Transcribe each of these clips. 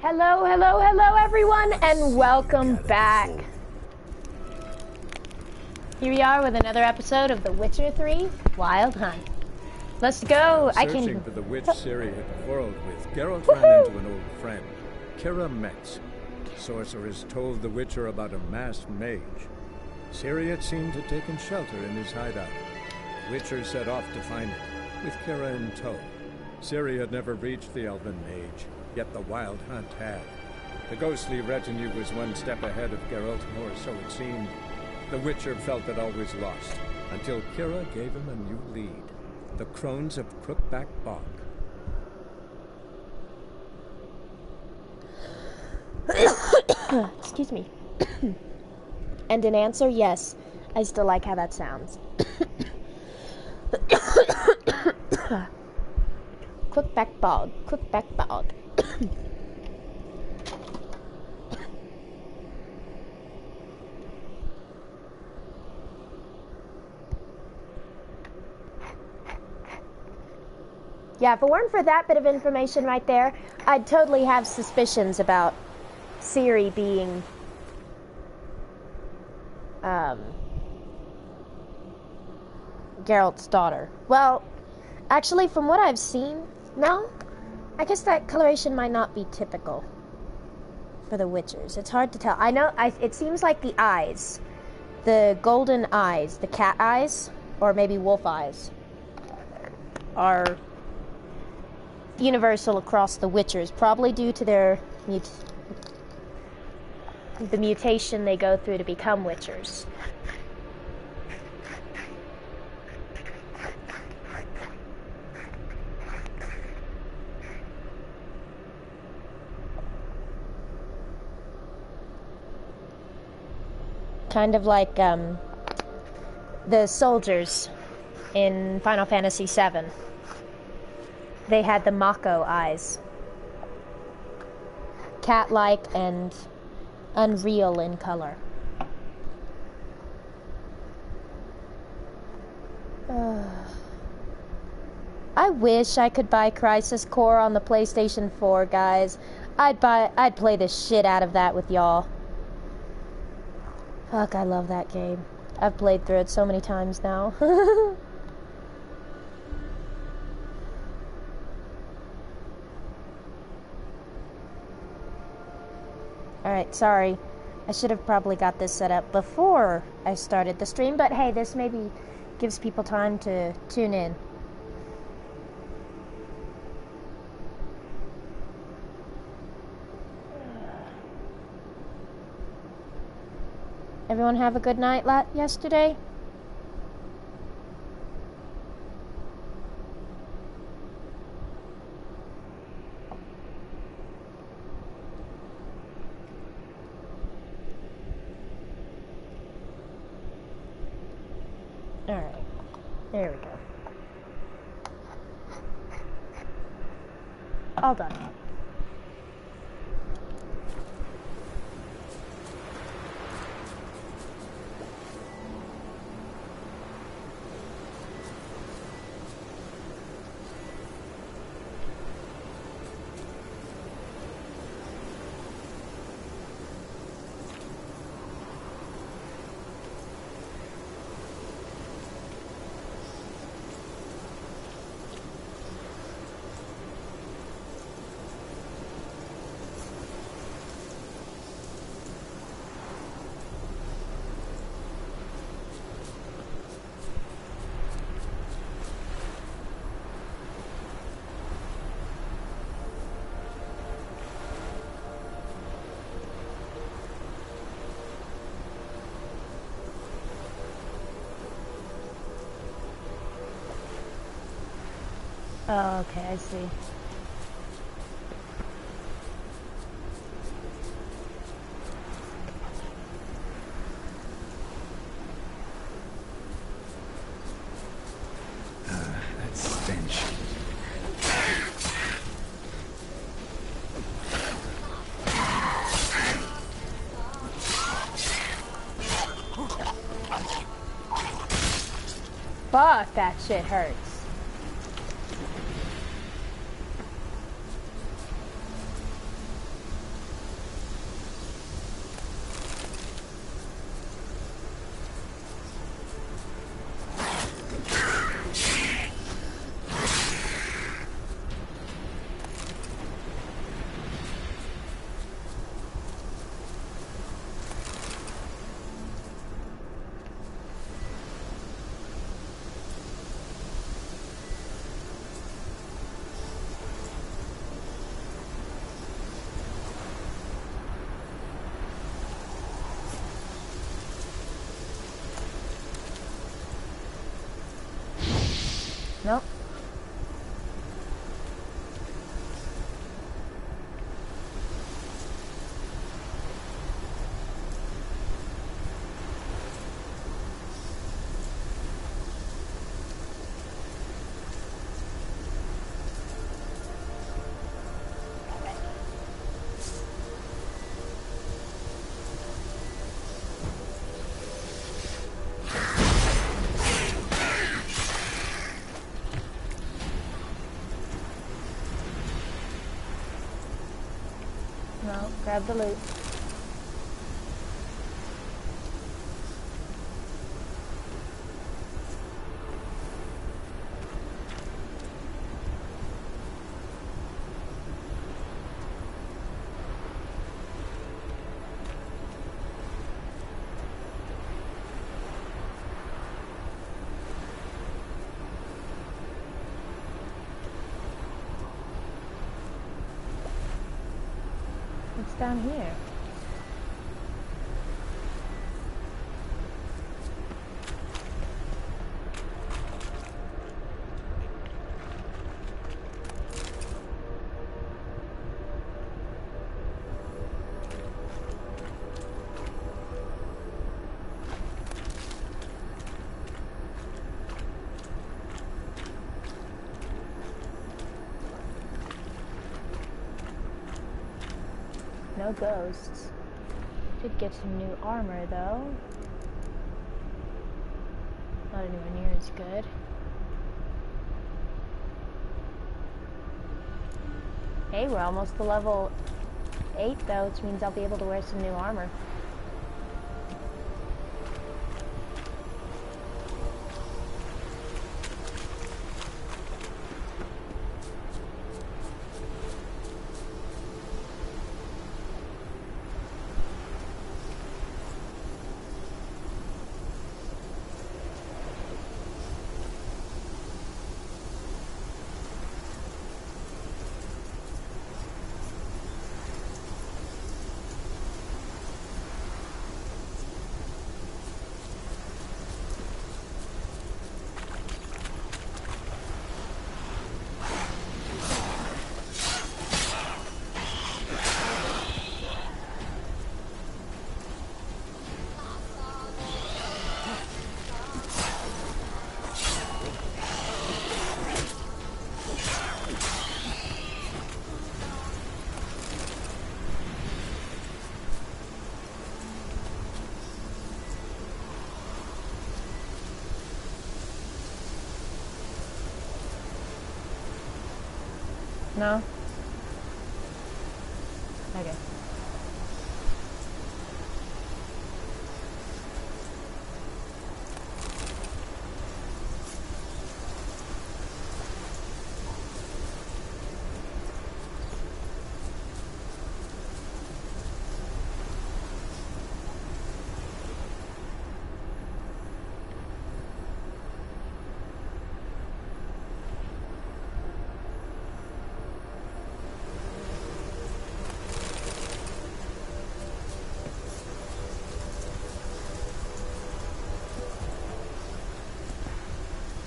Hello, hello, hello everyone, and welcome back. Here we are with another episode of The Witcher 3 Wild Hunt. Let's go. Searching for the witch Ciri had quarreled with, Geralt ran into an old friend, Kira Metz. Sorceress told the Witcher about a masked mage. Ciri had seemed to have taken shelter in his hideout. The Witcher set off to find it, with Kira in tow. Ciri had never reached the elven mage, yet the Wild Hunt had. The ghostly retinue was one step ahead of Geralt, or so it seemed. The Witcher felt it always lost, until Kira gave him a new lead. The Crones of Crookback Bog. Excuse me. And an answer, yes. I still like how that sounds. Crookback Bog. Crookback Bog. Yeah, if it weren't for that bit of information right there, I'd totally have suspicions about Ciri being Geralt's daughter. Well, actually, from what I've seen, no. I guess that coloration might not be typical for the Witchers. It's hard to tell. I know, it seems like the eyes, the golden eyes, the cat eyes, or maybe wolf eyes, are universal across the Witchers, probably due to their the mutation they go through to become Witchers. Kind of like the soldiers in Final Fantasy VII. They had the Mako eyes. Cat-like and unreal in color. I wish I could buy Crisis Core on the PlayStation 4, guys. I'd play the shit out of that with y'all. Fuck, I love that game. I've played through it so many times now. Alright, sorry. I should have probably got this set up before I started the stream, but hey, this maybe gives people time to tune in. Everyone have a good night yesterday? Alright, there we go. All done. Oh, okay, I see. That stench. Fuck, that shit hurts. Nope. No, grab the loot. What's down here? No ghosts. Did get some new armor though. Not anywhere near as good. Hey, we're almost to level 8 though, which means I'll be able to wear some new armor. No? Okay.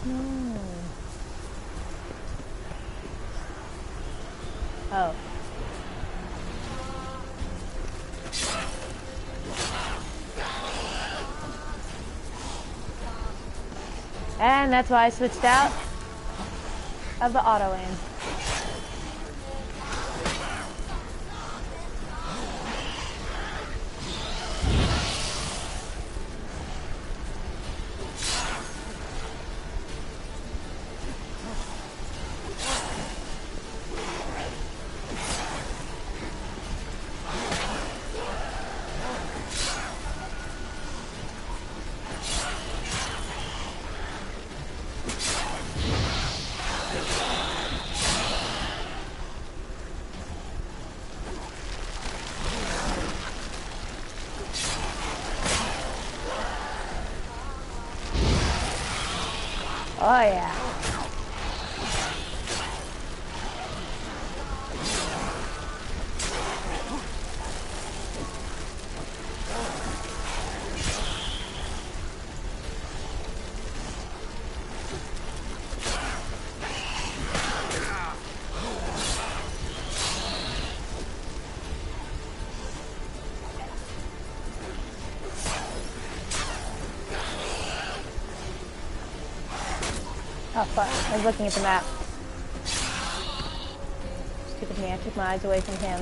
No. Oh. And that's why I switched out of the auto aim. Oh yeah. Oh fuck, I was looking at the map. Stupid me, I took my eyes away from him.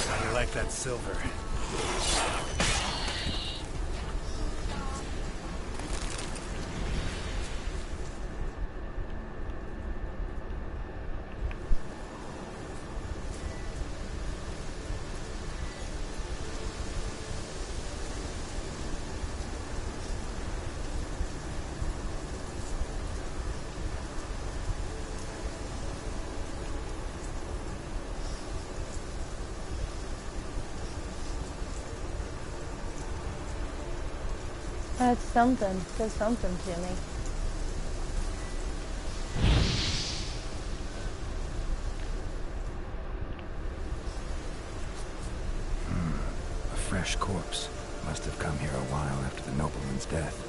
How do you like that silver? That's something. Does something to me. A fresh corpse. Must have come here a while after the nobleman's death.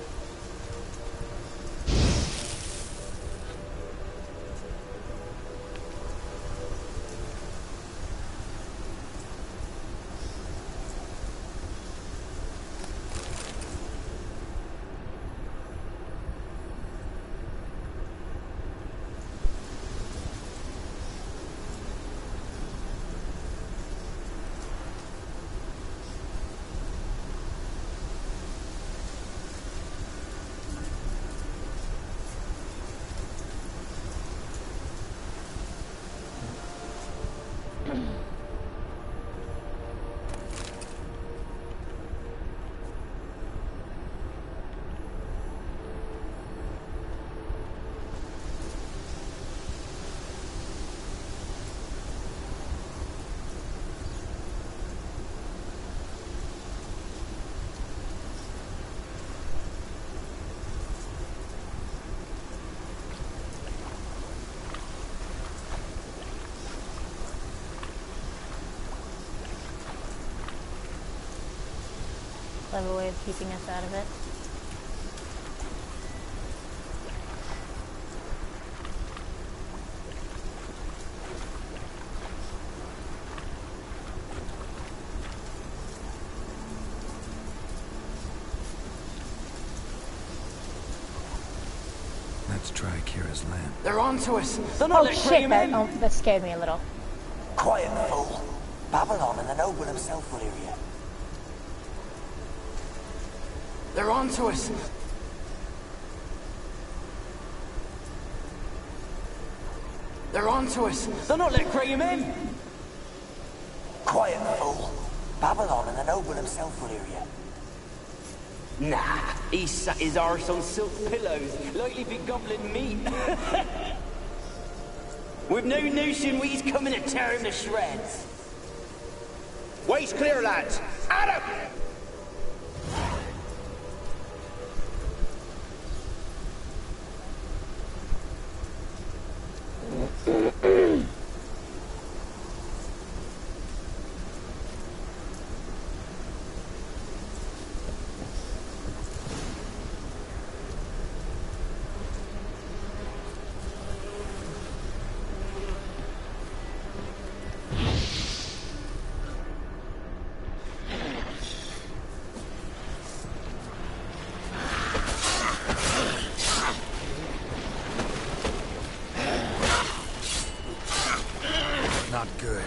Clever way of keeping us out of it. Let's try Kira's lamp. They're onto us. They're not Oh letting shit, him that, in. that scared me a little. Quiet, fool. Babylon and the noble himself will hear you. They're onto us. They're onto us. They're not letting Graham in. Quiet, fool. Babylon and the noble himself will hear you. Nah, he sat his arse on silk pillows, like he'd be gobbling meat. We've no notion he's coming to tear him to shreds. Way's clear, lads. Adam! Not good.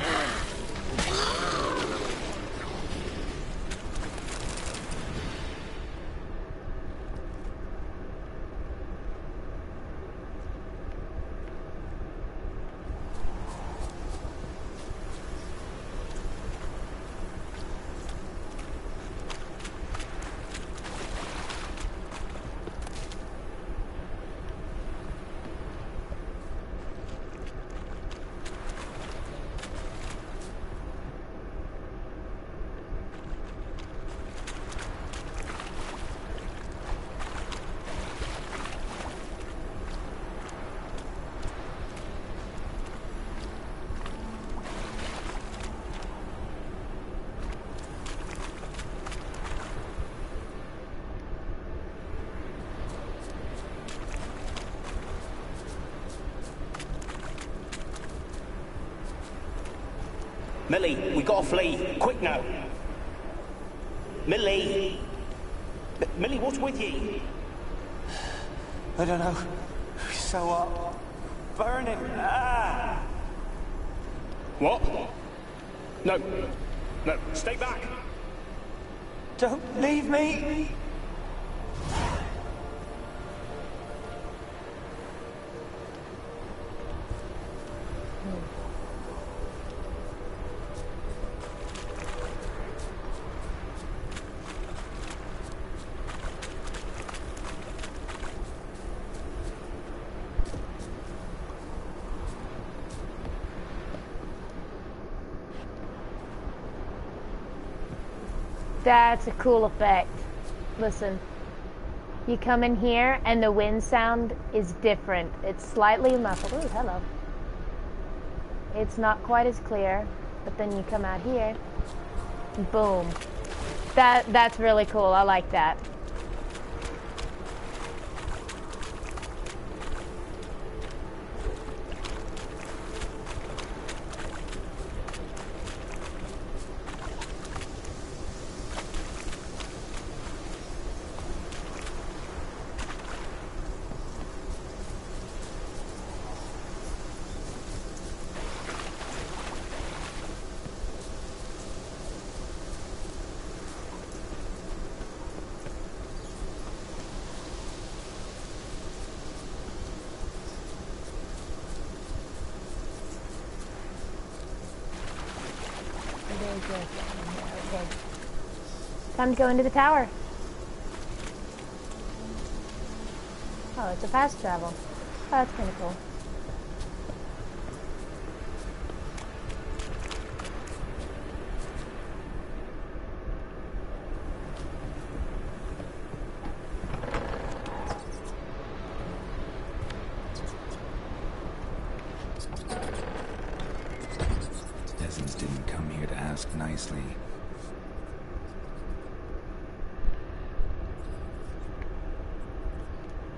Millie, we gotta flee. Quick now. Millie. Millie, what's with you? I don't know. So hot. Burning. Ah! What? No. No, stay back. Don't leave me! That's a cool effect. Listen, you come in here and the wind sound is different. It's slightly muffled. Ooh, hello. It's not quite as clear, but then you come out here, boom. That's really cool. I like that. Okay. Time to go into the tower. Oh, it's a fast travel. Oh, that's kind of cool. Peasants didn't come here to ask nicely.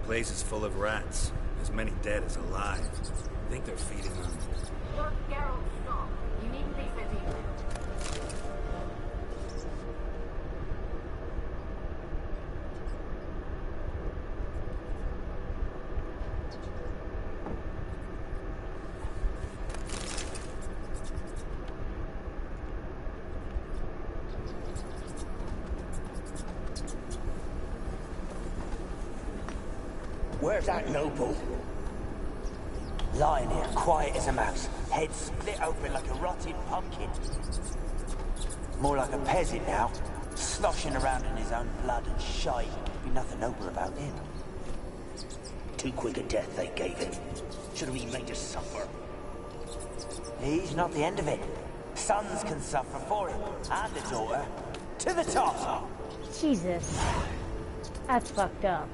Place is full of rats. As many dead as alive. I think they're feeding them. Look, Geralt, stop. You needn't be so deep. Where's that noble? Lying here, quiet as a mouse, head split open like a rotted pumpkin. More like a peasant now, sloshing around in his own blood and shite. Be nothing noble about him. Too quick a death they gave him. Should have been made to suffer. He's not the end of it. Sons can suffer for him, and a daughter. To the top! Jesus. That's fucked up.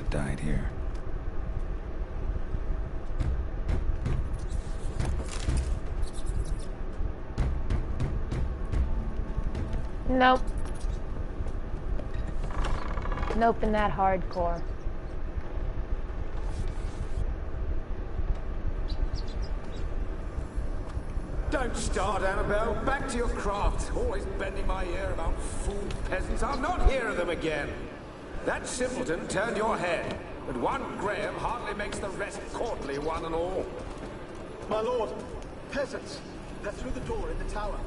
Died here. Nope. Nope, in that hardcore. Don't start, Annabelle. Back to your craft. Always bending my ear about fool peasants. I'll not hear of them again. That simpleton turned your head, but one Graham hardly makes the rest courtly, one and all. My lord, peasants, they're through the door in the tower.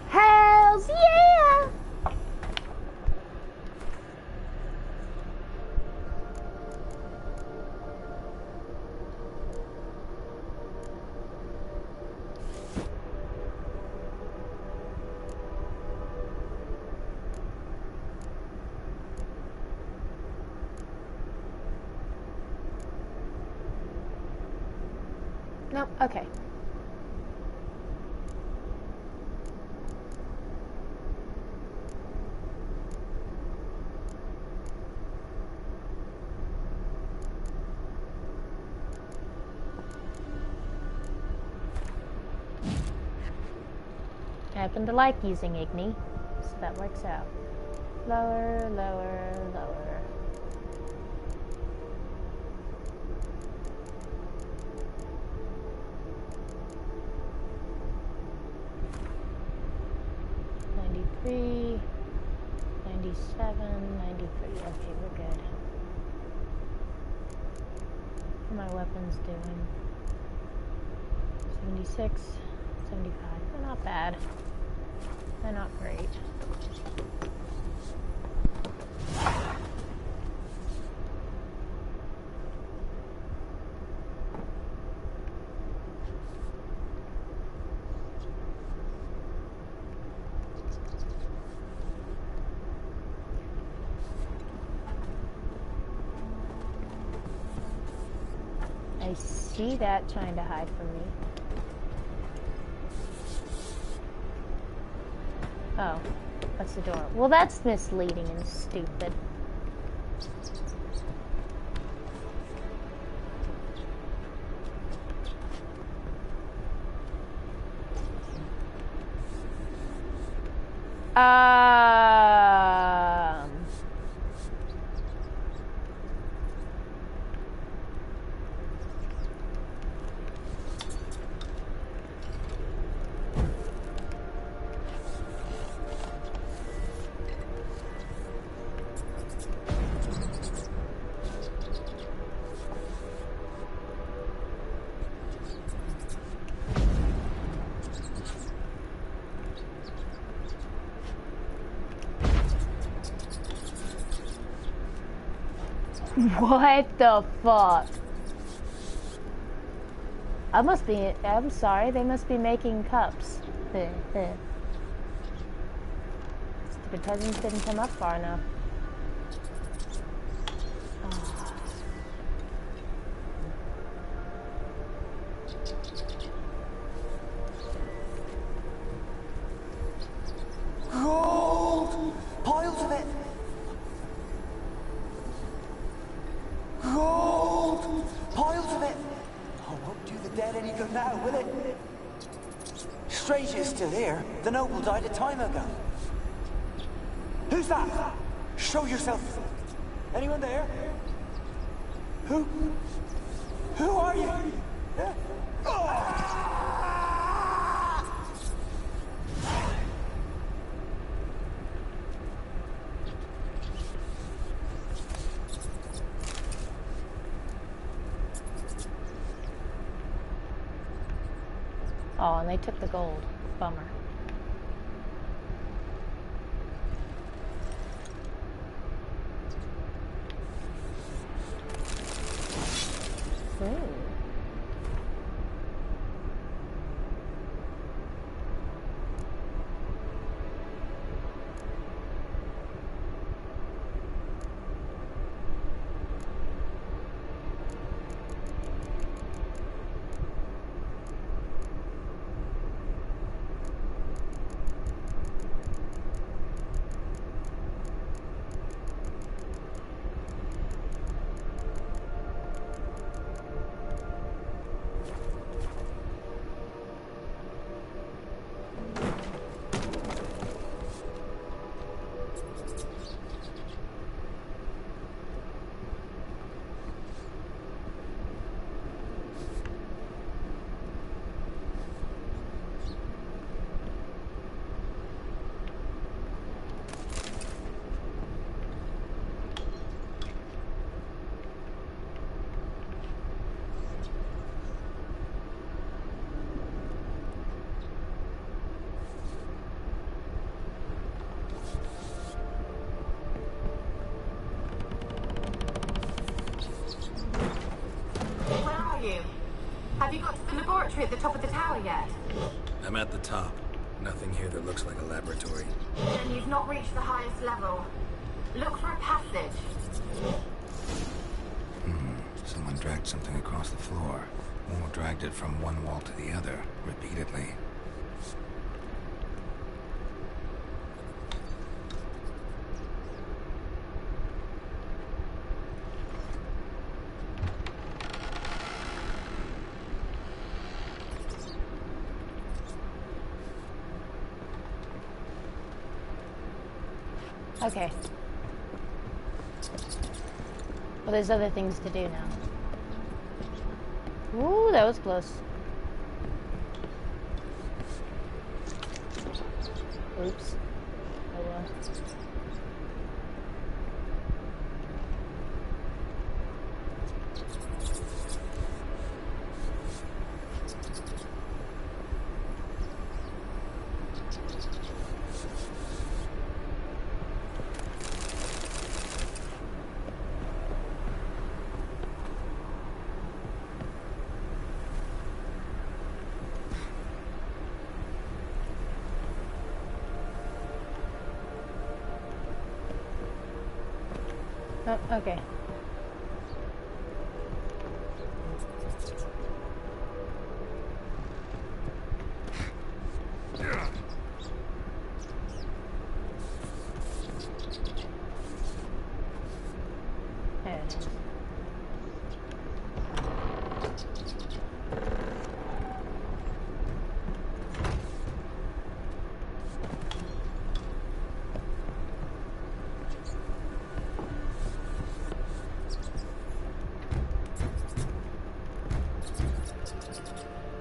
Hells yeah! Nope, okay. I happen to like using Igni, so that works out. Lower, lower, lower. $93, $97, $93. Okay, we're good. What are my weapons doing? 76, 75. They're not bad. They're not great. I see that trying to hide from me. Oh, that's the door. Well, that's misleading and stupid. What the fuck? I'm sorry, they must be making cups. Stupid peasants didn't come up far enough. Gold! Piles of it! Gold! Piles of it! Oh, won't do the dead any good now, will it? Strange it's still here. The noble died a time ago. Who's that? Show yourself. Anyone there? Who are you? Yeah? Oh, and they took the gold. Bummer. Ooh. Have you got to the laboratory at the top of the tower yet? I'm at the top. Nothing here that looks like a laboratory. Then you've not reached the highest level. Look for a passage. Someone dragged something across the floor. Or dragged it from one wall to the other, repeatedly. Okay. Well, there's other things to do now. Ooh, that was close. Oops. Oh well. Oh, okay. There it is.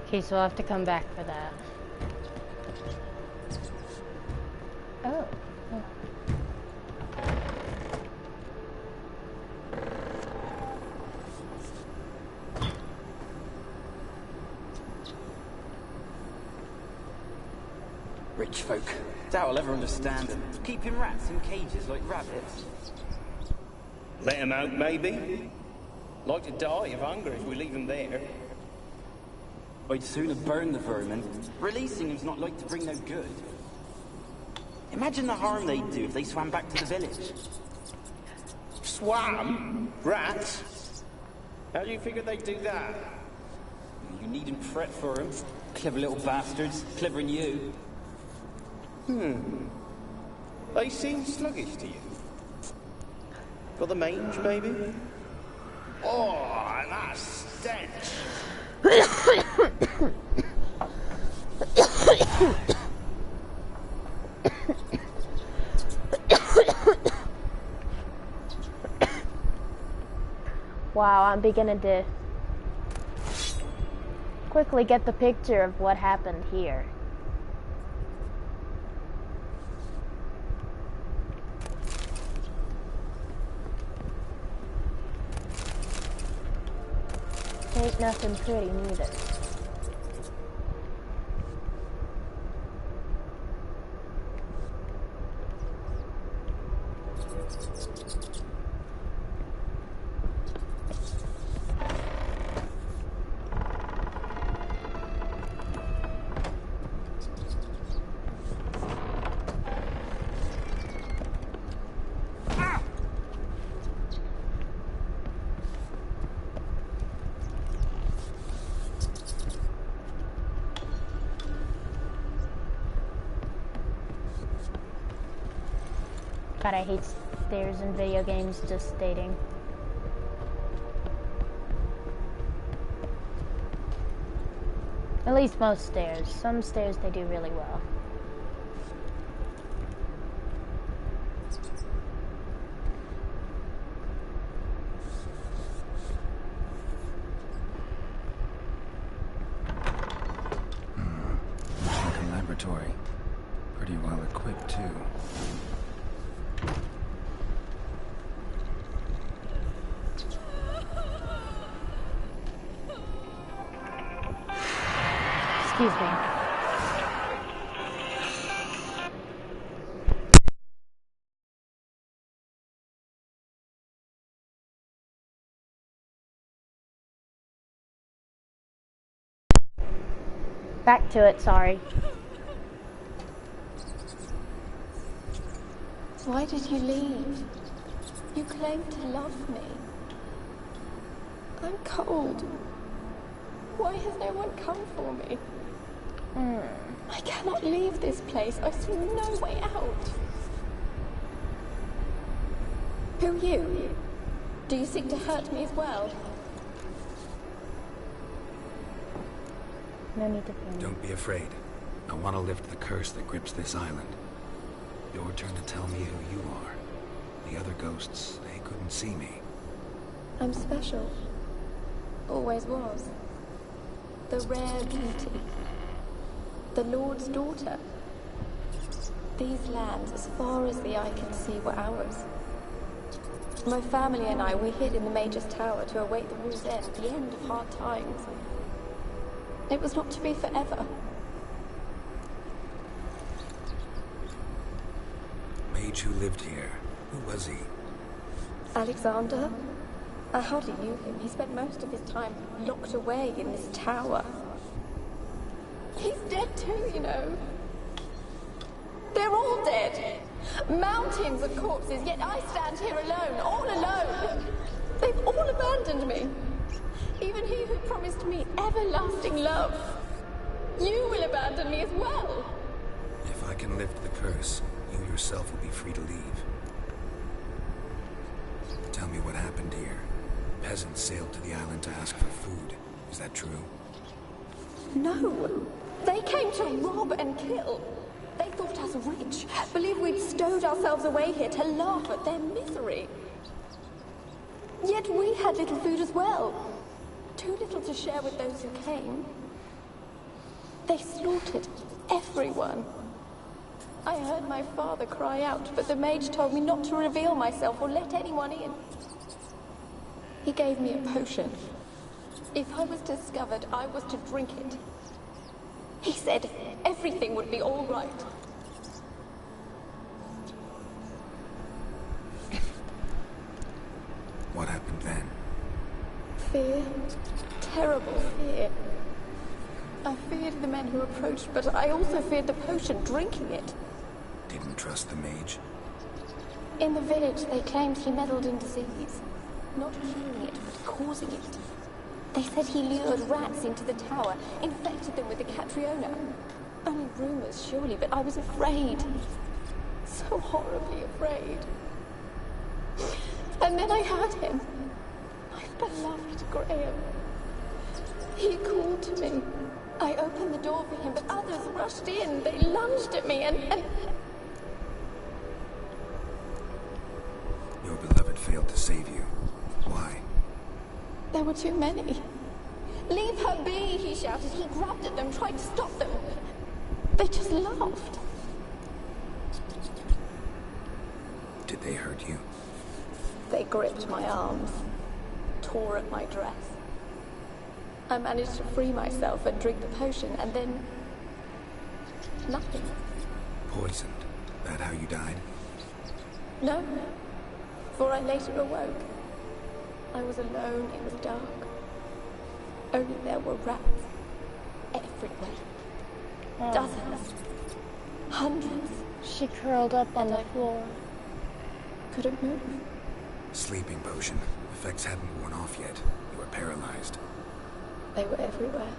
Okay, so I'll have to come back for that. Oh. Oh. Rich folk. Doubt I'll ever understand them. Keeping rats in cages like rabbits. Let him out, maybe? Like to die of hunger if we leave him there. I'd sooner burn the vermin. Releasing him's not like to bring no good. Imagine the harm they'd do if they swam back to the village. Swam? Rats? How do you figure they'd do that? You needn't fret for them. Clever little bastards. Clever than you. They seem sluggish to you. Got the mange, maybe? Oh, that stench! Wow, I'm beginning to quickly get the picture of what happened here. Ain't nothing pretty neither. God, I hate stairs in video games, just stating. At least most stairs. Some stairs they do really well. Looks like a laboratory. Pretty well equipped, too. Excuse me. Back to it, sorry. Why did you leave? You claimed to love me. I'm cold. Why has no one come for me? I cannot leave this place. I see no way out. Who are you? Do you seek to hurt me as well? No need to fear. Don't be afraid. I want to lift the curse that grips this island. Your turn to tell me who you are. The other ghosts, they couldn't see me. I'm special. Always was. The rare beauty. The Lord's daughter. These lands, as far as the eye can see, were ours. My family and I, we hid in the Mage's Tower to await the war's end, the end of hard times. It was not to be forever. Mage who lived here. Who was he? Alexander? I hardly knew him. He spent most of his time locked away in this tower. He's dead too, you know. They're all dead. Mountains of corpses, yet I stand here alone, all alone. They've all abandoned me. Even he who promised me everlasting love. You will abandon me as well. If I can lift the curse, you yourself will be free to leave. Tell me what happened here. Peasants sailed to the island to ask for food. Is that true? No. They came to rob and kill. They thought us rich, believed we'd stowed ourselves away here to laugh at their misery. Yet we had little food as well. Too little to share with those who came. They slaughtered everyone. I heard my father cry out, but the mage told me not to reveal myself or let anyone in. He gave me a potion. If I was discovered, I was to drink it. He said everything would be all right. What happened then? Fear. Terrible fear. I feared the men who approached, but I also feared the potion, drinking it. Didn't trust the mage? In the village, they claimed he meddled in disease. Not curing it, but causing it. They said he lured rats into the tower, infected them with the Catriona. Only rumors, surely, but I was afraid. So horribly afraid. And then I heard him. My beloved Graham. He called to me. I opened the door for him, but others rushed in. They lunged at me and... Your beloved failed to save you. Why? There were too many. Leave her be, he shouted. He grabbed at them, tried to stop them. They just laughed. Did they hurt you? They gripped my arms, tore at my dress. I managed to free myself and drink the potion, and then... nothing. Poisoned. That how you died? No, for I later awoke. I was alone, it was dark. Only there were rats. Everywhere. Oh. Dozens. Hundreds. She curled up on the floor. Couldn't move. Sleeping potion. Effects hadn't worn off yet. You were paralyzed. They were everywhere.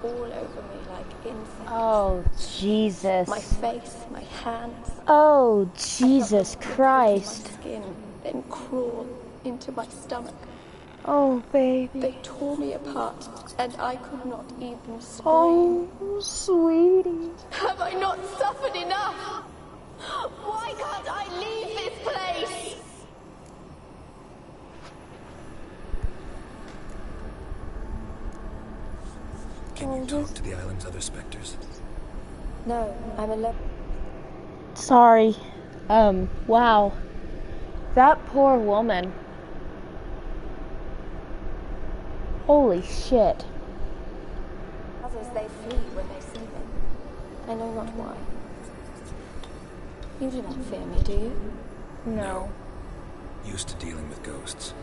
All over me like insects. Oh, Jesus. My face, my hands. Oh, Jesus Christ. My skin, then crawl into my stomach. Oh, baby. They tore me apart, and I could not even scream. Oh, sweetie. Have I not suffered enough? Why can't I leave this place? Can you talk to the island's other specters? No, I'm alone. Sorry. Wow. That poor woman. Holy shit. Others, they flee when they see me. I know not why. You do not fear me, do you? No. Used to dealing with ghosts.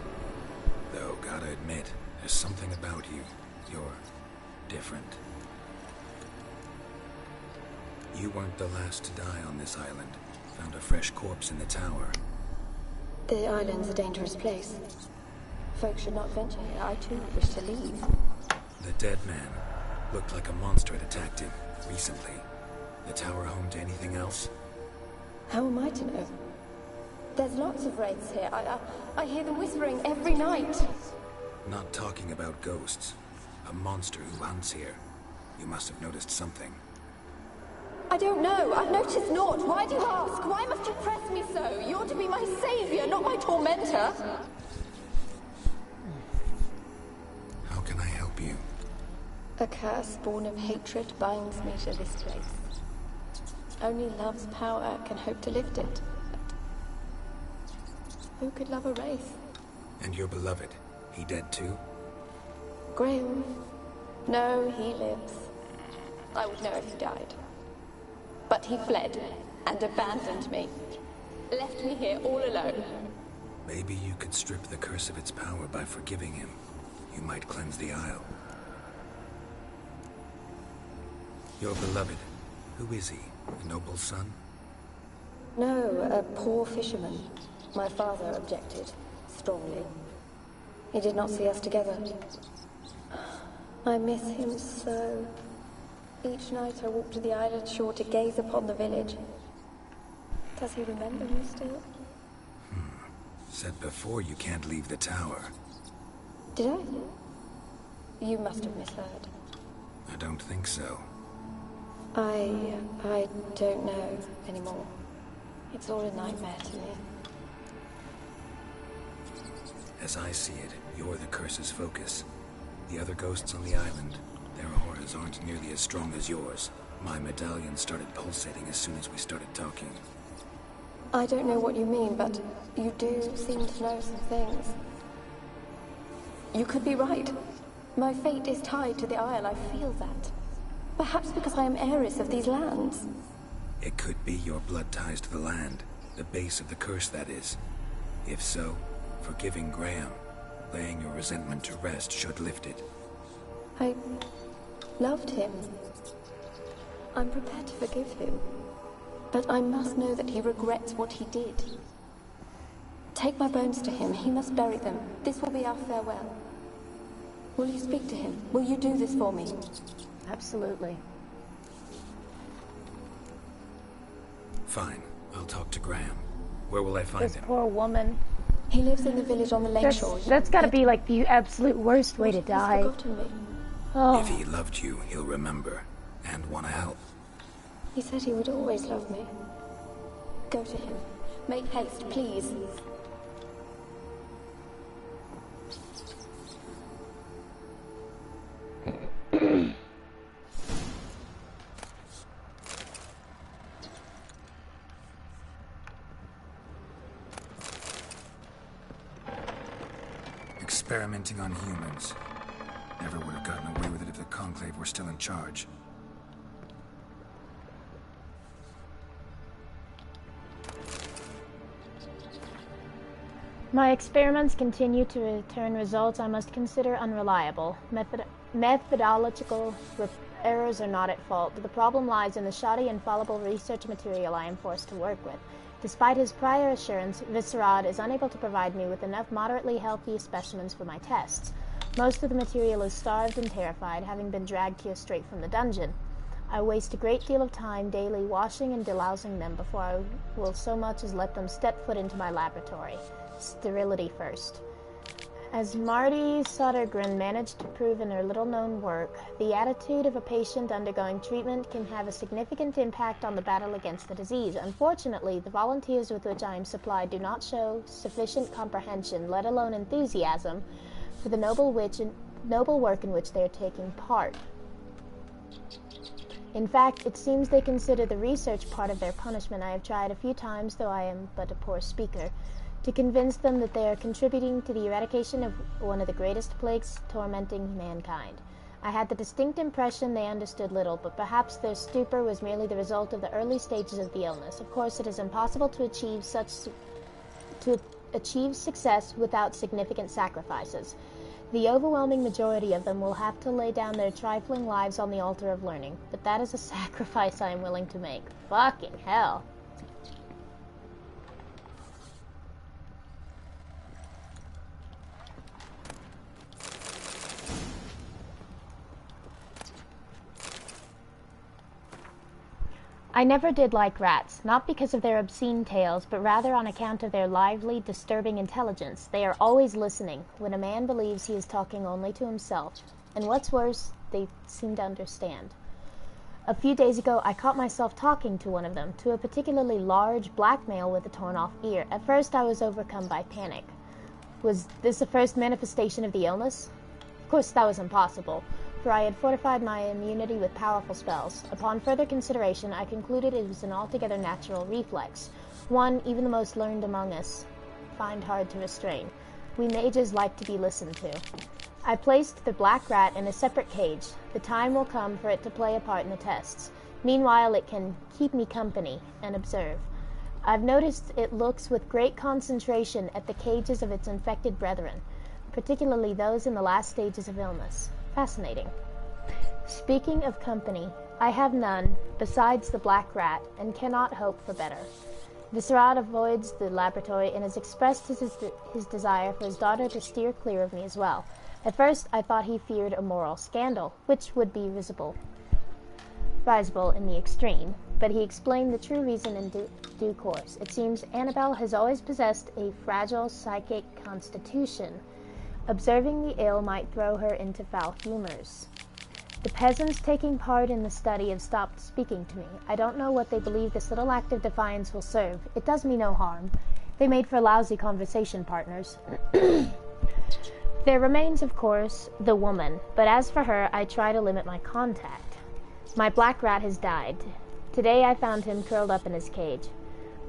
Though, gotta admit, there's something about you. You're different. You weren't the last to die on this island. Found a fresh corpse in the tower. The island's a dangerous place. Folks should not venture here. I too wish to leave. The dead man looked like a monster had attacked him recently. The tower home to anything else? How am I to know? There's lots of wraiths here. I hear them whispering every night. Not talking about ghosts. A monster who hunts here. You must have noticed something. I don't know. I've noticed naught. Why do you ask? Why must you press me so? You're to be my savior, not my tormentor. How can I help you? A curse born of hatred binds me to this place. Only love's power can hope to lift it. But who could love a wraith? And your beloved, he dead too? Graham? No, he lives. I would know if he died. But he fled and abandoned me. Left me here all alone. Maybe you could strip the curse of its power by forgiving him. You might cleanse the Isle. Your beloved, who is he? A noble son? No, a poor fisherman. My father objected, strongly. He did not see us together. I miss him so. Each night I walk to the island shore to gaze upon the village. Does he remember me still? Said before you can't leave the tower. Did I? You must have misheard. I don't think so. I don't know anymore. It's all a nightmare to me. As I see it, you're the curse's focus. The other ghosts on the island, their auras aren't nearly as strong as yours. My medallion started pulsating as soon as we started talking. I don't know what you mean, but you do seem to know some things. You could be right. My fate is tied to the Isle, I feel that. Perhaps because I am heiress of these lands. It could be your blood ties to the land, the base of the curse, that is. If so, forgiving Graham, laying your resentment to rest should lift it. I loved him. I'm prepared to forgive him. But I must know that he regrets what he did. Take my bones to him. He must bury them. This will be our farewell. Will you speak to him? Will you do this for me? Absolutely. Fine. I'll talk to Graham. Where will I find This him? poor woman. He lives in the village on the lakeshore. That's gotta be like the absolute worst way to die. He's forgotten me. Oh. If he loved you, he'll remember. And want to help. He said he would always love me. Go to him. Make haste, please. Experimenting on humans. Never would have gotten away with it if the Conclave were still in charge. My experiments continue to return results I must consider unreliable. Methodological errors are not at fault. The problem lies in the shoddy and fallible research material I am forced to work with. Despite his prior assurance, Viscerad is unable to provide me with enough moderately healthy specimens for my tests. Most of the material is starved and terrified, having been dragged here straight from the dungeon. I waste a great deal of time daily washing and delousing them before I will so much as let them step foot into my laboratory. Sterility first. As Marty Sodergren managed to prove in her little-known work, the attitude of a patient undergoing treatment can have a significant impact on the battle against the disease. Unfortunately, the volunteers with which I am supplied do not show sufficient comprehension, let alone enthusiasm, for the noble work in which they are taking part. In fact, it seems they consider the research part of their punishment. I have tried a few times, though I am but a poor speaker, to convince them that they are contributing to the eradication of one of the greatest plagues tormenting mankind. I had the distinct impression they understood little, but perhaps their stupor was merely the result of the early stages of the illness. Of course, it is impossible to achieve success without significant sacrifices. The overwhelming majority of them will have to lay down their trifling lives on the altar of learning, but that is a sacrifice I am willing to make. Fucking hell. I never did like rats, not because of their obscene tales, but rather on account of their lively, disturbing intelligence. They are always listening, when a man believes he is talking only to himself. And what's worse, they seem to understand. A few days ago, I caught myself talking to one of them, to a particularly large black male with a torn-off ear. At first, I was overcome by panic. Was this the first manifestation of the illness? Of course, that was impossible, for I had fortified my immunity with powerful spells. Upon further consideration, I concluded it was an altogether natural reflex, one even the most learned among us find hard to restrain. We mages like to be listened to. I placed the black rat in a separate cage. The time will come for it to play a part in the tests. Meanwhile, it can keep me company and observe. I've noticed it looks with great concentration at the cages of its infected brethren, particularly those in the last stages of illness. Fascinating. Speaking of company, I have none besides the black rat and cannot hope for better. Viscerat avoids the laboratory and has expressed his desire for his daughter to steer clear of me as well. At first, I thought he feared a moral scandal, which would be risible in the extreme, but he explained the true reason in due course. It seems Annabelle has always possessed a fragile psychic constitution. Observing the ill might throw her into foul humors. The peasants taking part in the study have stopped speaking to me. I don't know what they believe this little act of defiance will serve. It does me no harm. They made for lousy conversation partners. There remains, of course, the woman, but as for her, I try to limit my contact. My black rat has died. Today I found him curled up in his cage.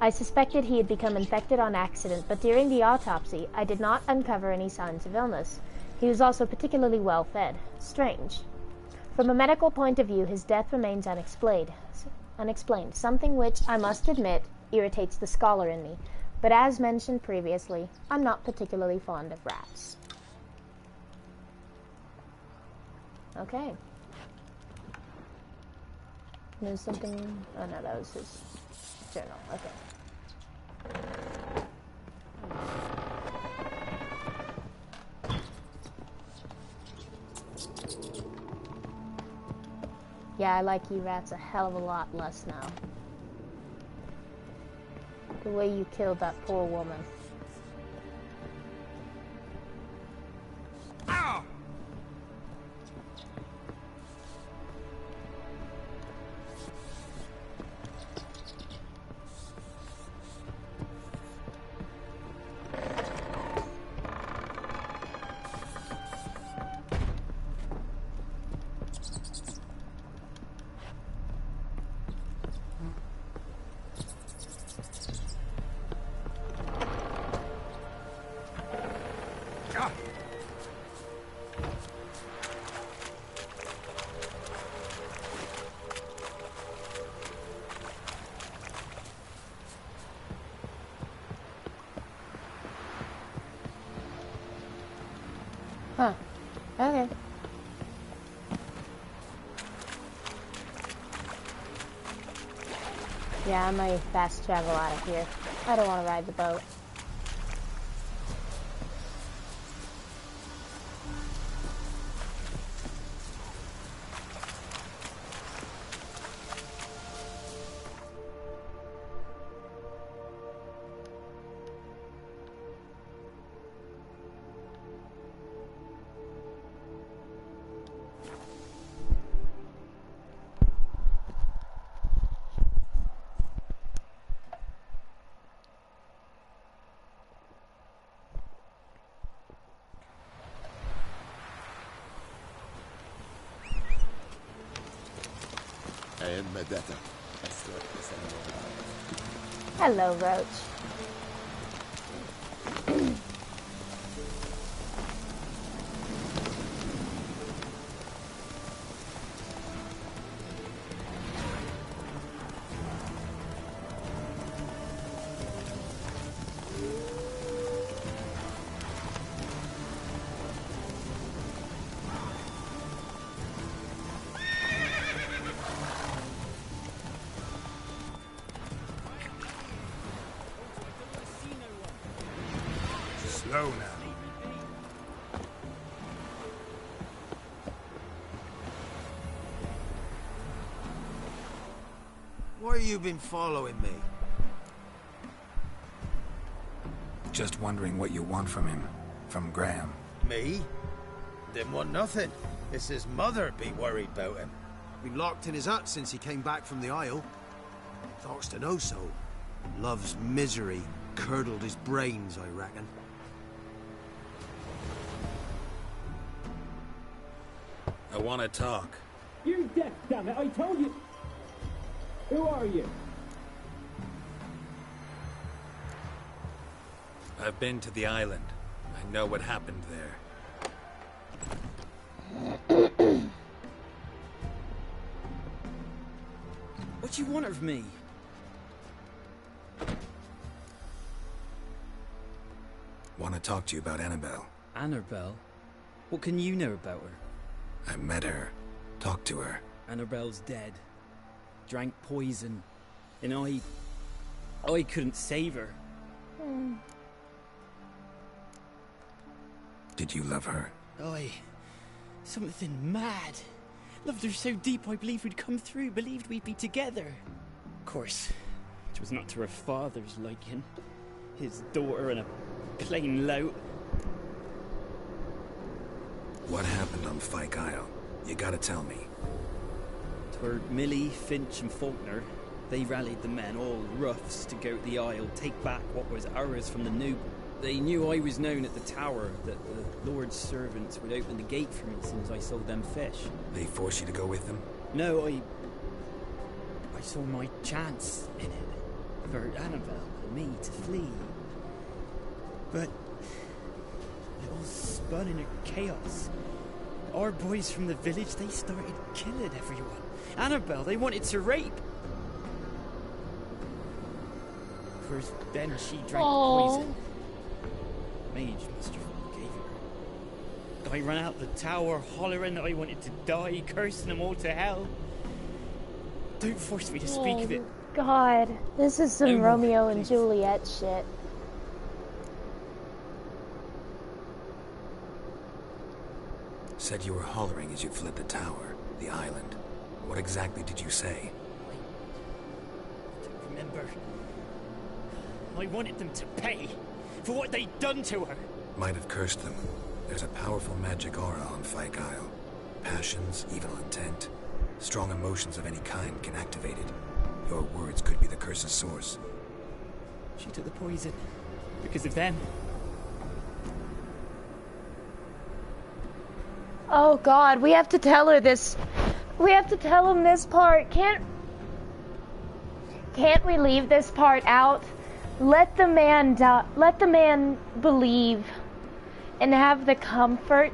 I suspected he had become infected on accident, but during the autopsy, I did not uncover any signs of illness. He was also particularly well fed. Strange. From a medical point of view, his death remains unexplained, something which, I must admit, irritates the scholar in me. But as mentioned previously, I'm not particularly fond of rats. Okay. There's something... Oh no, that was his journal. Okay. Yeah, I like you rats a hell of a lot less now. The way you killed that poor woman. Ow! Huh. Okay. Yeah, I might fast travel out of here. I don't want to ride the boat. Hello, Roach. Slow now. Why you been following me? Just wondering what you want from him. From Graham. Me? Didn't want nothing. It's his mother be worried about him. been locked in his hut since he came back from the Isle. Thoughts to know so. Love's misery curdled his brains, I reckon. I want to talk. You're deaf, damn it! I told you. Who are you? I've been to the island. I know what happened there. What do you want of me? Want to talk to you about Annabelle. Annabelle? What can you know about her? I met her. Talked to her. Annabelle's dead. Drank poison. And I couldn't save her. Did you love her? Something mad. Loved her so deep I believed we'd come through, believed we'd be together. Of course, it was not to her father's liking. His daughter and a plain lout. What happened on Fyke Isle? You gotta tell me. Twere Millie, Finch and Faulkner. They rallied the men, all roughs, to go to the Isle, take back what was ours from the noble. They knew I was known at the tower, that the Lord's servants would open the gate for me since I sold them fish. They forced you to go with them? No, I saw my chance in it. For Annabelle and me to flee. But it all spun into chaos. Our boys from the village, they started killing everyone. Annabelle, they wanted to rape. First, then she drank poison. Mage must have gave her. I ran out the tower, hollering that I wanted to die, cursing them all to hell. Don't force me to speak of it. God, this is some No more, Romeo and please. Juliet shit. Said you were hollering as you fled the tower, the island. What exactly did you say? I don't remember. I wanted them to pay for what they'd done to her. Might have cursed them. There's a powerful magic aura on Fyke Isle. Passions, evil intent, strong emotions of any kind can activate it. Your words could be the curse's source. She took the poison because of them. Oh God, we have to tell her this. We have to tell him this part. Can't we leave this part out? Let the man die. Let the man believe and have the comfort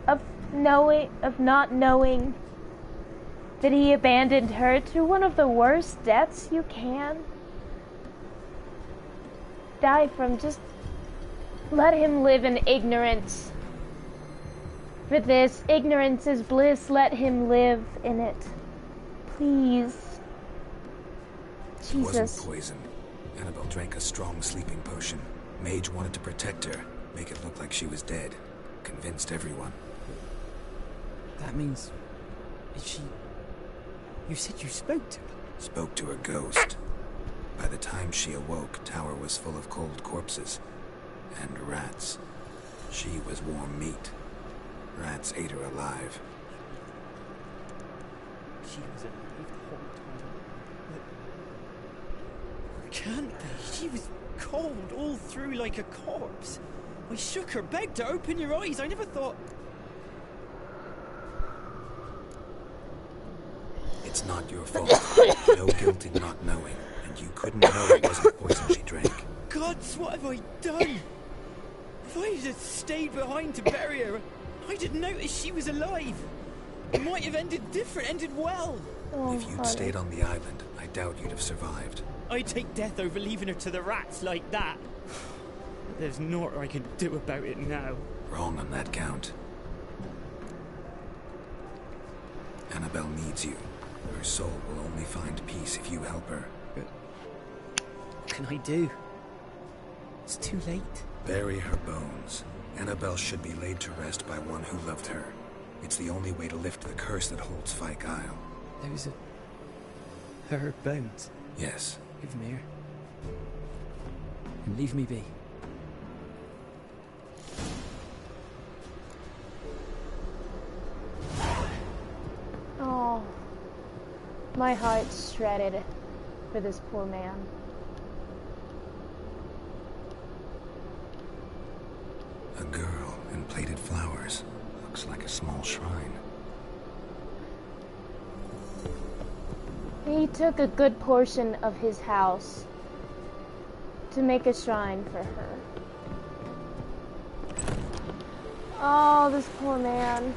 of not knowing that he abandoned her to one of the worst deaths you can die from. Just let him live in ignorance. For this, ignorance is bliss. Let him live in it. Please. It wasn't Jesus. poison. Annabelle drank a strong sleeping potion. Mage wanted to protect her, make it look like she was dead. Convinced everyone. That means... Is she... You said you spoke to her? Spoke to her ghost. By the time she awoke, Tower was full of cold corpses. And rats. She was warm meat. Rats ate her alive. She was alive the whole time. But... Can't be. She was cold all through like a corpse. I shook her, begged her, open your eyes. I never thought... It's not your fault. No guilt in not knowing. And you couldn't know it wasn't poison she drank. Gods, what have I done? If I had stayed behind to bury her, I'd have noticed she was alive. It might have ended different, ended well. If you'd stayed on the island, I doubt you'd have survived. I'd take death over leaving her to the rats like that. There's naught I can do about it now. Wrong on that count. Annabelle needs you. Her soul will only find peace if you help her. What can I do? It's too late. Bury her bones. Annabelle should be laid to rest by one who loved her. It's the only way to lift the curse that holds Fyke Isle. Those are... her bones? Yes. Give them here. And leave me be. My heart's shredded for this poor man. A girl in plated flowers. Looks like a small shrine. He took a good portion of his house to make a shrine for her. Oh, this poor man.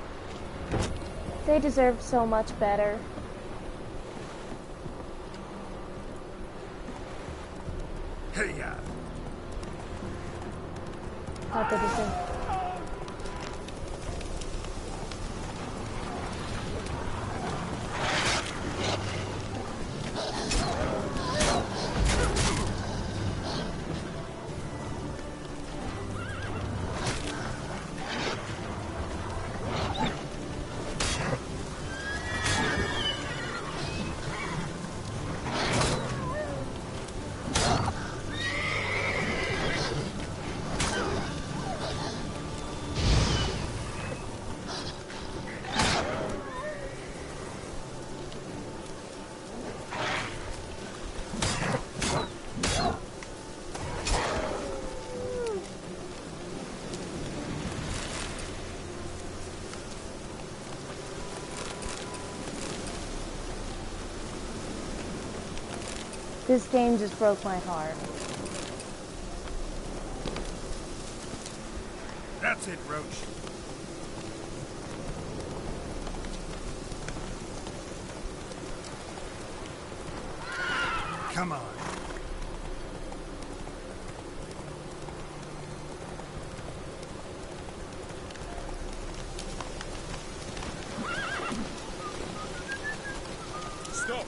They deserve so much better. Hey, yeah. Not that this is... This game just broke my heart. That's it, Roach. Come on. Stop.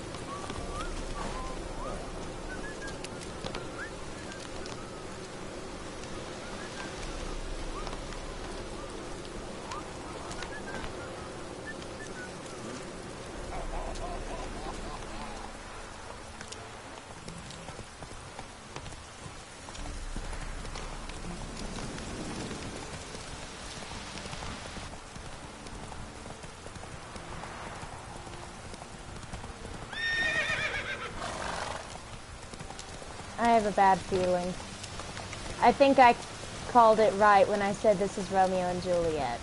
I have a bad feeling. I think I called it right when I said this is Romeo and Juliet.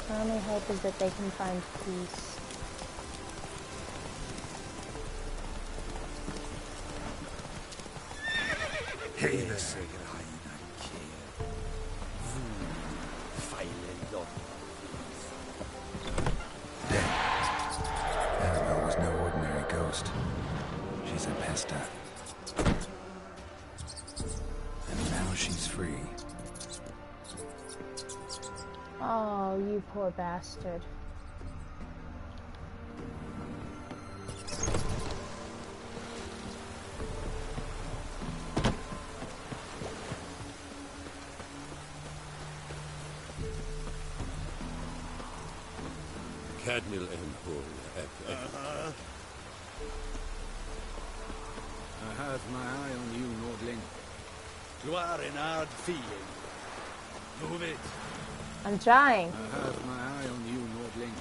My only hope is that they can find peace. Hey there. Annabelle was no ordinary ghost. She's a pesta. And now she's free. Oh, you poor bastard. Cadmiel en Hol ep. I have my eye on you, Nordling. Gloire en hard feeling. Move it. I'm trying. I have my eye on you, Nordling.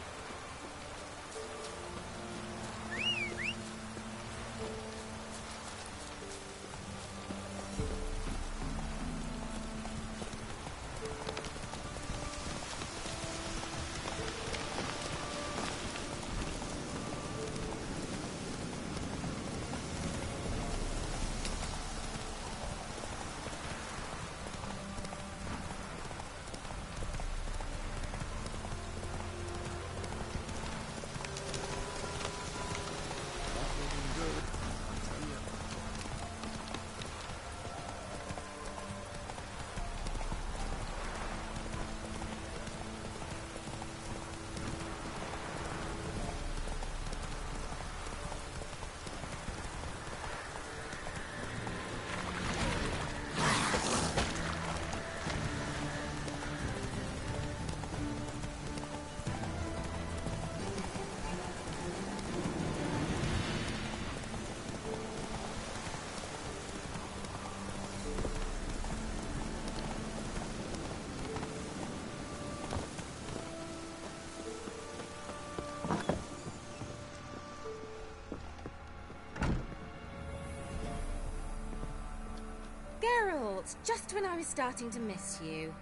Geralt, just when I was starting to miss you.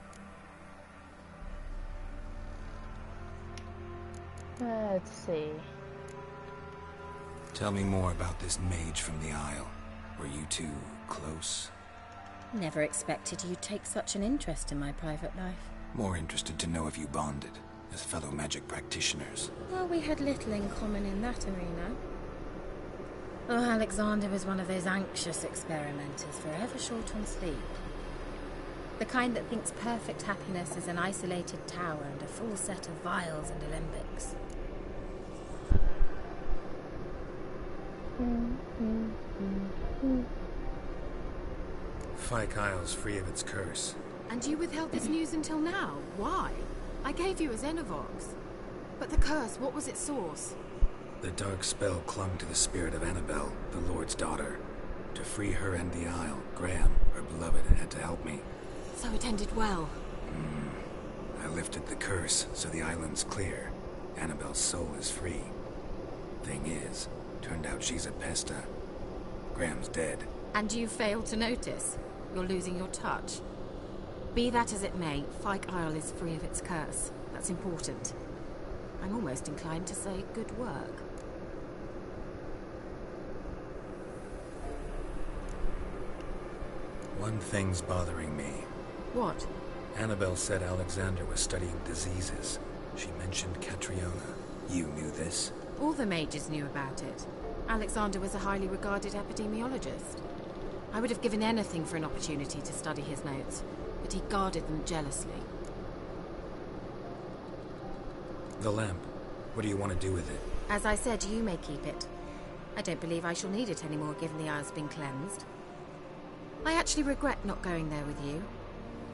Let's see. Tell me more about this mage from the Isle. Were you two close? Never expected you'd take such an interest in my private life. More interested to know if you bonded as fellow magic practitioners. Well, we had little in common in that arena. Oh, Alexander was one of those anxious experimenters, forever short on sleep. The kind that thinks perfect happiness is an isolated tower and a full set of vials and alembics. Fyke Isle's free of its curse. And you withheld this news until now? Why? I gave you a Xenovox. But the curse, what was its source? The dark spell clung to the spirit of Annabelle, the Lord's daughter. To free her and the Isle, Graham, her beloved, had to help me. So it ended well. I lifted the curse, so the island's clear. Annabelle's soul is free. Thing is, turned out she's a Pesta. Graham's dead. And you failed to notice? You're losing your touch. Be that as it may, Fyke Isle is free of its curse. That's important. I'm almost inclined to say good work. One thing's bothering me. What? Annabelle said Alexander was studying diseases. She mentioned Catriona. You knew this? All the mages knew about it. Alexander was a highly regarded epidemiologist. I would have given anything for an opportunity to study his notes, but he guarded them jealously. The lamp. What do you want to do with it? As I said, you may keep it. I don't believe I shall need it anymore, given the Isle's been cleansed. I actually regret not going there with you.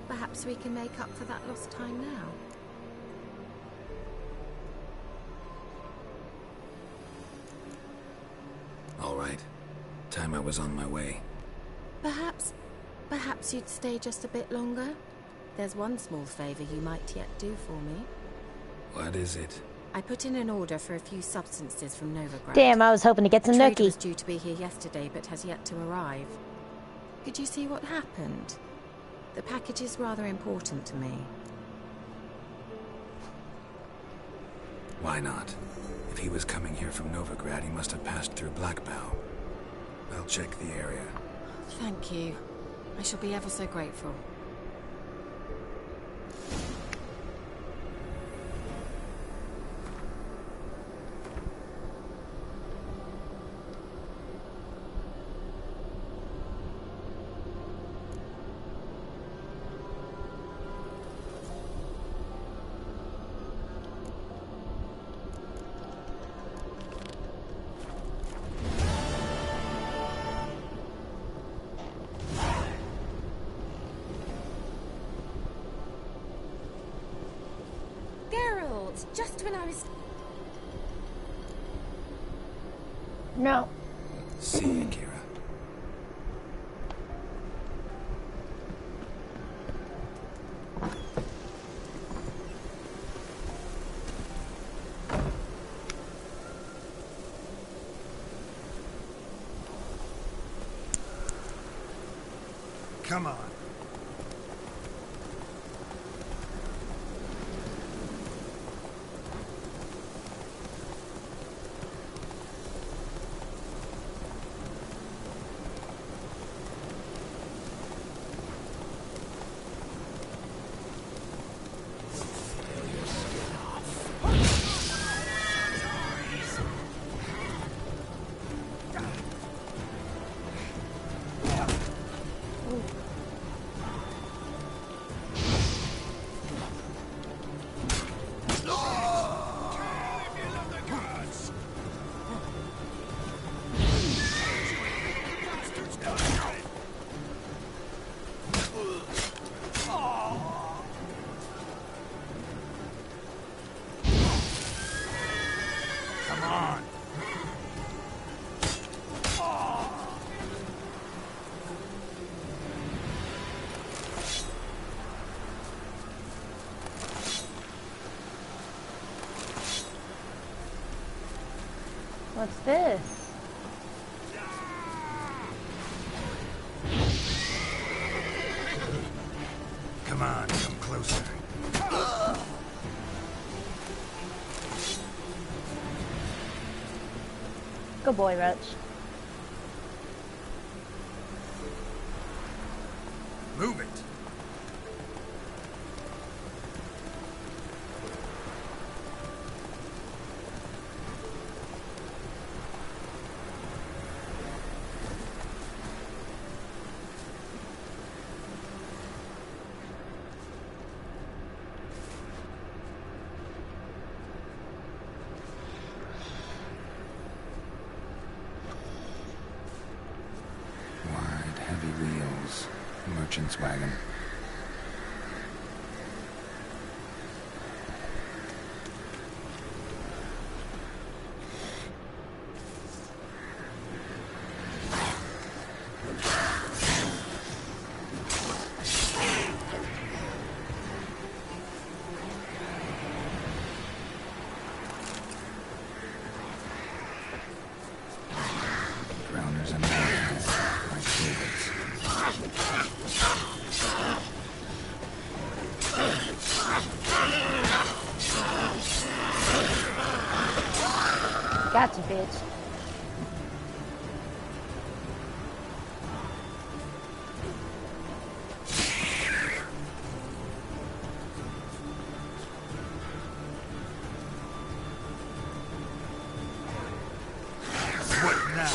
Perhaps we can make up for that lost time now. All right. Time I was on my way. Perhaps you'd stay just a bit longer? There's one small favor you might yet do for me. What is it? I put in an order for a few substances from Novigrad. Damn, I was hoping to get some nookie. nookie. Was due to be here yesterday, but has yet to arrive. Could you see what happened? The package is rather important to me. Why not? If he was coming here from Novigrad, he must have passed through Blackbough. I'll check the area. Thank you. I shall be ever so grateful. Just when I was... No. See you, Kira. Come on. What's this? Come on, come closer. Good boy, Roach. Move it. Wide, heavy wheels. Merchant's wagon. Drowners and Americans, my favorites. Gotcha, bitch. What now?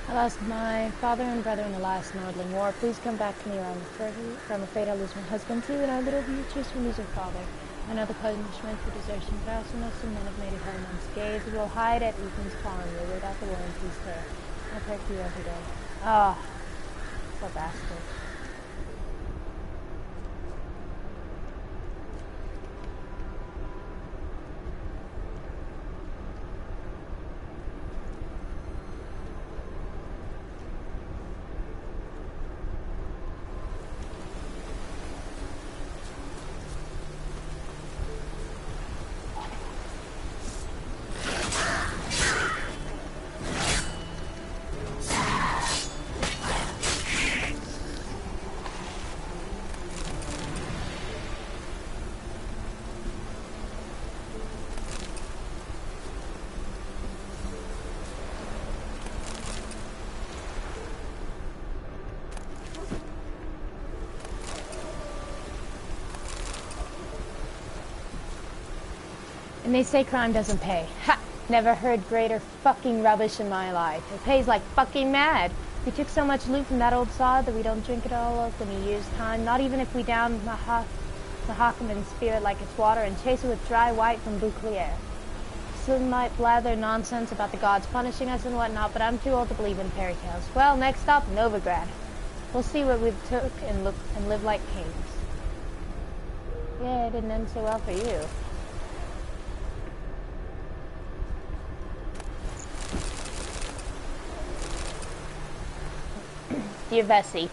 I lost my father and brother in the last Nordling War. Please come back to me around the 30. I'm afraid I'll lose my husband too, and our little Beatrice will lose her father. I know the punishment for desertion, but I also know some men have made it home unscathed. We will hide at Ethan's farm. We'll wait out the war in peace there. I pray for you every day. Ah, poor bastard. And they say crime doesn't pay. Ha! Never heard greater fucking rubbish in my life. It pays like fucking mad. We took so much loot from that old sod that we don't drink it all up in a year's time. Not even if we down Mahakaman's spirit like it's water and chase it with dry white from Bouclier. Some might blather nonsense about the gods punishing us and whatnot, but I'm too old to believe in fairy tales. Well, next stop, Novigrad. We'll see what we took and live like kings. Yeah, it didn't end so well for you. Dear Vesey,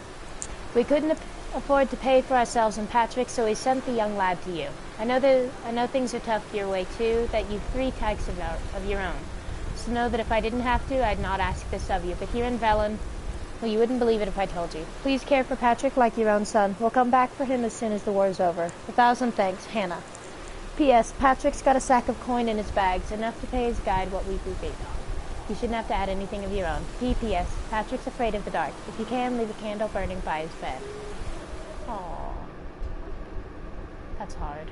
we couldn't afford to pay for ourselves and Patrick, so we sent the young lad to you. I know things are tough your way too, that you've 3 tags of your own. So know that if I didn't have to, I'd not ask this of you. But here in Velen, well, you wouldn't believe it if I told you. Please care for Patrick like your own son. We'll come back for him as soon as the war's over. 1,000 thanks, Hannah. P.S. Patrick's got a sack of coin in his bags, enough to pay his guide what weekly fee. You shouldn't have to add anything of your own. P.P.S. Patrick's afraid of the dark. If you can, leave a candle burning by his bed. Aww. That's hard.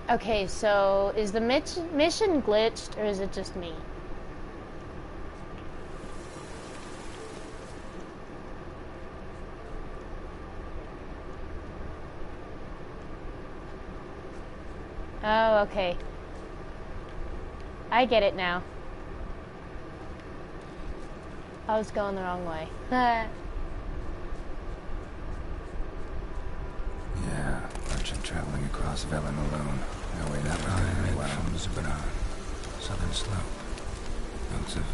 Okay, so is the mission glitched, or is it just me? Oh, okay. I get it now. I was going the wrong way. Yeah, merchant traveling across Velen alone. No way that was very well. From Zubanar, southern slope. Notes of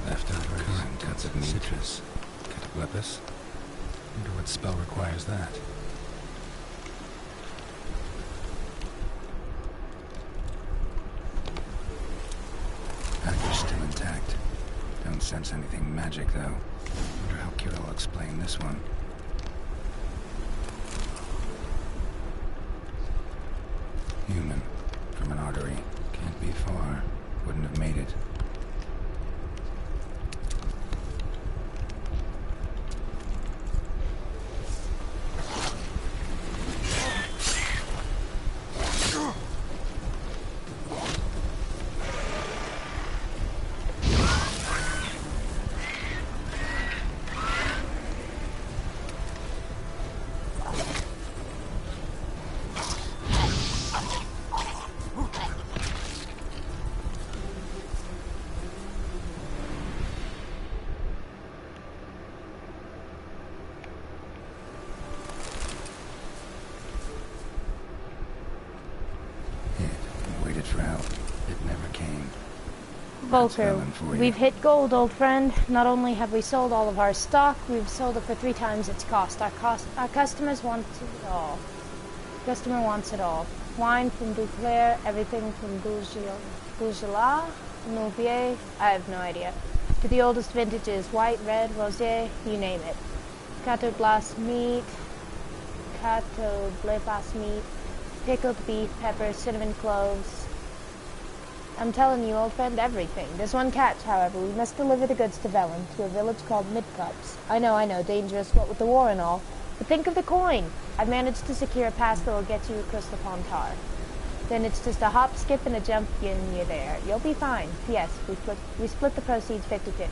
leftovers, current cuts of citrus, cataplepis. Wonder what spell requires that. Dagger's still intact. Don't sense anything magic though. Wonder how Kira will explain this one. Human. From an artery. Can't be far. Wouldn't have made it. Volker, we've hit gold, old friend. Not only have we sold all of our stock, we've sold it for 3 times its cost. Our customers want it all. Customer wants it all. Wine from Duclair, everything from Gougelat, Nouvier, I have no idea. To the oldest vintages, white, red, rosé, you name it. Cateau Blas meat, Cateau Blepas meat, pickled beef, pepper, cinnamon cloves. I'm telling you, old friend, everything. There's one catch, however. We must deliver the goods to Velen, to a village called Midcups. I know, dangerous, what with the war and all. But think of the coin. I've managed to secure a pass that will get you across the Pontar. Then it's just a hop, skip, and a jump, and you're there. You'll be fine. Yes, we split the proceeds 50-50.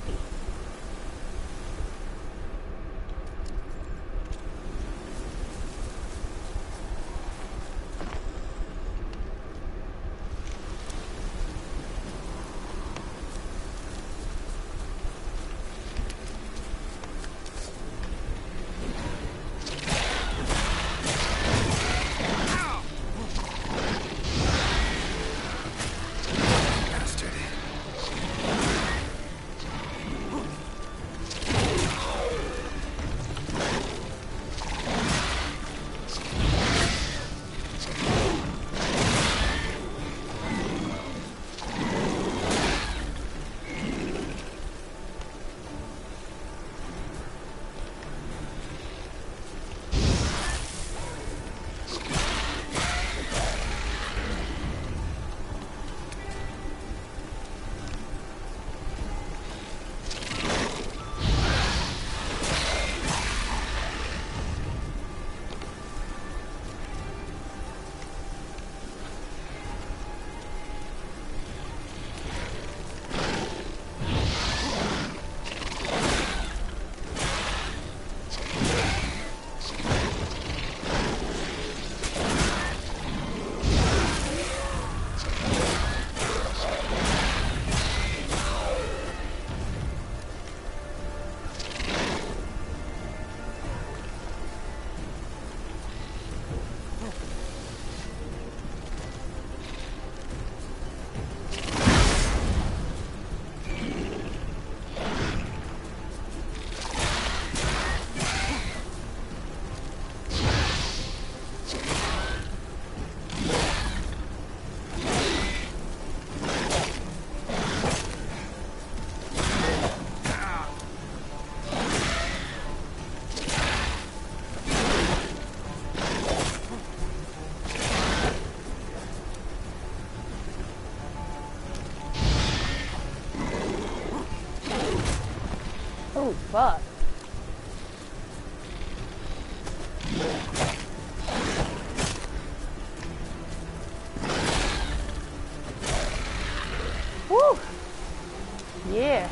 fuck? Woo! Yeah.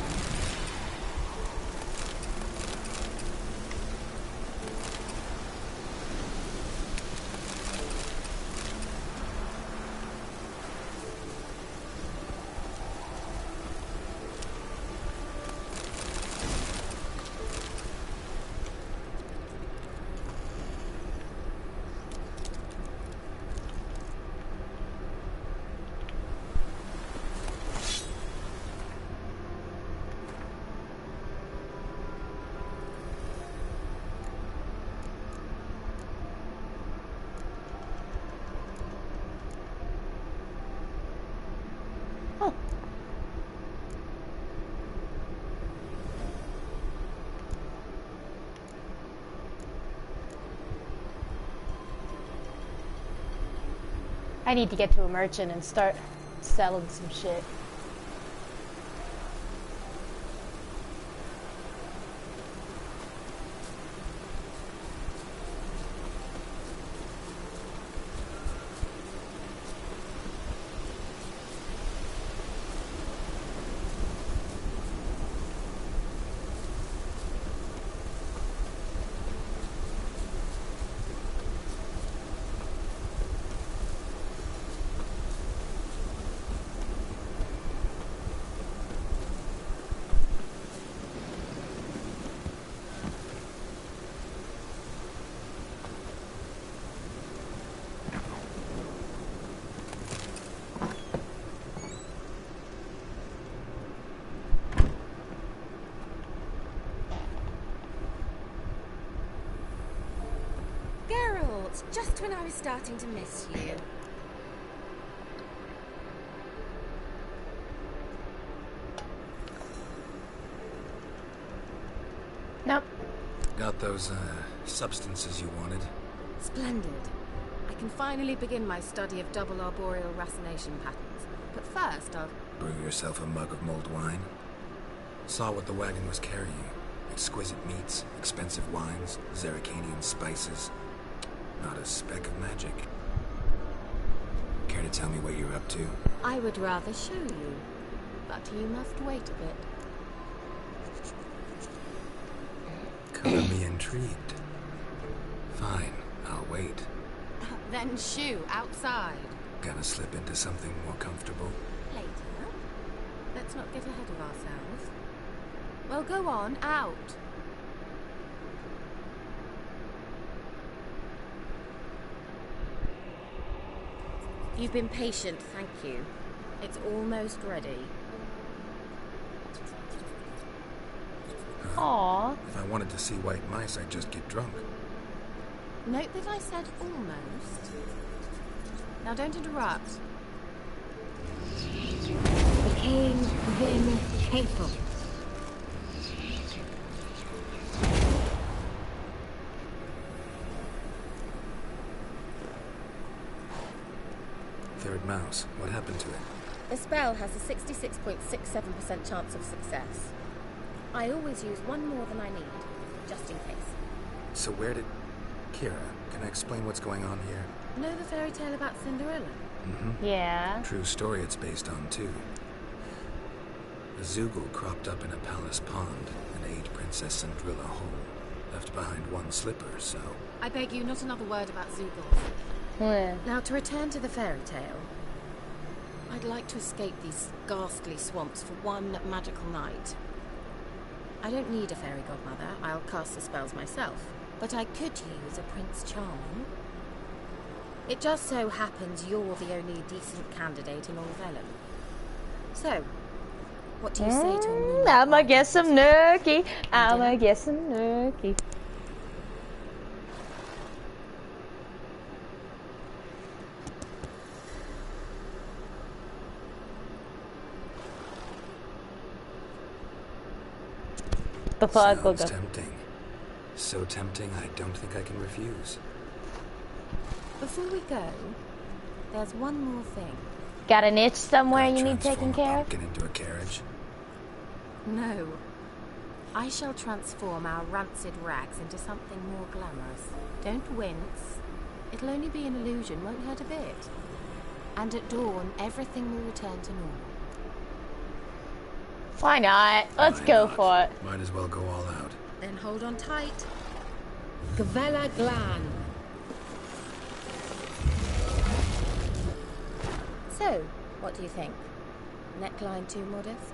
I need to get to a merchant and start selling some shit. Just when I was starting to miss you. Nope. Got those, substances you wanted? Splendid. I can finally begin my study of double arboreal racination patterns. But first, I'll... Brew yourself a mug of mulled wine? Saw what the wagon was carrying. Exquisite meats, expensive wines, Zerrikanian spices. Not a speck of magic. Care to tell me what you're up to? I would rather show you, but you must wait a bit. Color me intrigued. Fine, I'll wait. Then shoo, outside. Gonna slip into something more comfortable? Later. Let's not get ahead of ourselves. Well, go on, out. You've been patient, thank you. It's almost ready. Aww. If I wanted to see white mice, I'd just get drunk. Note that I said almost. Now don't interrupt. Became then hateful. Third mouse. What happened to it? The spell has a 66.67% chance of success. I always use one more than I need, just in case. So where did... Kira, can I explain what's going on here? Know the fairy tale about Cinderella? Mm-hmm. Yeah. True story it's based on, too. A Zoogle cropped up in a palace pond and ate Princess Cinderella whole. Left behind one slipper, so... I beg you, not another word about Zoogles. Yeah. Now, to return to the fairy tale, I'd like to escape these ghastly swamps for one magical night. I don't need a fairy godmother, I'll cast the spells myself, but I could use a Prince Charming. It just so happens you're the only decent candidate in all Vellum. So, what do you say to a moonlight? I'ma get some nookie. I'ma get some nookie. The fuck will go. Sounds tempting. So tempting, I don't think I can refuse. Before we go, there's one more thing. Got an itch somewhere you need taken care of? Pumpkin into a carriage. No. I shall transform our rancid rags into something more glamorous. Don't wince. It'll only be an illusion, won't hurt a bit. And at dawn, everything will return to normal. Why not? Let's go for it. Might as well go all out. Then hold on tight. Gvella Glan. So, what do you think? Neckline too modest?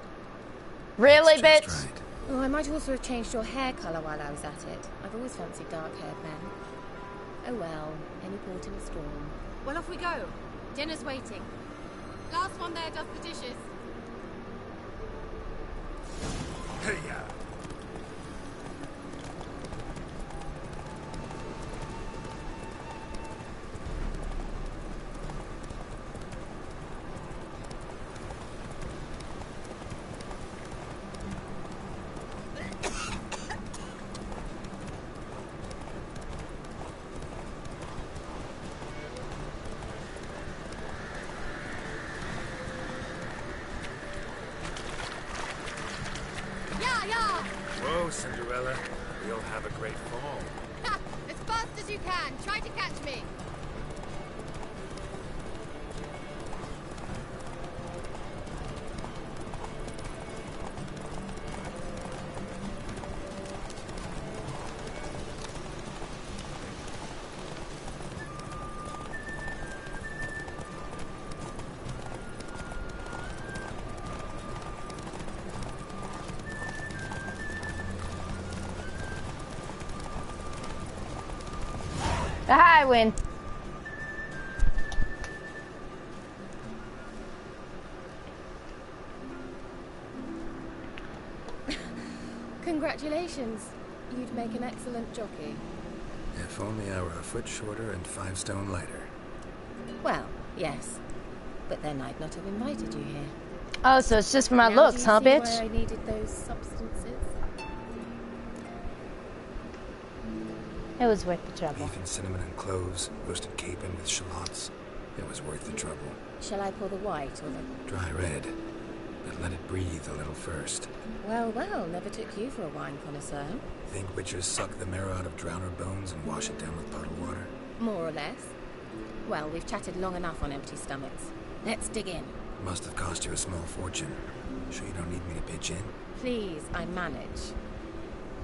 Really, bitch? Right. Oh, I might also have changed your hair colour while I was at it. I've always fancied dark-haired men. Oh well, any port in a storm. Well, off we go. Dinner's waiting. Last one there does the dishes. Hey, yeah. Whoa, Cinderella. We'll have a great fall. Ha! As fast as you can. Try to catch me. I win. Congratulations. You'd make an excellent jockey. If only I were a foot shorter and 5 stone lighter. Well, yes. But then I'd not have invited you here. Oh, so it's just for my Now looks, huh, do you see bitch? why I needed those substances? It was worth the trouble. Beef and cinnamon and cloves, roasted capon with shallots. It was worth the trouble. Shall I pour the white or the... Dry red, but let it breathe a little first. Well, well, never took you for a wine connoisseur. Think witchers suck the marrow out of drowner bones and wash it down with puddle water? More or less. Well, we've chatted long enough on empty stomachs. Let's dig in. Must have cost you a small fortune. Sure you don't need me to pitch in? Please, I manage.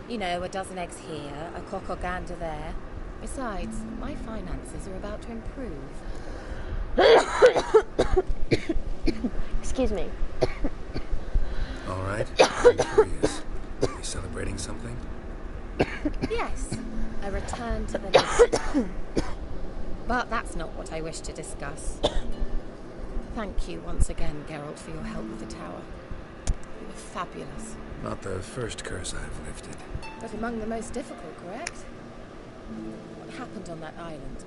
You know, a dozen eggs here, a cock or gander there. Besides, my finances are about to improve. Excuse me. All right, I'm curious. Are you celebrating something? Yes, a return to the living. But that's not what I wish to discuss. Thank you once again, Geralt, for your help with the tower. You were fabulous. Not the first curse I've lifted. But among the most difficult, correct? What happened on that island?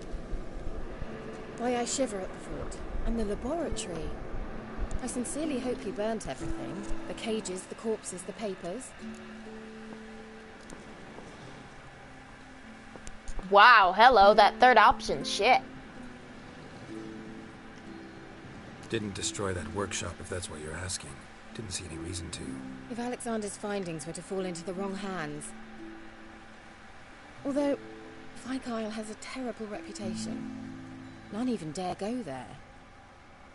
Why, I shiver at the thought. And the laboratory. I sincerely hope you burnt everything. The cages, the corpses, the papers. Wow, hello, that third option, shit. Didn't destroy that workshop, if that's what you're asking. Didn't see any reason to. If Alexander's findings were to fall into the wrong hands. Although, Fyke Isle has a terrible reputation. None even dare go there.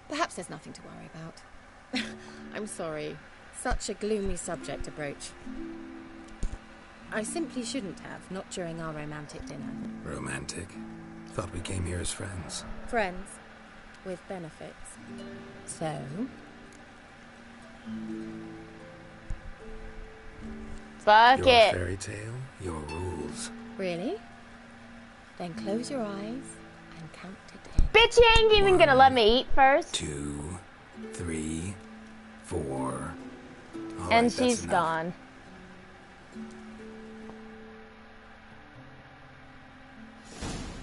Perhaps there's nothing to worry about. I'm sorry. Such a gloomy subject to broach. I simply shouldn't have, not during our romantic dinner. Romantic? Thought we came here as friends. Friends. With benefits. So... Fuck your it. Fairy tale, your rules. Really? Then close your eyes and count to 10. Bitch, you ain't even gonna let me eat first. 2, 3, 4. All And right, she's gone.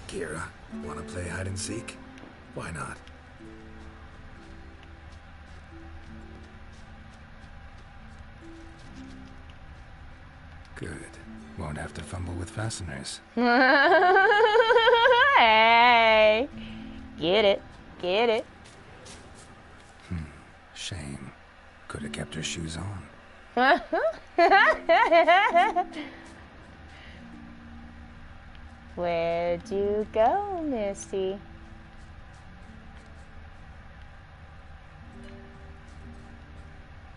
Kira, wanna play hide and seek? Why not? Good. Won't have to fumble with fasteners. Hey. Get it. Get it. Shame. Could have kept her shoes on. Where'd you go, Misty?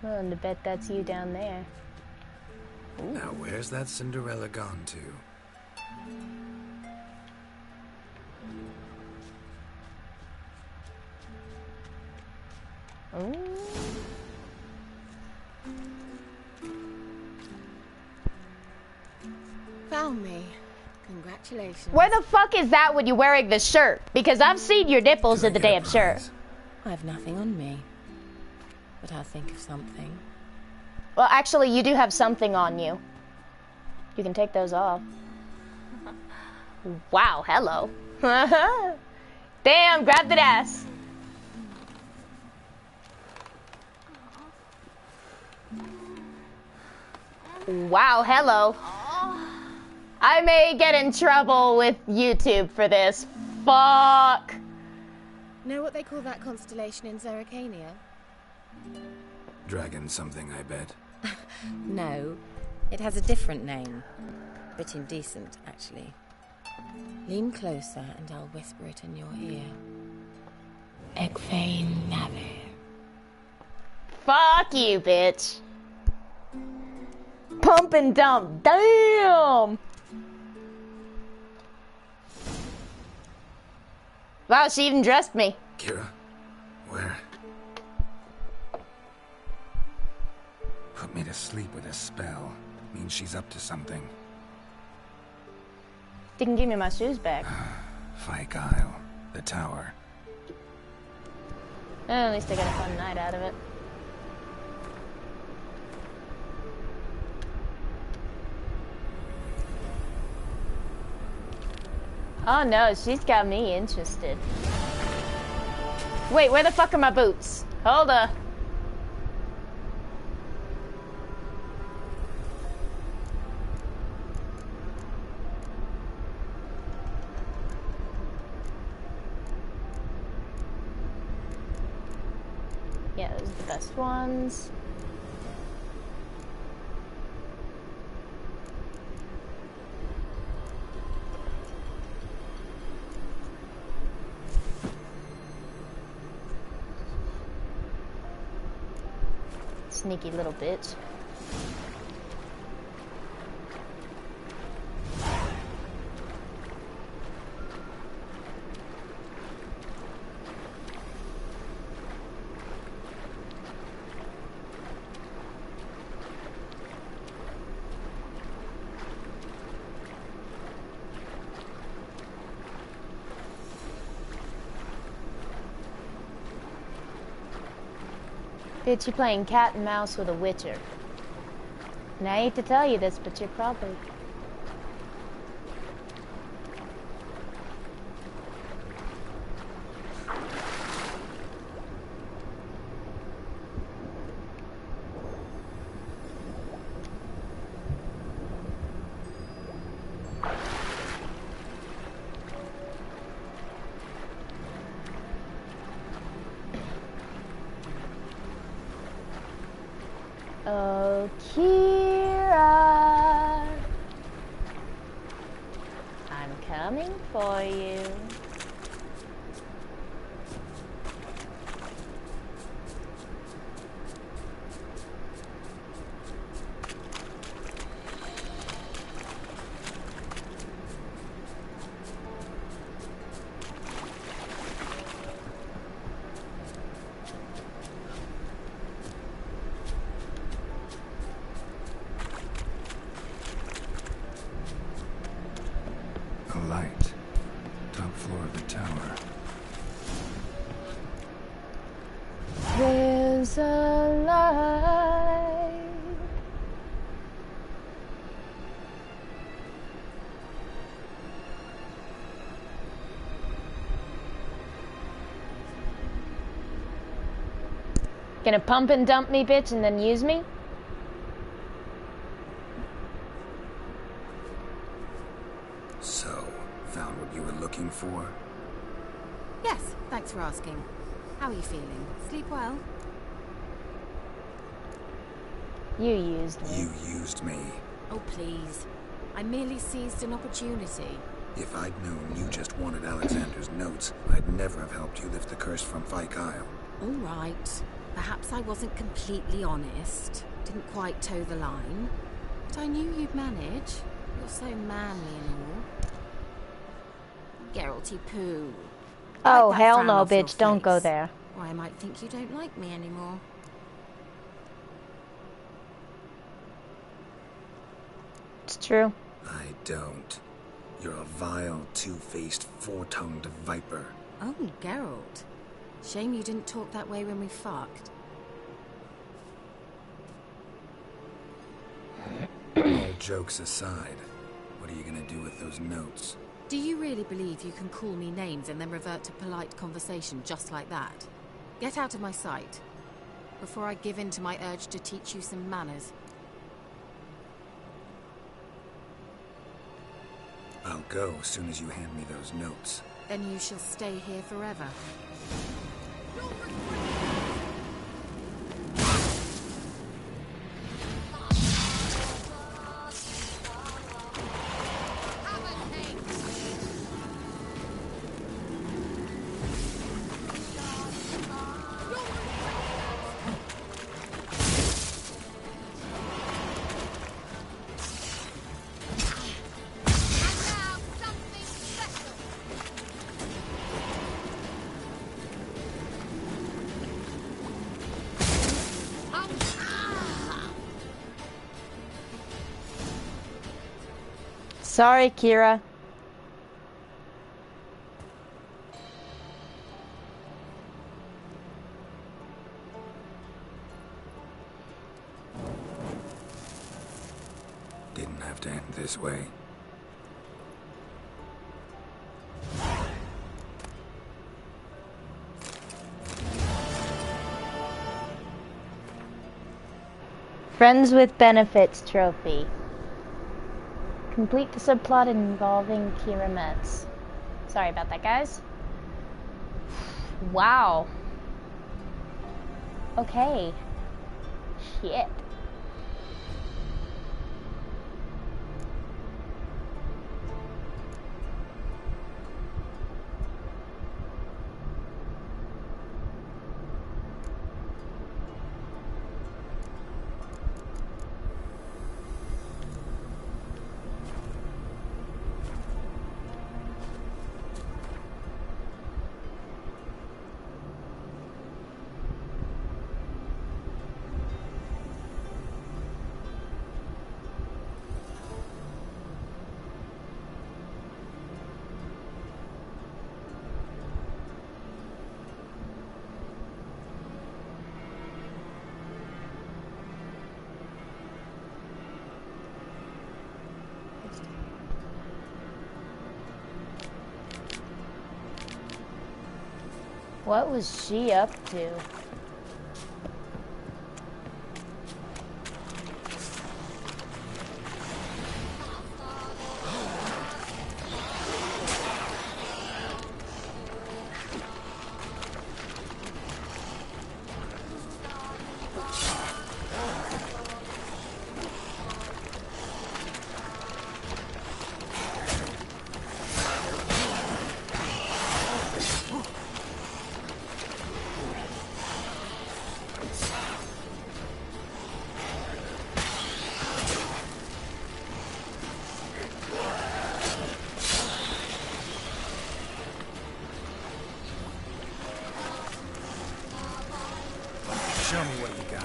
Willing to bet that's you down there. Ooh. Now, where's that Cinderella gone to? Ooh. Found me. Congratulations. Where the fuck is that when you're wearing the shirt? Because I've seen your nipples in the damn shirt. I have nothing on me. But I'll think of something. Well, actually, you do have something on you. You can take those off. Wow, hello. Damn, grab that ass. Wow, hello. I may get in trouble with YouTube for this. Fuck. Know what they call that constellation in Zerrikania? Dragon something, I bet. No, it has a different name. A bit indecent, actually. Lean closer and I'll whisper it in your ear. Egfain Navi. Fuck you, bitch. Pump and dump. Damn. Wow, she even dressed me. Kira, where? Put me to sleep with a spell. Means she's up to something. Didn't give me my shoes back. Fyke Isle, the tower. At least I got a fun night out of it. Oh no, she's got me interested. Wait, where the fuck are my boots? Hold up. Yeah, those are the best ones. Sneaky little bitch. Bitch, you're playing cat and mouse with a witcher. And I hate to tell you this, but you're probably... Oh, Kira, I'm coming for you. A light. Top floor of the tower. There's a light. Gonna pump and dump me, bitch, and then use me? So, found what you were looking for? Yes, thanks for asking. How are you feeling? Sleep well? You used me. You used me. Oh, please. I merely seized an opportunity. If I'd known you just wanted Alexander's notes, I'd never have helped you lift the curse from Fyke Isle. All right. Perhaps I wasn't completely honest. Didn't quite toe the line. But I knew you'd manage. You're so manly and all. Geralty poo. Oh, Wipe that hell frown no, off your bitch. Don't go face. there. Or I might think you don't like me anymore. It's true. I don't. You're a vile, two-faced, four-tongued viper. Oh, Geralt. Shame you didn't talk that way when we fucked. All jokes aside, what are you gonna do with those notes? Do you really believe you can call me names and then revert to polite conversation just like that? Get out of my sight, before I give in to my urge to teach you some manners. I'll go as soon as you hand me those notes. Then you shall stay here forever. Sorry, Kira. Didn't have to end this way. Friends with Benefits trophy. Complete the subplot involving Kira Metz. Sorry about that, guys. Wow. Okay. Shit. What was she up to? Show me what you got.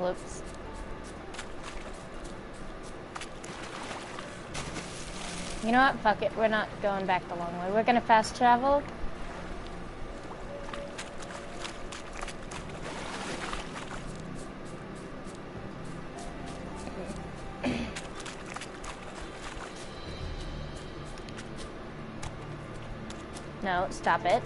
Whoops. You know what? Fuck it. We're not going back the long way. We're gonna fast travel. No, stop it.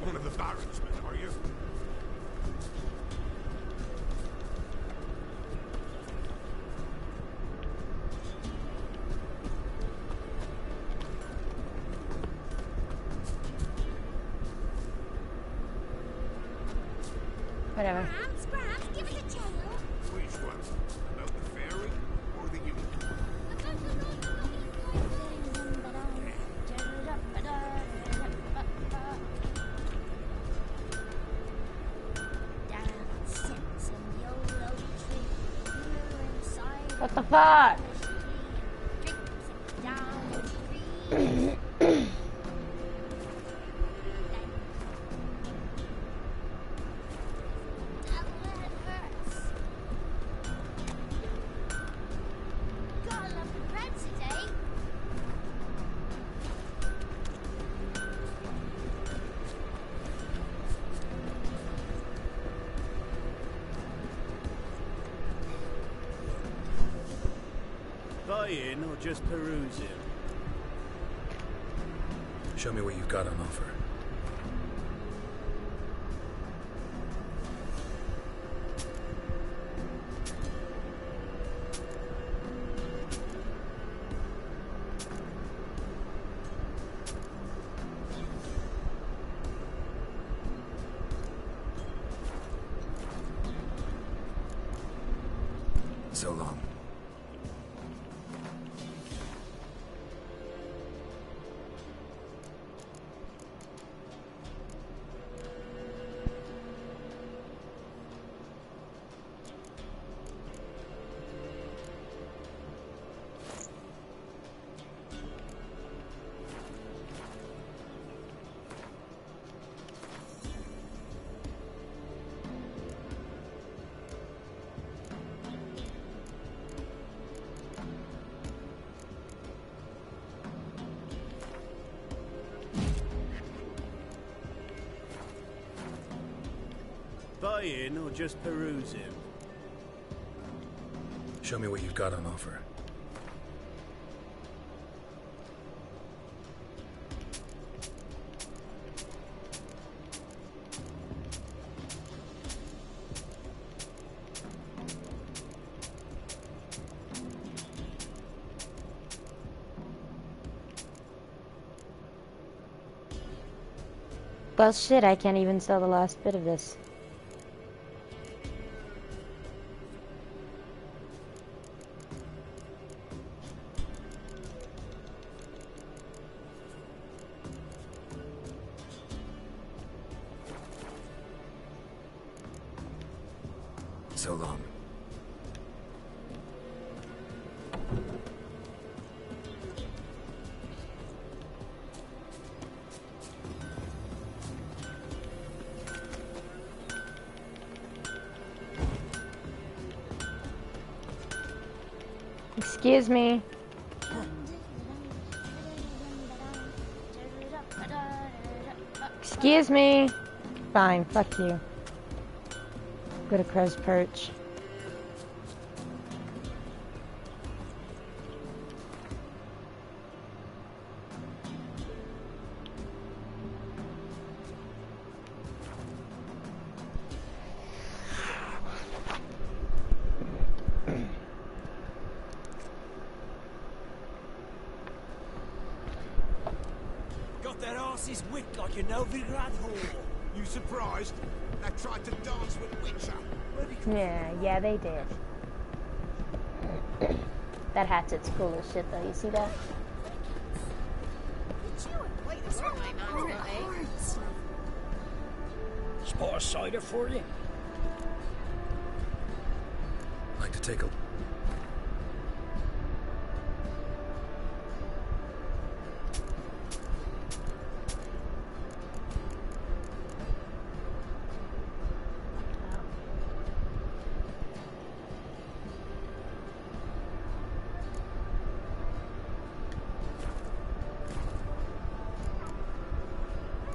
One of the Baron's men, are you? Whatever. Give it a tail. Which one? About the fairy or the unicorn? What the fuck? Buy in or just peruse it? Show me what you've got on offer. So long. Buy in or just peruse him? Show me what you've got on offer. Well, shit, I can't even sell the last bit of this. So long. Excuse me. Excuse me. Fine, fuck you. Go to Crow's Perch. their asses whipped like a Novigrad whore. You surprised? They tried to dance with Witcher. Yeah, they did. That hatchet's cool as shit, though. You see that? Spot a cider for you? Like to take a...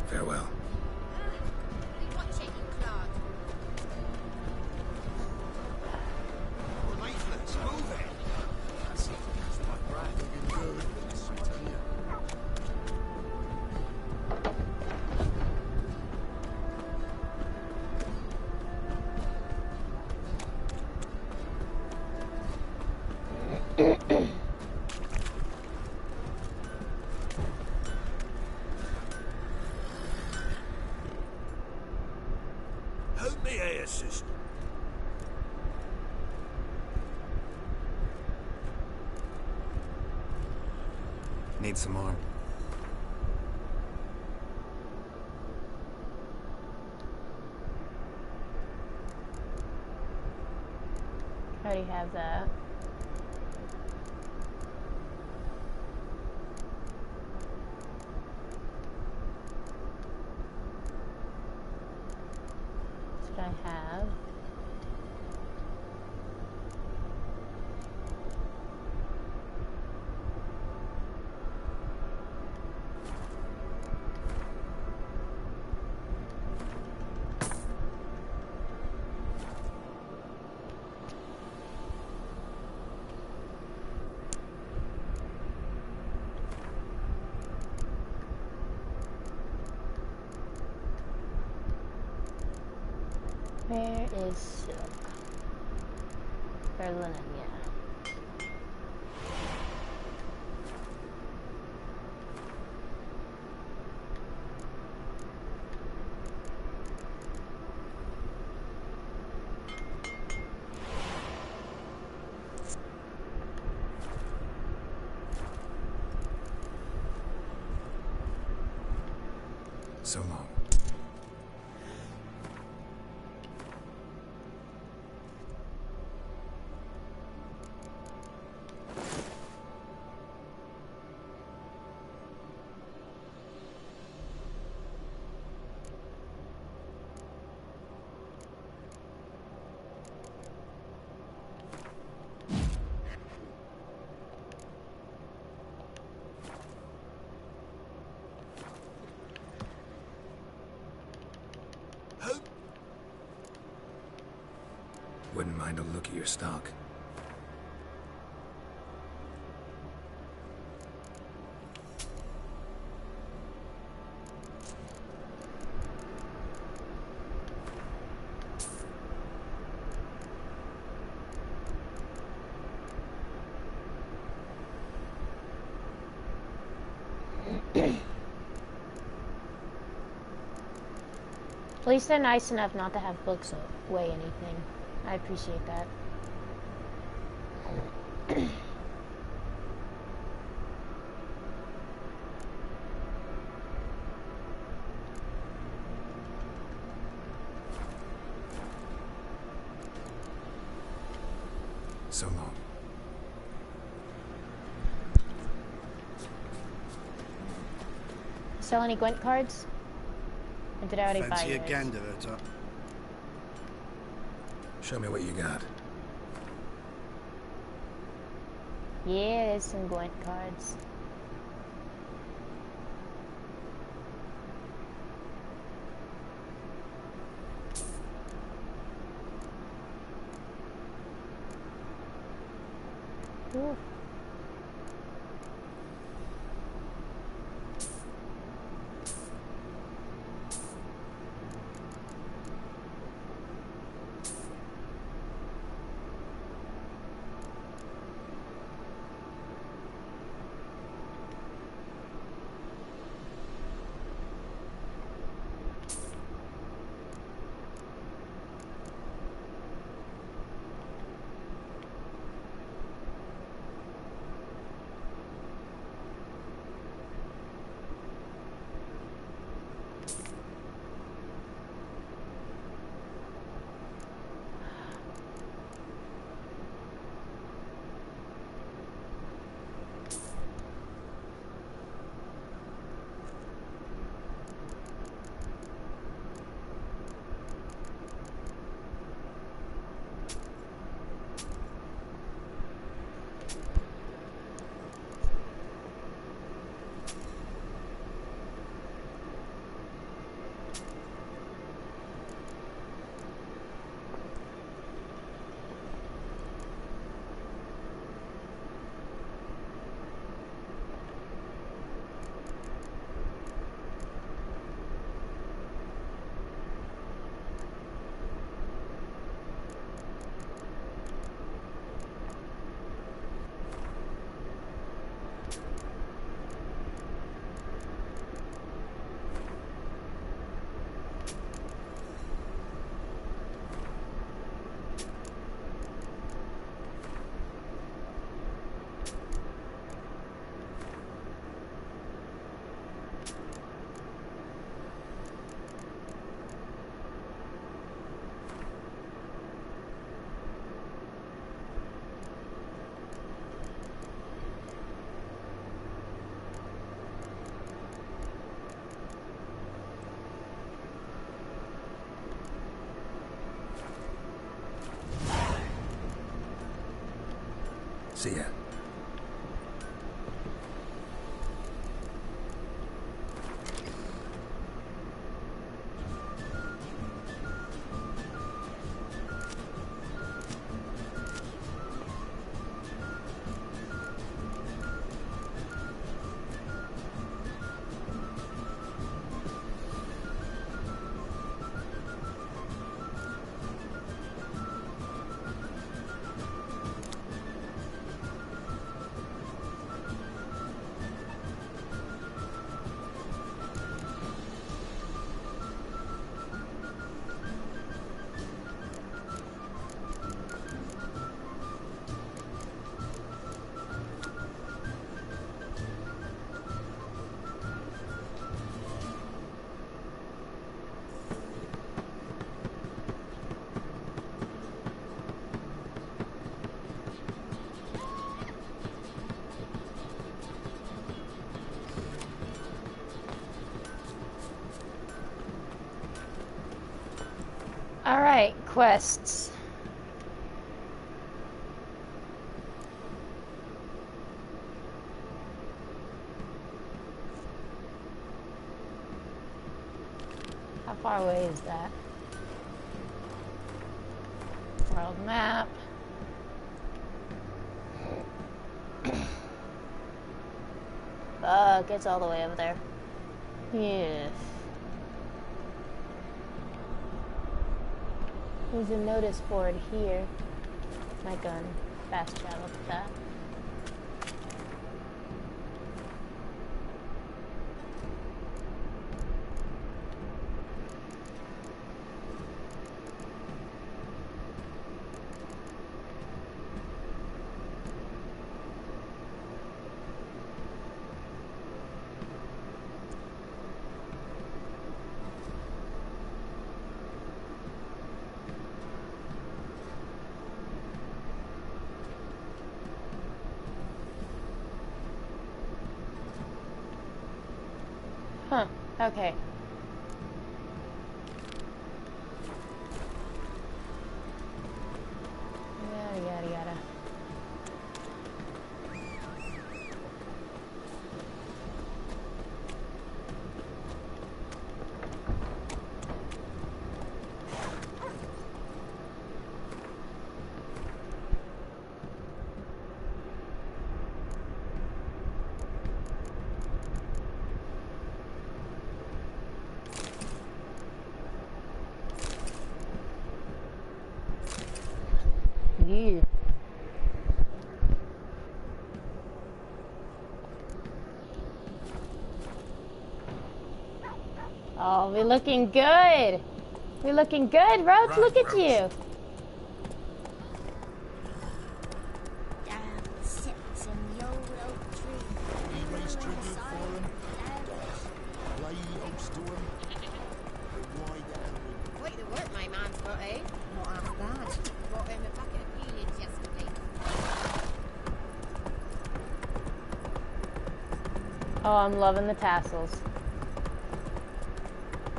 Farewell. Help me here, sister. Need some more. I already have that. That's what I have. Where is silk? Or linen, yeah. So long. Wouldn't mind a look at your stock. At least they're nice enough not to have books weigh anything. I appreciate that. So long. Sell any Gwent cards? Or did I already buy Fancy a yours? Gandalf, Show me what you got. Yeah, there's some Gwent cards. Ooh. See ya. Alright, quests. How far away is that? World map. Fuck, it's all the way over there. Yes. There's a notice board here. My gun. Fast travel to that. Huh, okay. Yada, yada, yada. Yeah. Oh, we're looking good. We're looking good, Roach. Look at you. Quite the work my man's got, eh? Not half bad. Brought him a packet of peelings yesterday. Oh, I'm loving the tassels.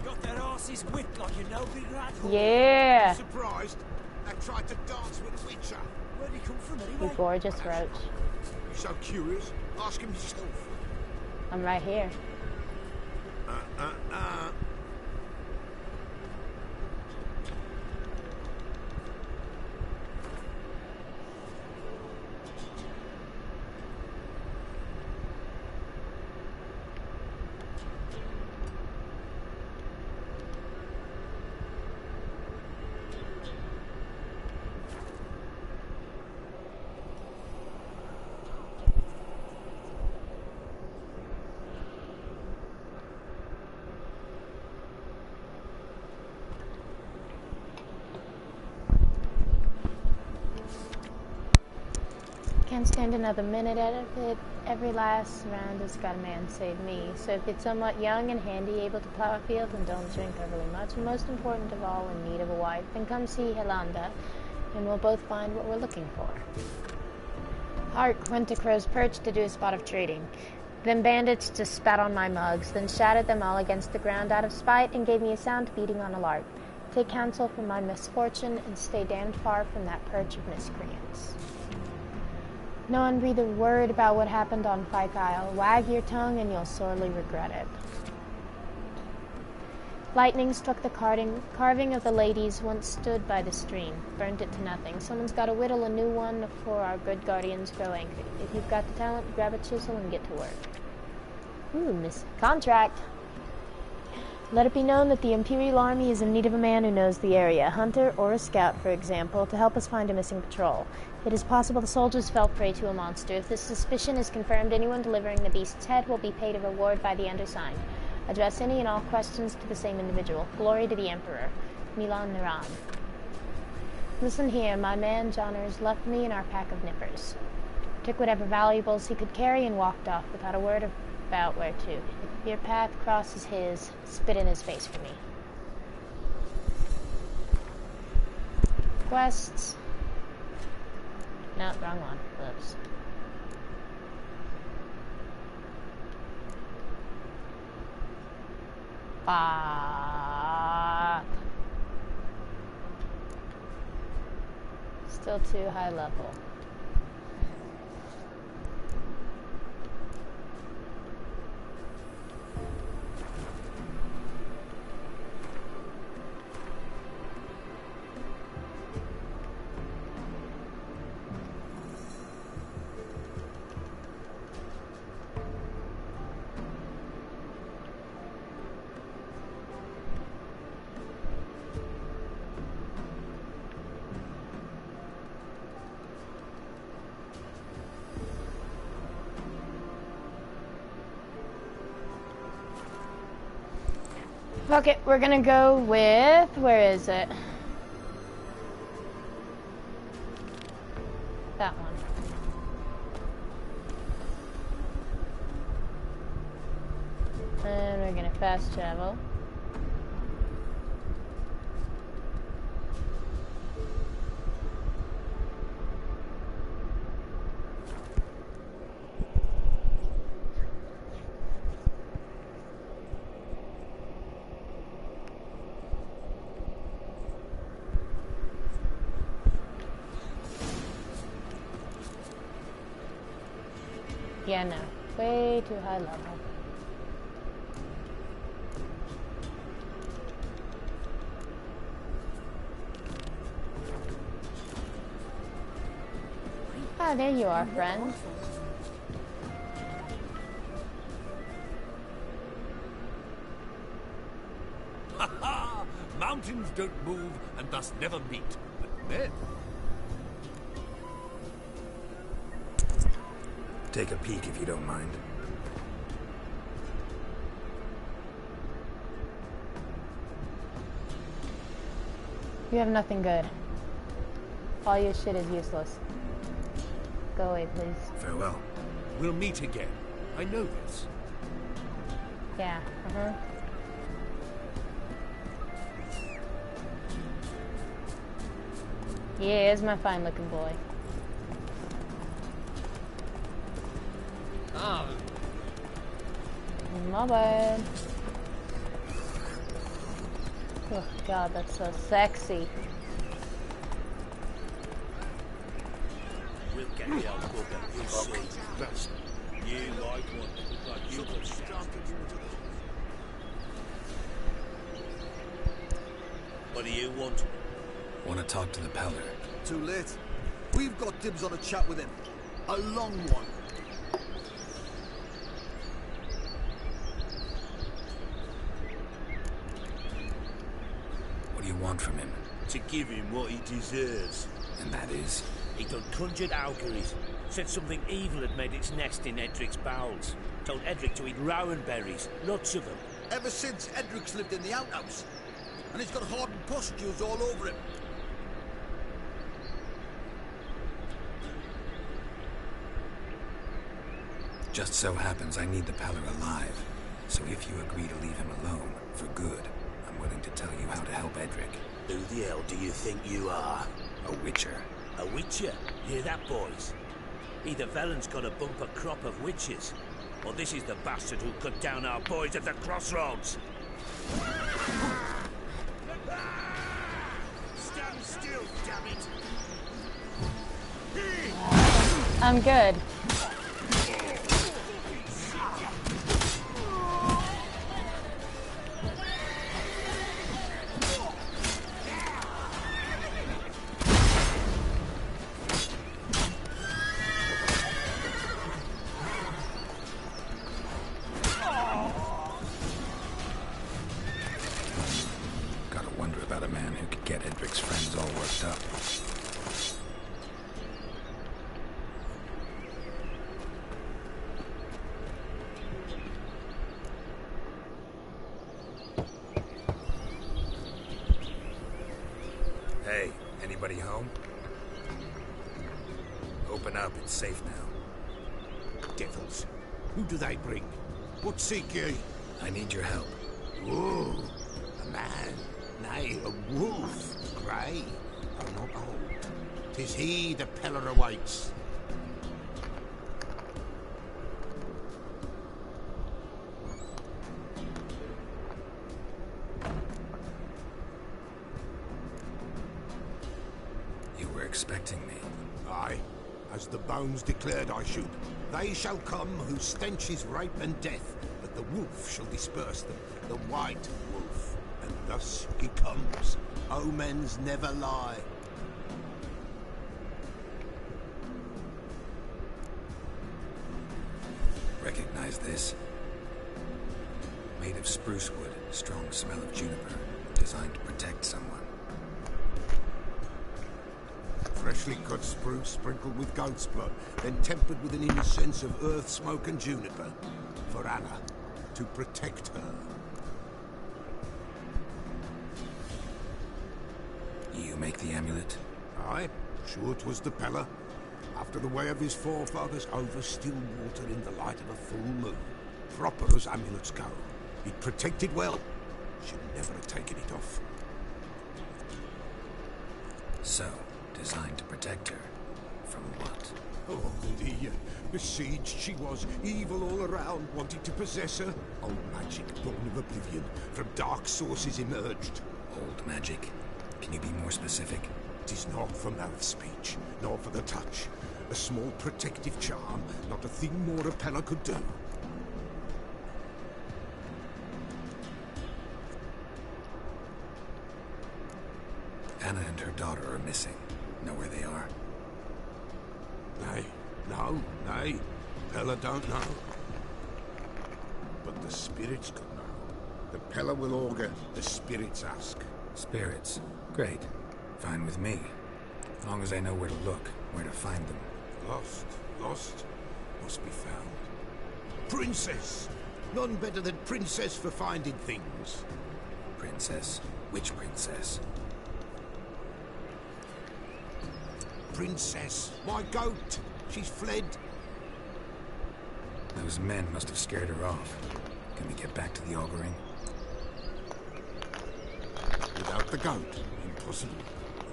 Got their asses whipped like you know, big rat. Yeah. Surprised? I tried to dance with Witcher. Where'd he come from You anyway? gorgeous, Roach. You so curious? Ask him yourself. I'm right here. Can't stand another minute out of it. Every last round has got a man save me. So if it's somewhat young and handy, able to plow a field and don't drink overly much, and most important of all, in need of a wife, then come see Helanda, and we'll both find what we're looking for. Hark went to Crow's Perch to do a spot of trading. Then bandits just spat on my mugs, then shattered them all against the ground out of spite, and gave me a sound beating on a lark. Take counsel from my misfortune, and stay damned far from that perch of miscreants. No one breathe a word about what happened on Pike Isle. Wag your tongue and you'll sorely regret it. Lightning struck the carving of the ladies once stood by the stream, burnt it to nothing. Someone's got to whittle a new one before our good guardians grow angry. If you've got the talent, grab a chisel and get to work. Ooh, miss contract. Let it be known that the Imperial Army is in need of a man who knows the area, a hunter or a scout, for example, to help us find a missing patrol. It is possible the soldiers fell prey to a monster. If this suspicion is confirmed, anyone delivering the beast's head will be paid a reward by the undersigned. Address any and all questions to the same individual. Glory to the Emperor. Milan Naran. Listen here, my man Johners left me and our pack of nippers. Took whatever valuables he could carry and walked off without a word about where to. If your path crosses his, spit in his face for me. Quests. No, wrong one. Whoops. Fuck. Still too high level. Fuck it, we're gonna go with, where is it? That one. And we're gonna fast travel. Yeah, no. Way too high level. Ah, there you are, friend. Ha ha! Mountains don't move and thus never meet, but men. Take a peek if you don't mind. You have nothing good. All your shit is useless. Go away, please. Farewell. We'll meet again. I know this. Yeah, uh-huh. Yeah, here's my fine-looking boy. Ah. My bad. Oh god, that's so sexy. We'll get the old bugger. You'll see. You like one. Like you could stop. What do you want? Want to talk to the Peller. Too late. We've got dibs on a chat with him. A long one. What do you want from him? To give him what he deserves. And that is? He done conjured auguries. Said something evil had made its nest in Edric's bowels. Told Edric to eat rowan berries, lots of them. Ever since Edric's lived in the outhouse. And he's got hardened pustules all over him. Just so happens I need the Peller alive. So if you agree to leave him alone, for good, I'm willing to tell you how to help Edric. Who the hell do you think you are? A witcher. A witcher? Hear that, boys? Either Velen's got a bumper crop of witches, or this is the bastard who cut down our boys at the crossroads. Stand still, damn it! I'm good. Gotta wonder about a man who could get Edric's friends all worked up. Hey, anybody home? Open up, it's safe now. Devils. Who do they bring? What seek ye? I need your help. Ooh, a man. Nay, a wolf. Grey, though not old. 'Tis he the Peller awaits. You were expecting me. Aye, as the bones declared I should. They shall come whose stench is rape and death, but the wolf shall disperse them, the white wolf. And thus he comes. Omens never lie. Recognize this? Made of spruce wood, strong smell of juniper, designed to protect someone. Freshly cut spruce sprinkled with goat's blood, then tempered with an incense of earth, smoke and juniper. For Anna, to protect her. You make the amulet? Aye, sure 'twas the Peller. After the way of his forefathers, over still water in the light of a full moon. Proper as amulets go. It protected well. Should never have taken it off. So, designed to protect her. From what? Oh, besieged she was. Evil all around, wanted to possess her. Old magic, born of oblivion. From dark sources emerged. Old magic? Can you be more specific? 'Tis not for mouth speech, nor for the touch. A small protective charm, not a thing more a Peller could do. Anna and her daughter are missing. Know where they are? Nay, no, nay. Peller don't know. But the spirits could know. The Peller will augur, the spirits ask. Spirits? Great. Fine with me. As long as I know where to look, where to find them. Lost, lost, must be found. Princess! None better than Princess for finding things. Princess? Which princess? Princess, my goat. She's fled. Those men must have scared her off. Can we get back to the auguring? Without the goat, impossible.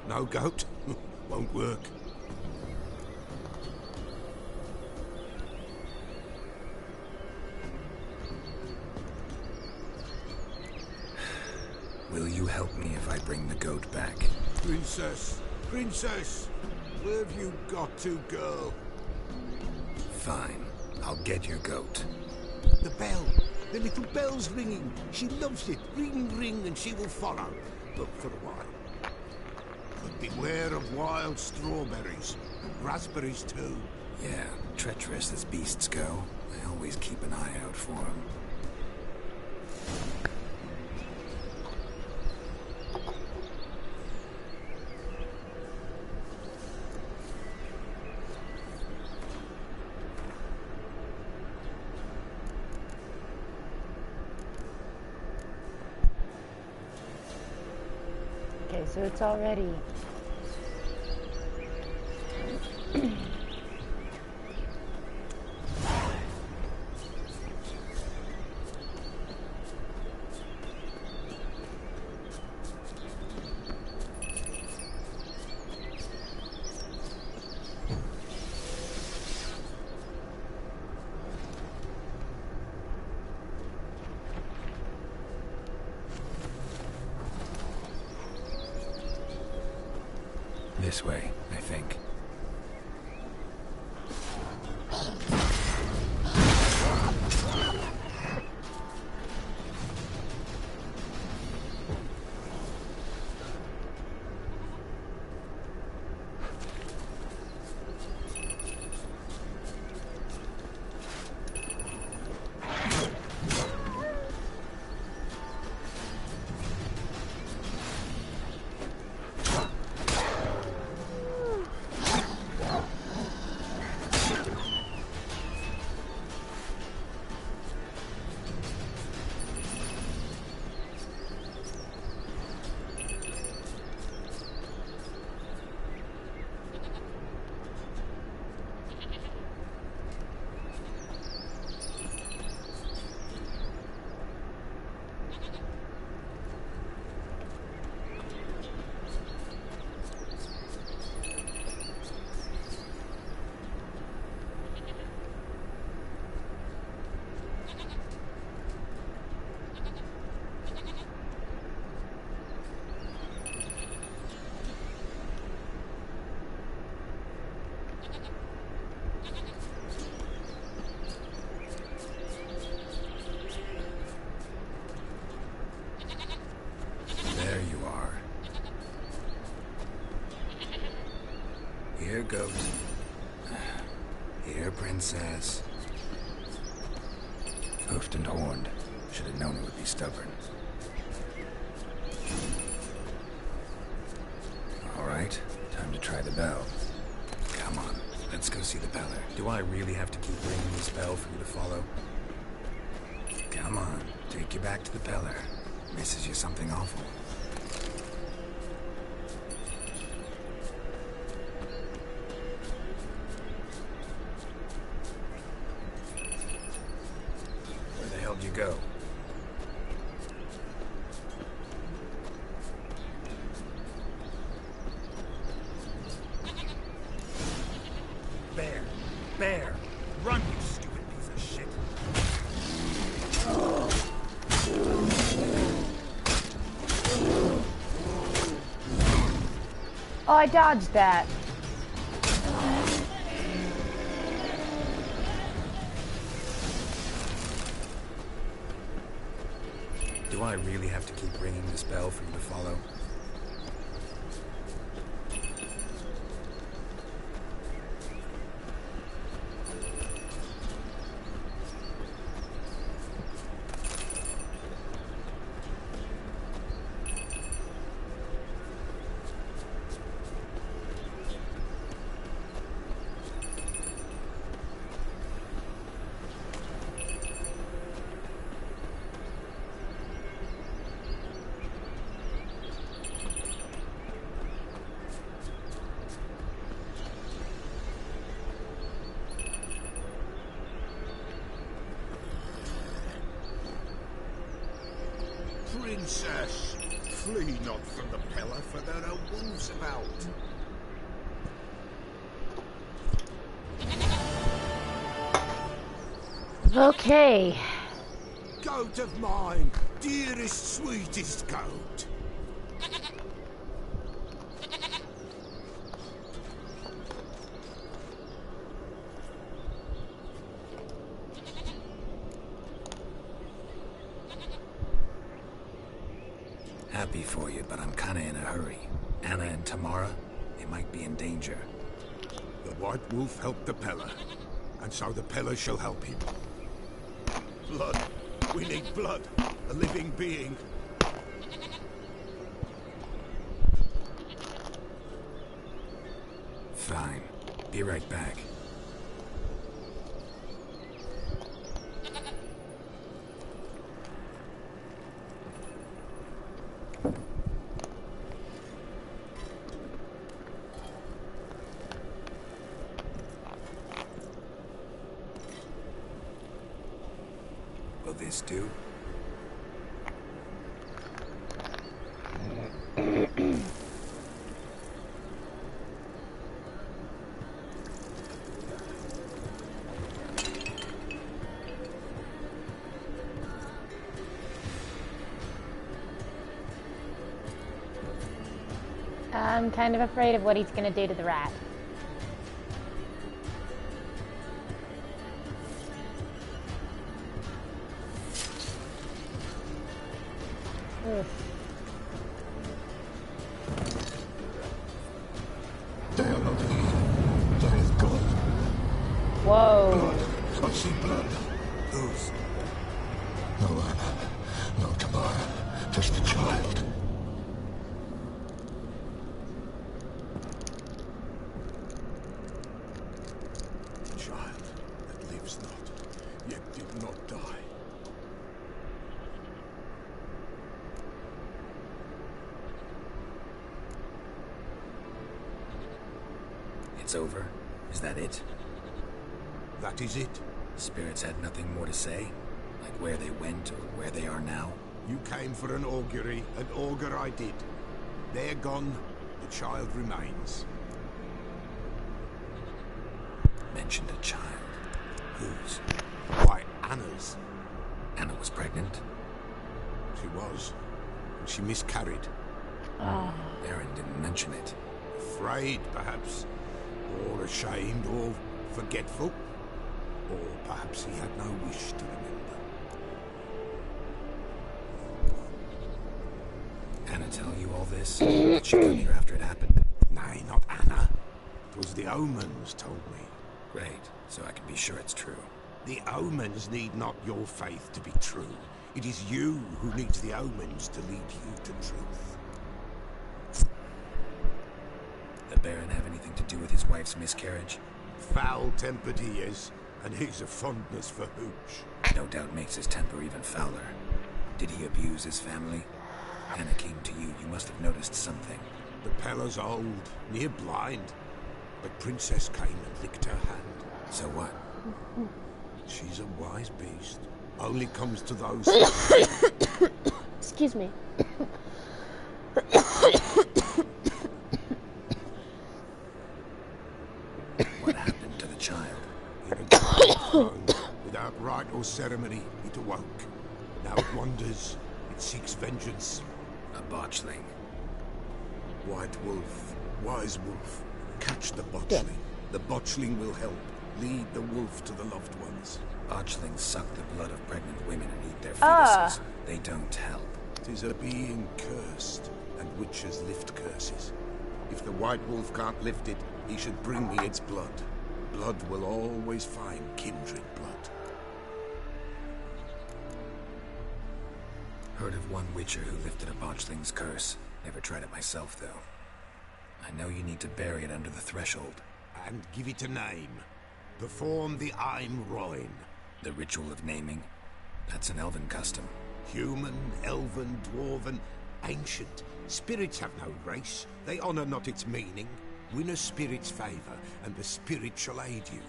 No goat, won't work. Will you help me if I bring the goat back? Princess, princess, where have you got to, girl? Fine. I'll get your goat. The bell. The little bell's ringing. She loves it. Ring, ring, and she will follow. But for a while. But beware of wild strawberries. Raspberries, too. Yeah, treacherous as beasts go. I always keep an eye out for them. Okay, so it's all ready. This way, I think. Here, princess. Hoofed and horned. Should have known it would be stubborn. All right, time to try the bell. Come on, let's go see the Peller. Do I really have to keep ringing this bell for you to follow? Come on, take you back to the Peller. Misses you something awful. Where the hell did you go? Bear! Run, you stupid piece of shit! Oh, I dodged that. Do I really have to keep ringing this bell for you to follow? Princess, flee not from the Peller, for there are wolves about. Okay. Goat of mine, dearest, sweetest goat. Happy for you, but I'm kinda in a hurry. Anna and Tamara, they might be in danger. The White Wolf helped the Peller, and so the Peller shall help him. Blood. We need blood. A living being. Fine. Be right back. Will this do? I'm kind of afraid of what he's gonna do to the rat. Ugh. They are not here. There is God. Whoa. Blood. I see blood. Whose? No Anna. No Tamara. Just the child. Child that lives not, yet did not die. It's over? Is that it? That is it. Spirits had nothing more to say? Like where they went or where they are now? You came for an augury, an augur I did. They're gone, the child remains. Mentioned a child. Whose? Why, Anna's. Anna was pregnant? She was. And she miscarried. Baron didn't mention it. Afraid, perhaps. Or ashamed, or forgetful. Or perhaps he had no wish to remember. Anna tell you all this? Did she come here after it happened? Nay, not Anna. 'Twas the omens told me. Great, so I can be sure it's true. The omens need not your faith to be true. It is you who needs the omens to lead you to truth. The Baron have anything to do with his wife's miscarriage? Foul-tempered he is, and he's a fondness for hooch. No doubt makes his temper even fouler. Did he abuse his family? Anna came to you, you must have noticed something. The Pella's old, near blind, but Princess came and licked her hand. So what? She's a wise beast. Only comes to those... Excuse me. What happened to the child? Without rite or ceremony, it awoke. Now it wanders. It seeks vengeance. A botchling. White wolf, wise wolf. Catch the botchling. The botchling will help. Lead the wolf to the loved ones. Botchlings suck the blood of pregnant women and eat their fetuses. They don't help. 'Tis a being cursed, and witches lift curses. If the white wolf can't lift it, he should bring me its blood. Blood will always find kindred blood. Heard of one witcher who lifted a botchling's curse. Never tried it myself, though. I know you need to bury it under the threshold. And give it a name. Perform the Aim Roin. The ritual of naming? That's an elven custom. Human, elven, dwarven, ancient. Spirits have no race. They honour not its meaning. Win a spirit's favour, and the spirit shall aid you.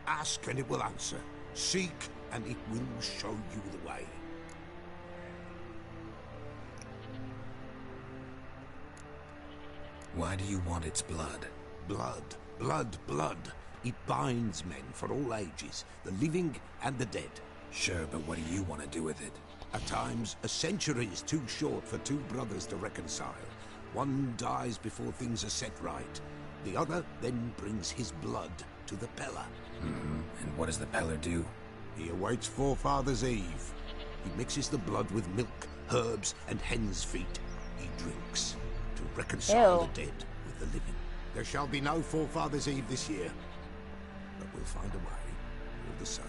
Ask, and it will answer. Seek, and it will show you the way. Why do you want its blood? Blood, blood, blood. It binds men for all ages, the living and the dead. Sure, but what do you want to do with it? At times, a century is too short for two brothers to reconcile. One dies before things are set right. The other then brings his blood to the Pella. And what does the Peller do? He awaits Forefathers' Eve. He mixes the blood with milk, herbs, and hen's feet. He drinks to reconcile the dead with the living. There shall be no Forefathers' Eve this year, but we'll find a way, all the same.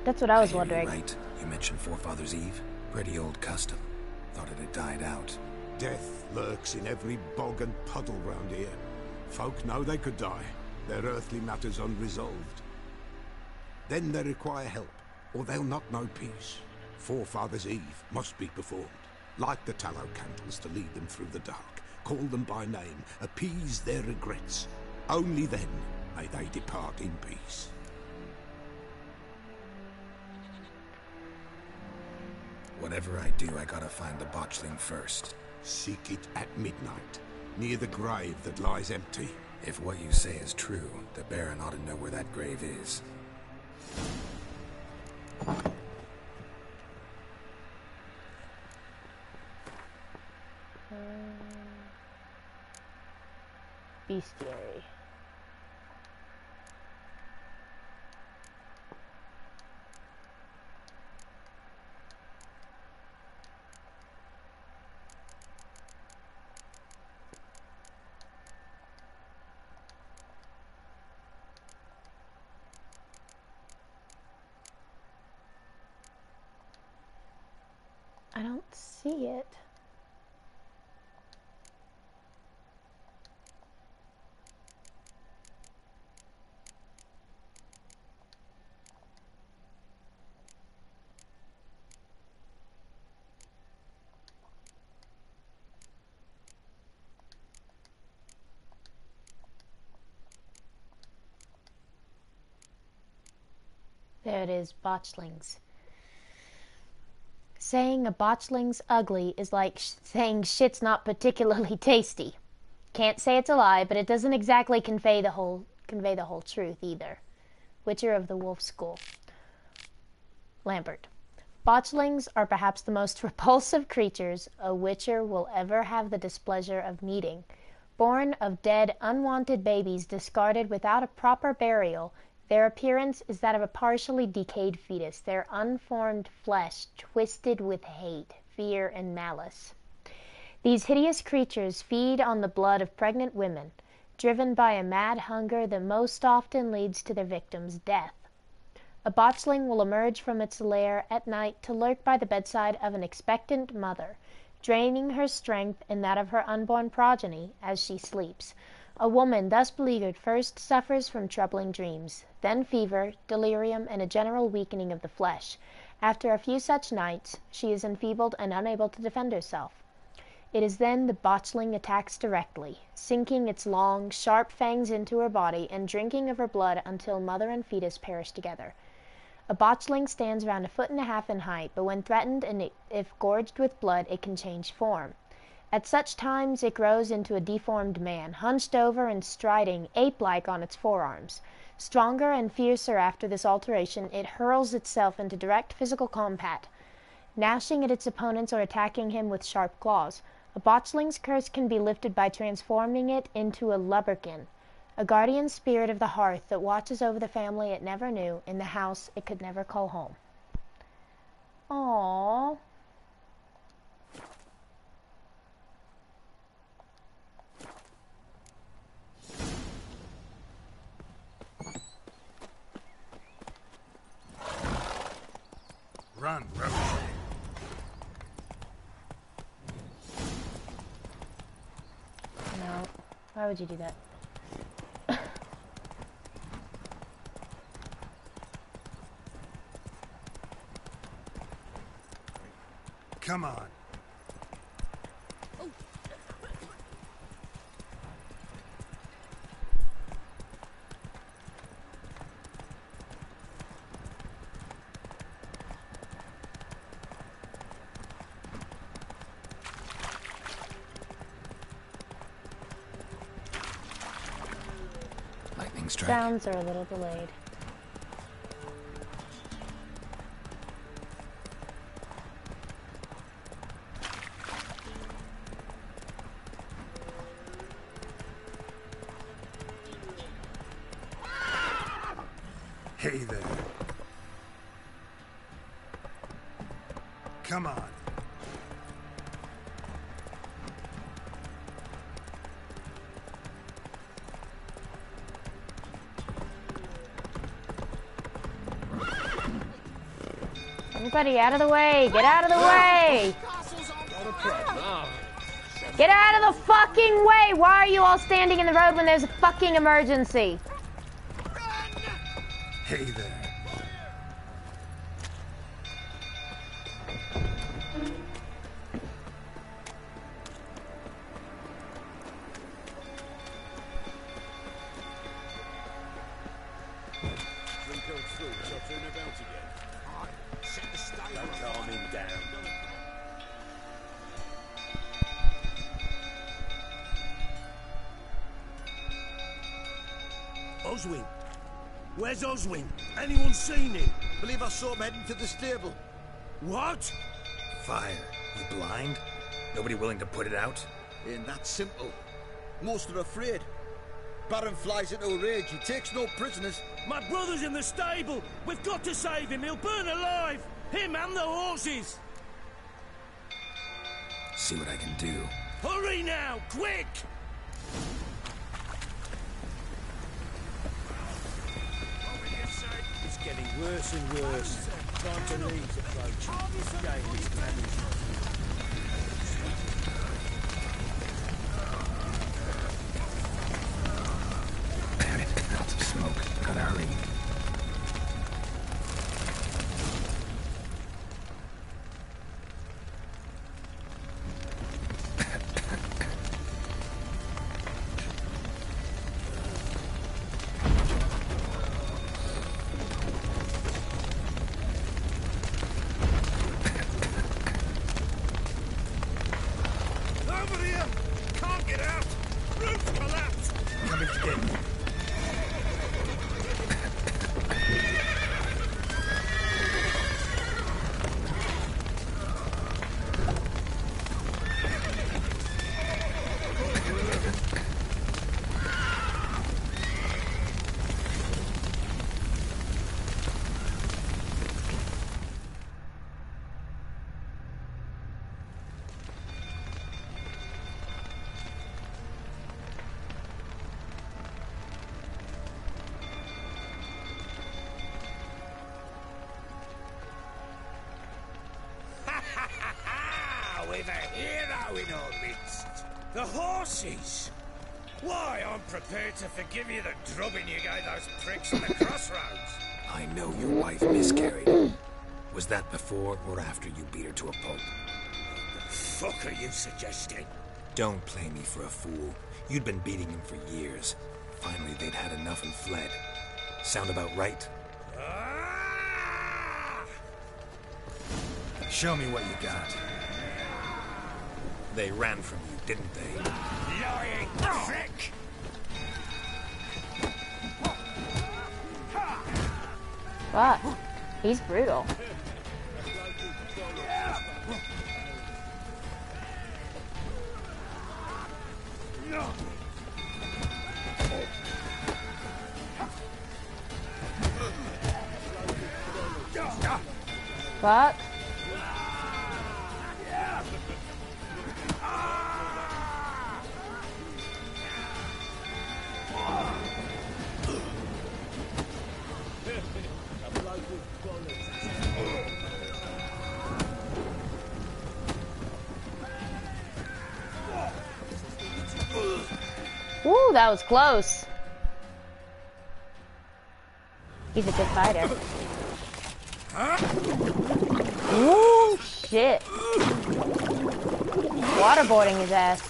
That's what I was wondering. Right, you mentioned Forefathers' Eve. Pretty old custom. Thought it had died out. Death lurks in every bog and puddle round here. Folk know they could die, their earthly matters unresolved. Then they require help, or they'll not know peace. Forefathers' Eve must be performed. Light the tallow candles to lead them through the dark. Call them by name, appease their regrets. Only then may they depart in peace. Whatever I do, I gotta find the botchling first. Seek it at midnight, near the grave that lies empty. If what you say is true, the Baron ought to know where that grave is. Bestiary. I don't see it. There it is, botchlings. Saying a botchling's ugly is like saying shit's not particularly tasty. Can't say it's a lie, but it doesn't exactly convey the whole truth either. Witcher of the Wolf School. Lambert. Botchlings are perhaps the most repulsive creatures a witcher will ever have the displeasure of meeting. Born of dead, unwanted babies discarded without a proper burial, their appearance is that of a partially decayed fetus, their unformed flesh twisted with hate, fear, and malice. These hideous creatures feed on the blood of pregnant women, driven by a mad hunger that most often leads to their victim's death. A botchling will emerge from its lair at night to lurk by the bedside of an expectant mother, draining her strength and that of her unborn progeny as she sleeps. A woman thus beleaguered first suffers from troubling dreams, then fever, delirium, and a general weakening of the flesh. After a few such nights, she is enfeebled and unable to defend herself. It is then the botchling attacks directly, sinking its long, sharp fangs into her body and drinking of her blood until mother and fetus perish together. A botchling stands around 1.5 feet in height, but when threatened and if gorged with blood, it can change form. At such times it grows into a deformed man, hunched over and striding ape-like on its forearms. Stronger and fiercer after this alteration, it hurls itself into direct physical combat, gnashing at its opponents or attacking him with sharp claws. A botchling's curse can be lifted by transforming it into a lubberkin, a guardian spirit of the hearth that watches over the family it never knew in the house it could never call home. Aww. Run, Roach. No. Why would you do that? Come on. Lightning strike. Sounds are a little delayed. Hey there. Come on. Everybody out of the way! Get out of the way! Get out of the fucking way! Why are you all standing in the road when there's a fucking emergency? Hey there. Oswin? Where's Oswin? Anyone seen him? Believe I saw him heading to the stable. What? Fire. You blind? Nobody willing to put it out? Ain't that simple. Most are afraid. Baron flies into a rage. He takes no prisoners. My brother's in the stable. We've got to save him. He'll burn alive. Him and the horses. See what I can do. Hurry now, quick! It's getting worse and worse. Time to leave approaching. Game is damaged. Lots of smoke. Gotta hurry. We've a hero in our midst. The horses. Why, I'm prepared to forgive you the drubbing you gave those pricks at the crossroads. I know your wife miscarried. Was that before or after you beat her to a pulp? What the fuck are you suggesting? Don't play me for a fool. You'd been beating him for years. Finally, they'd had enough and fled. Sound about right? Show me what you got. They ran from you, didn't they? Lying prick! Fuck. He's brutal. Fuck. Ooh, that was close. He's a good fighter. Ooh, shit. Waterboarding his ass.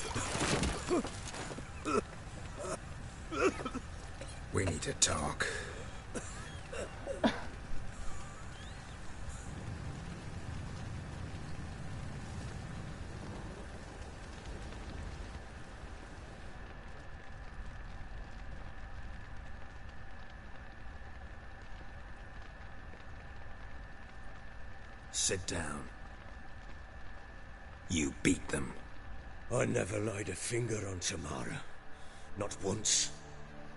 We need to talk. Sit down. You beat them. I never laid a finger on Tamara. Not once.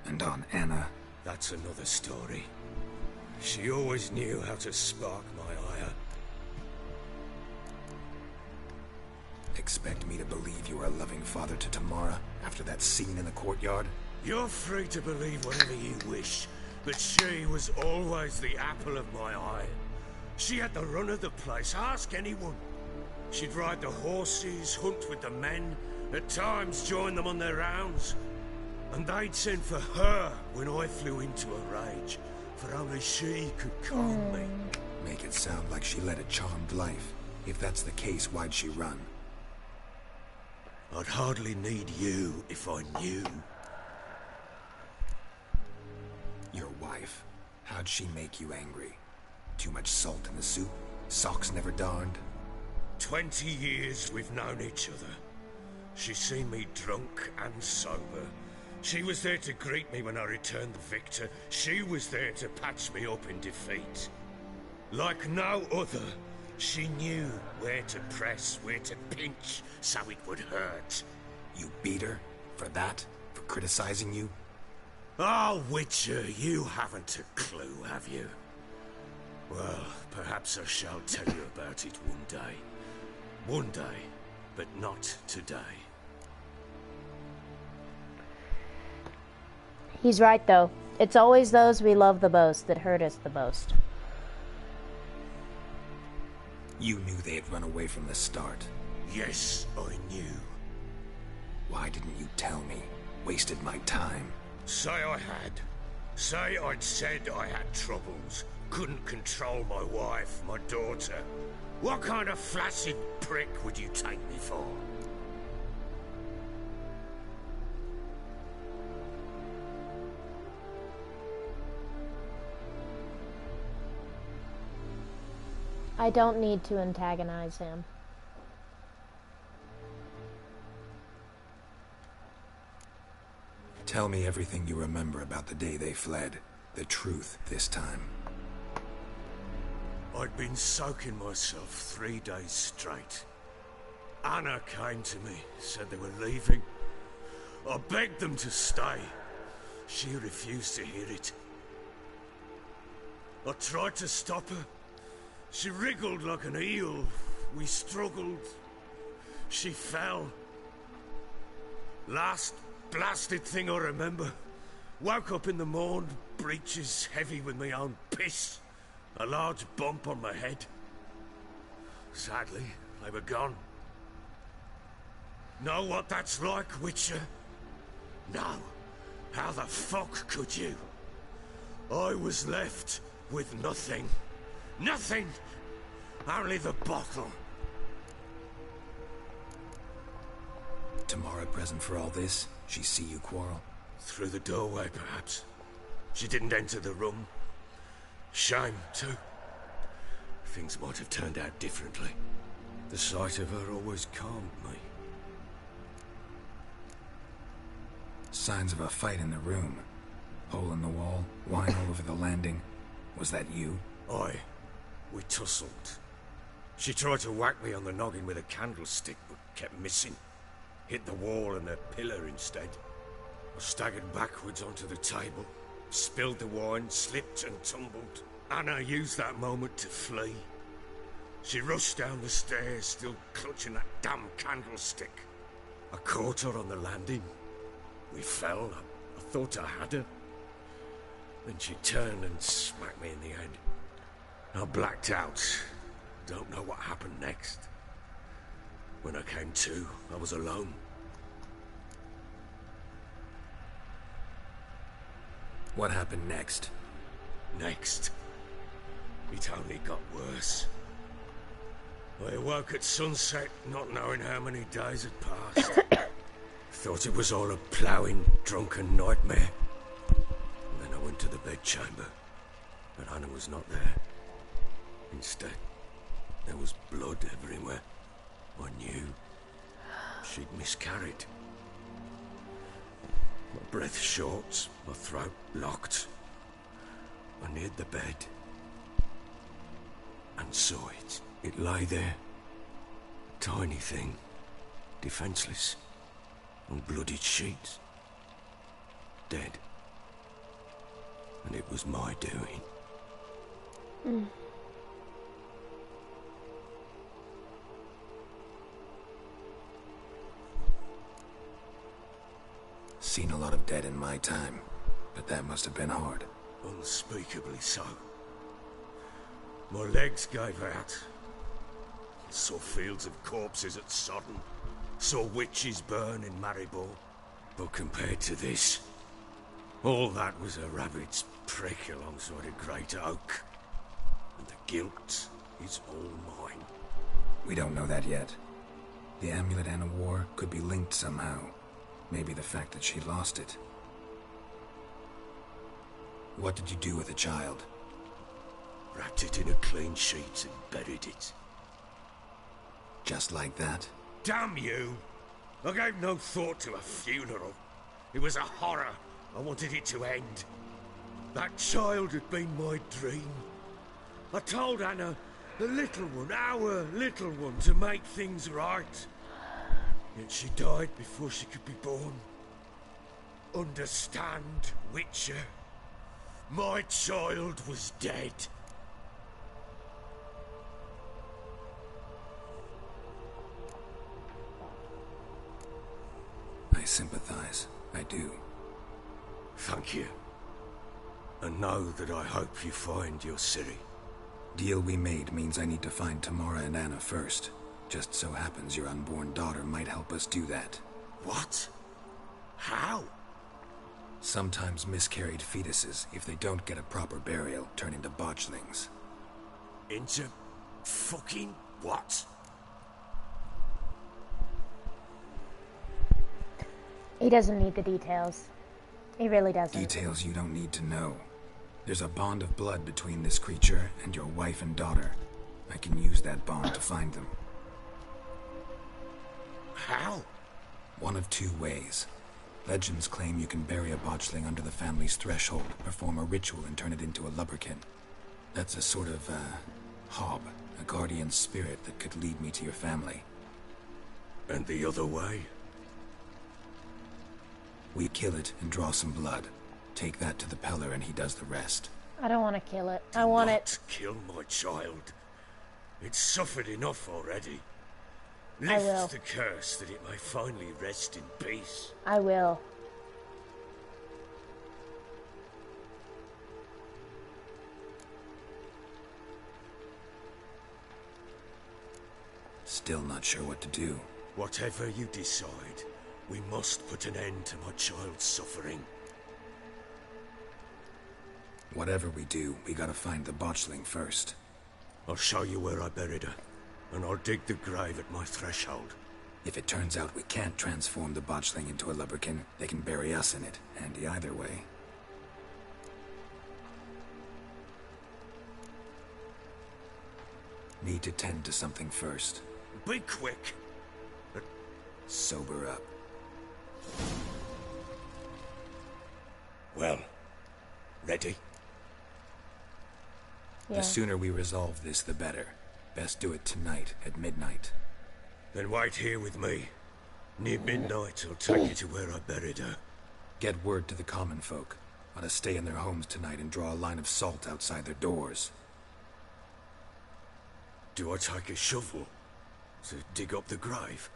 And on Anna? That's another story. She always knew how to spark my ire. Expect me to believe you are a loving father to Tamara after that scene in the courtyard? You're free to believe whatever you wish, but she was always the apple of my eye. She had the run of the place, ask anyone. She'd ride the horses, hunt with the men, at times join them on their rounds. And they'd send for her when I flew into a rage, for only she could calm me. Make it sound like she led a charmed life. If that's the case, why'd she run? I'd hardly need you if I knew. Your wife, how'd she make you angry? Too much salt in the soup? Socks never darned? 20 years we've known each other. She's seen me drunk and sober. She was there to greet me when I returned the victor. She was there to patch me up in defeat. Like no other, she knew where to press, where to pinch, so it would hurt. You beat her? For that? For criticizing you? Oh, Witcher, you haven't a clue, have you? Well, perhaps I shall tell you about it one day. One day, but not today. He's right, though. It's always those we love the most that hurt us the most. You knew they had run away from the start. Yes, I knew. Why didn't you tell me? Wasted my time. Say I had. Say I'd said I had troubles. Couldn't control my wife, my daughter. What kind of flaccid prick would you take me for? I don't need to antagonize him. Tell me everything you remember about the day they fled. The truth this time. I'd been soaking myself 3 days straight. Anna came to me, said they were leaving. I begged them to stay. She refused to hear it. I tried to stop her. She wriggled like an eel. We struggled. She fell. Last blasted thing I remember. Woke up in the morn, breeches heavy with my own piss. A large bump on my head. Sadly, they were gone. Know what that's like, Witcher? No. How the fuck could you? I was left with nothing. Nothing! Only the bottle. Tamara present for all this? She see you quarrel? Through the doorway, perhaps. She didn't enter the room. Shame, too. Things might have turned out differently. The sight of her always calmed me. Signs of a fight in the room. Hole in the wall, wine all over the landing. Was that you? Aye. We tussled. She tried to whack me on the noggin with a candlestick, but kept missing. Hit the wall and a pillar instead. I staggered backwards onto the table, spilled the wine, slipped and tumbled. Anna used that moment to flee. She rushed down the stairs, still clutching that damn candlestick. I caught her on the landing. We fell. I thought I had her. Then she turned and smacked me in the head. I blacked out. Don't know what happened next. When I came to, I was alone. What happened next? Next? It only got worse. I awoke at sunset, not knowing how many days had passed. Thought it was all a ploughing, drunken nightmare. And then I went to the bedchamber, but Anna was not there. Instead, there was blood everywhere. I knew she'd miscarried. My breath short, my throat locked. I neared the bed and saw it. It lay there, a tiny thing, defenseless, on bloodied sheets, dead. And it was my doing. Seen a lot of dead in my time, but that must have been hard. Unspeakably so. My legs gave out. Saw fields of corpses at Sodden. Saw witches burn in Maribor. But compared to this, all that was a rabbit's prick alongside a great oak. And the guilt is all mine. We don't know that yet. The amulet Anna wore could be linked somehow. Maybe the fact that she lost it. What did you do with the child? Wrapped it in a clean sheet and buried it. Just like that? Damn you! I gave no thought to a funeral. It was a horror. I wanted it to end. That child had been my dream. I told Anna, the little one, our little one, to make things right. Yet she died before she could be born. Understand, Witcher? My child was dead. I sympathize. I do. Thank you. And know that I hope you find your Ciri. Deal we made means I need to find Tamara and Anna first. Just so happens your unborn daughter might help us do that. What? How? Sometimes miscarried fetuses, if they don't get a proper burial, turn into botchlings. Into fucking what? He doesn't need the details. He really doesn't. Details you don't need to know. There's a bond of blood between this creature and your wife and daughter. I can use that bond to find them. How? One of two ways. Legends claim you can bury a botchling under the family's threshold, perform a ritual and turn it into a lubberkin. That's a sort of, hob, a guardian spirit that could lead me to your family. And the other way? We kill it and draw some blood. Take that to the Peller and he does the rest. I don't want to kill it. I want it. Kill my child. It's suffered enough already. I will. Lift the curse that it may finally rest in peace. I will. Still not sure what to do. Whatever you decide, we must put an end to my child's suffering. Whatever we do, we gotta find the botchling first. I'll show you where I buried her, and I'll dig the grave at my threshold. If it turns out we can't transform the botchling into a lubberkin, they can bury us in it. Handy either way. Need to tend to something first. Be quick! Sober up. Well, ready? Yeah. The sooner we resolve this, the better. Best do it tonight, at midnight. Then wait here with me. Near midnight, I'll take you to where I buried her. Get word to the common folk. Ought to stay in their homes tonight and draw a line of salt outside their doors. Do I take a shovel to dig up the grave?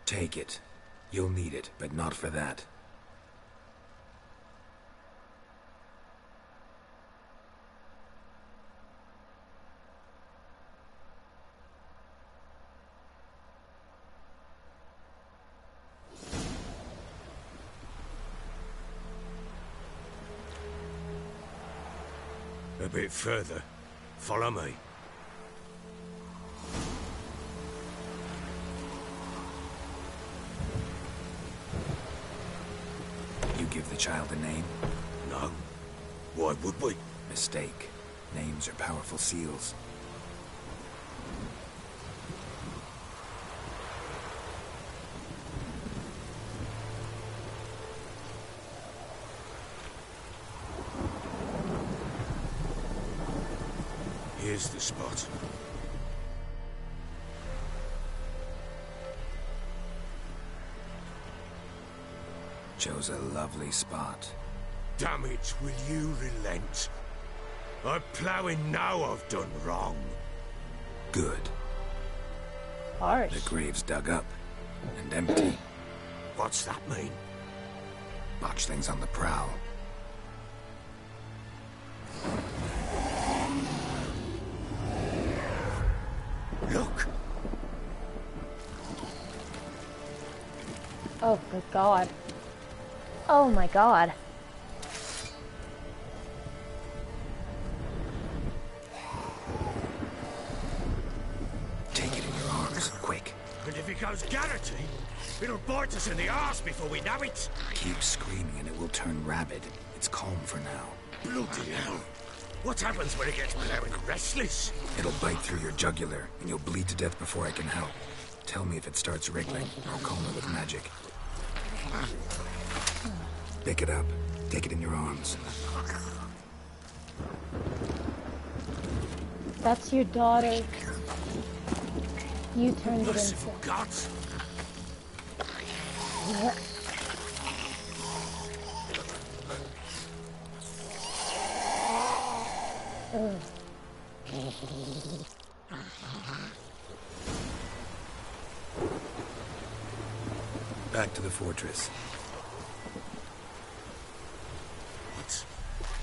Take it. You'll need it, but not for that. A bit further. Follow me. You give the child a name? No. Why would we? Mistake. Names are powerful seals. Here's the spot. Chose a lovely spot. Damn it, will you relent? I'm ploughing now I've done wrong. Good. Harsh. The grave's dug up and empty. What's that mean? Botchling's on the prowl. Look! Oh, good God. Oh my God. Take it in your arms, quick. And if it goes Garrity, it'll bite us in the arse before we know it. Keep screaming and it will turn rabid. It's calm for now. Bloody hell. What happens when it gets plowing restless? It'll bite through your jugular, and you'll bleed to death before I can help. Tell me if it starts wriggling. I'll calm it with magic. Pick it up. Take it in your arms. That's your daughter. You turned it into... Gods. Back to the fortress. What?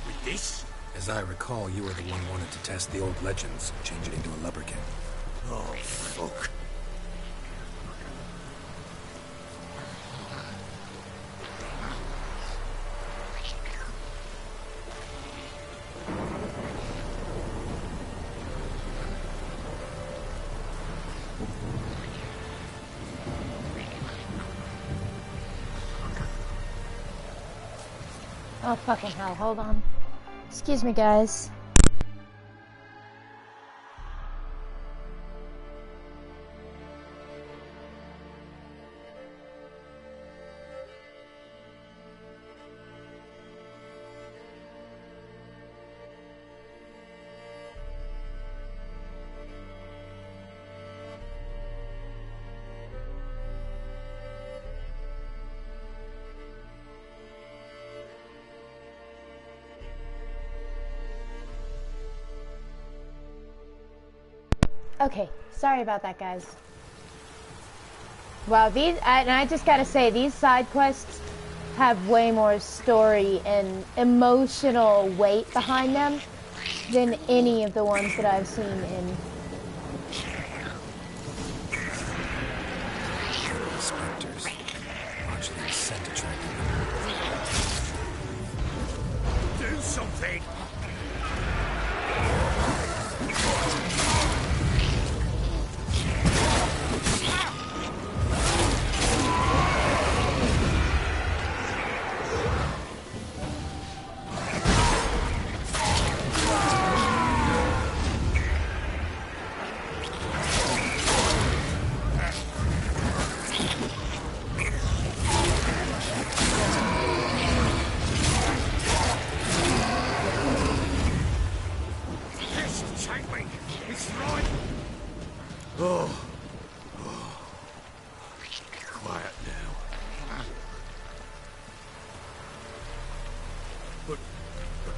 With this? As I recall, you were the one wanted to test the old legends, change it into a lubberkin. Oh, fuck. Oh, fucking hell. Hold on. Excuse me, guys. Okay, sorry about that, guys. Wow, I just gotta say, these side quests have way more story and emotional weight behind them than any of the ones that I've seen in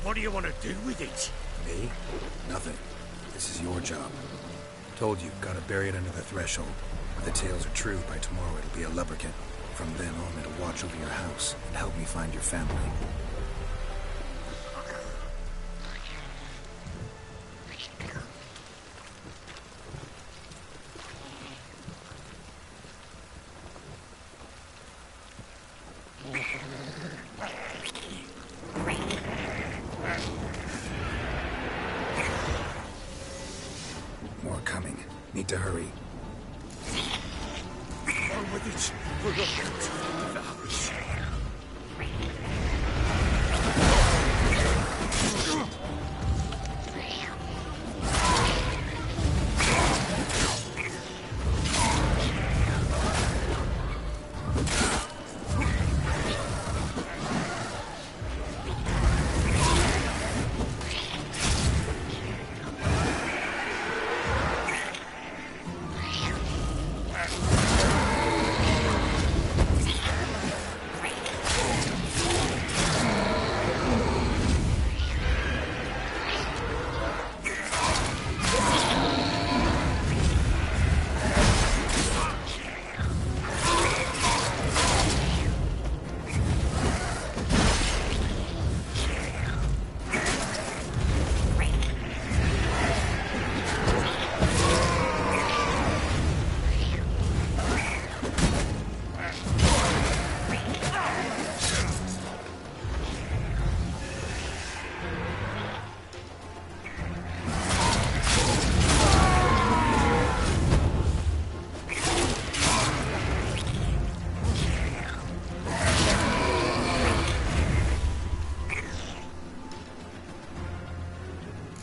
What do you want to do with it? Me? Nothing. This is your job. Told you, gotta bury it under the threshold. If the tales are true, by tomorrow it'll be a lubberkin. From then on, it'll watch over your house and help me find your family. More coming. Need to hurry. On with it. We're not going to find the house.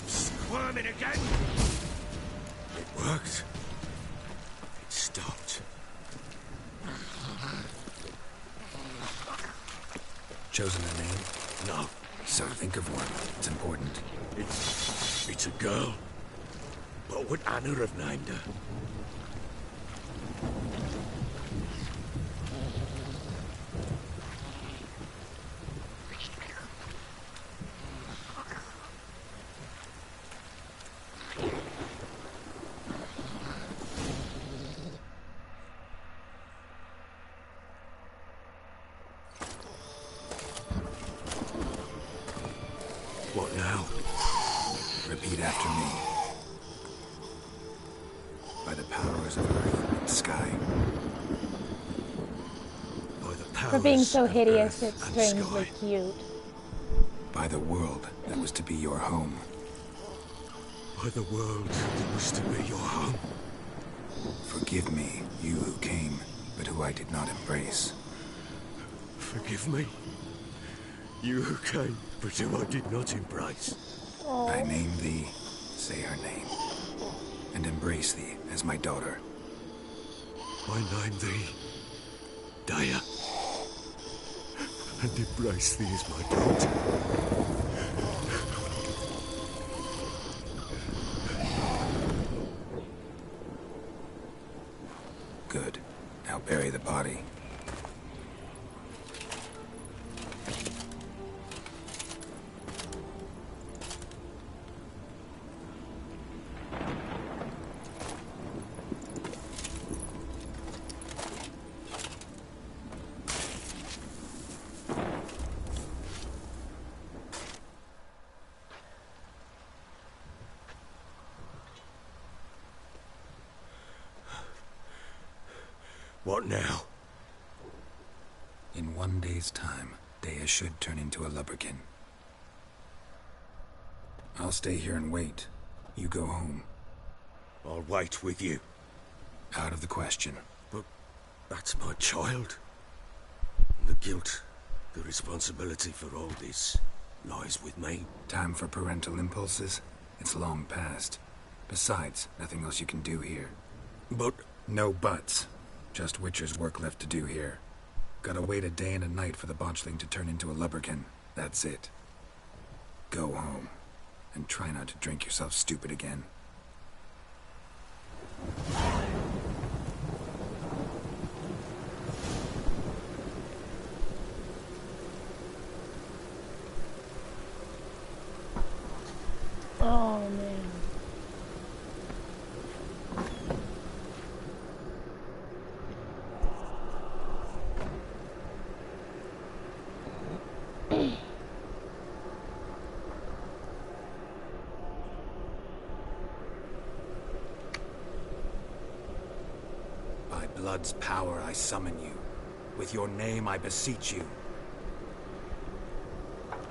Squirming again? It worked. It stopped. Chosen a name? No. So think of one. It's important. It's a girl. What would Anna have named her? What now? Repeat after me. By the powers of earth and sky. By the powers For being so of hideous, earth it's and strangely sky. cute. By the world that was to be your home. By the world that was to be your home. Forgive me, you who came, but who I did not embrace. Forgive me. You who came, but who I did not embrace. I name thee, say her name, and embrace thee as my daughter. I name thee Daya, and embrace thee as my daughter. Good. Now bury the body. What now? In 1 day's time, Daya should turn into a lubberkin. I'll stay here and wait. You go home. I'll wait with you. Out of the question. But that's my child. And the guilt, the responsibility for all this lies with me. Time for parental impulses? It's long past. Besides, nothing else you can do here. But... No buts. Just Witcher's work left to do here. Gotta wait a day and a night for the botchling to turn into a lubberkin. That's it. Go home. And try not to drink yourself stupid again. blood's power I summon you. With your name I beseech you.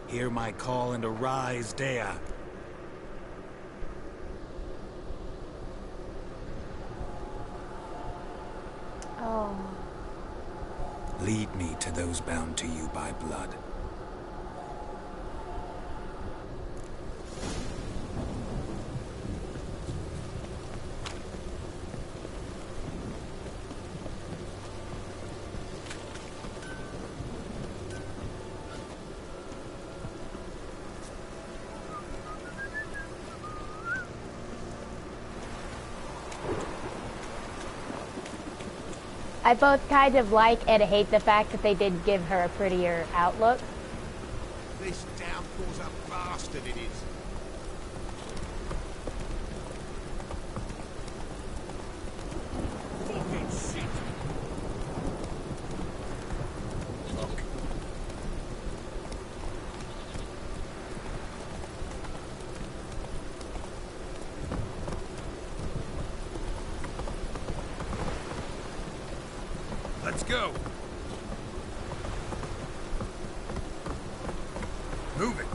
Hear my call and arise, Dea. Oh. Lead me to those bound to you by blood. I both kind of like and hate the fact that they did give her a prettier outlook. This downpour's a bastard, it is. Fucking shit! Look. Let's go. Move it.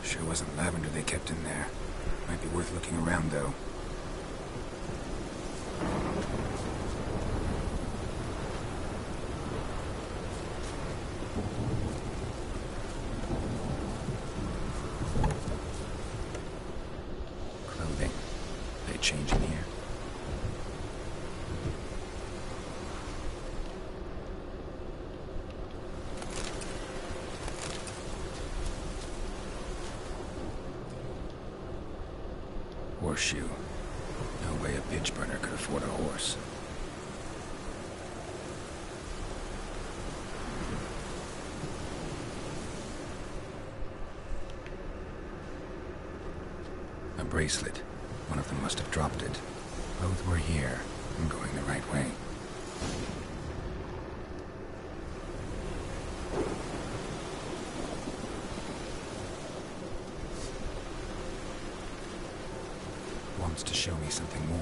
Sure wasn't lavender they kept in there. Might be worth looking around, though. Clothing. They change in here? Horseshoe. No way a pitch burner could afford a horse. A bracelet. One of them must have dropped it. Both were here. I'm going the right way. Wants to show me something more.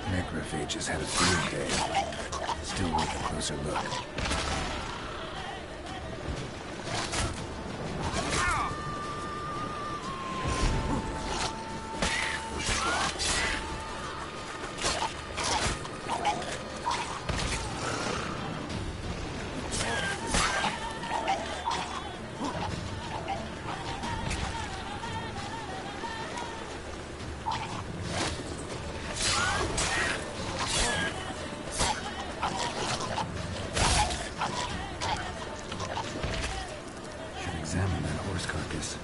Necrophages had a field day. Still worth a closer look. Examine that horse carcass.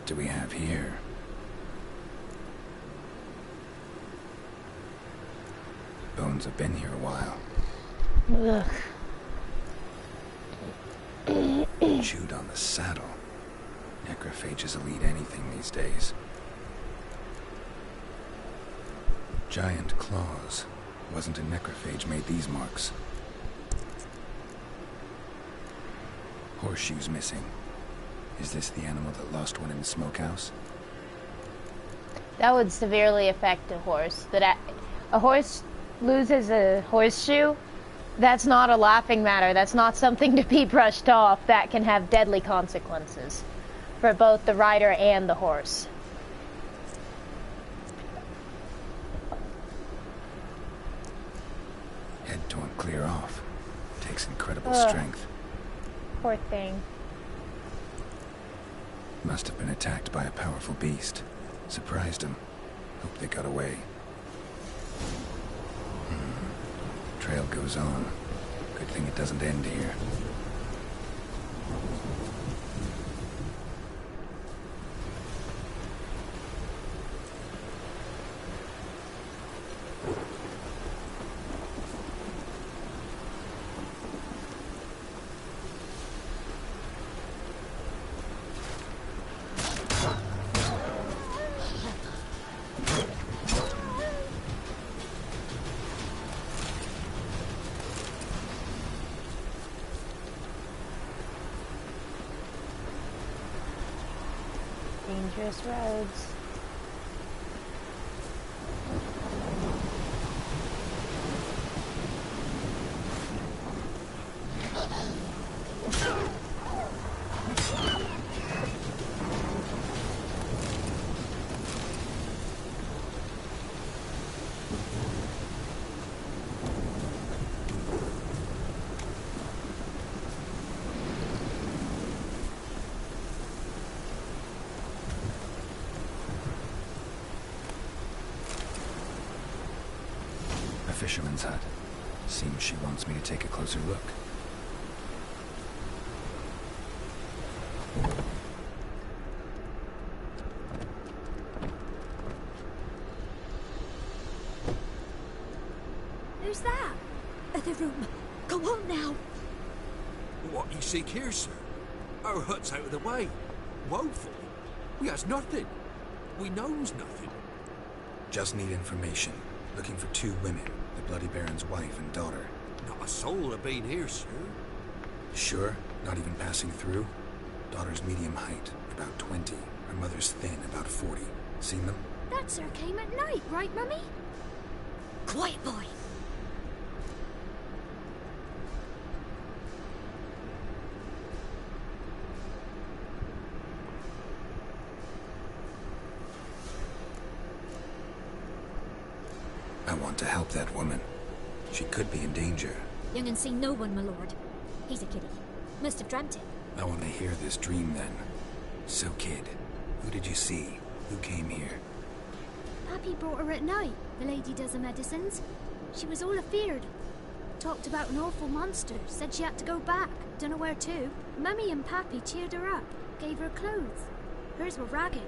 What do we have here? Bones have been here a while. Ugh. Chewed on the saddle. Necrophages will eat anything these days. Giant claws. Wasn't a necrophage made these marks. Horseshoes missing. Is this the animal that lost one in the smokehouse? That would severely affect a horse. That a horse loses a horseshoe, that's not a laughing matter. That's not something to be brushed off. That can have deadly consequences for both the rider and the horse. Head torn clear off. Takes incredible Ugh. strength. Poor thing. Must have been attacked by a powerful beast. Surprised him. Hope they got away. Trail goes on. Good thing it doesn't end here. Dangerous roads. Fisherman's hut. Seems she wants me to take a closer look. Who's that? Other room. Go on now. What you seek here, sir? Our hut's out of the way. Woeful. We has nothing. We knows nothing. Just need information. Looking for 2 women. The Bloody Baron's wife and daughter. Not a soul have been here, sir. Sure? Not even passing through? Daughter's medium height, about 20. Her mother's thin, about 40. Seen them? That sir came at night, right, Mummy? Quiet, boy. I want to help that woman. She could be in danger. Young and seen no one, my lord. He's a kiddie. Must have dreamt it. I want to hear this dream then. So, kid, who did you see? Who came here? Pappy brought her at night. The lady does her medicines. She was all afeared. Talked about an awful monster. Said she had to go back. Dunno where to. Mummy and Pappy cheered her up. Gave her clothes. Hers were ragged.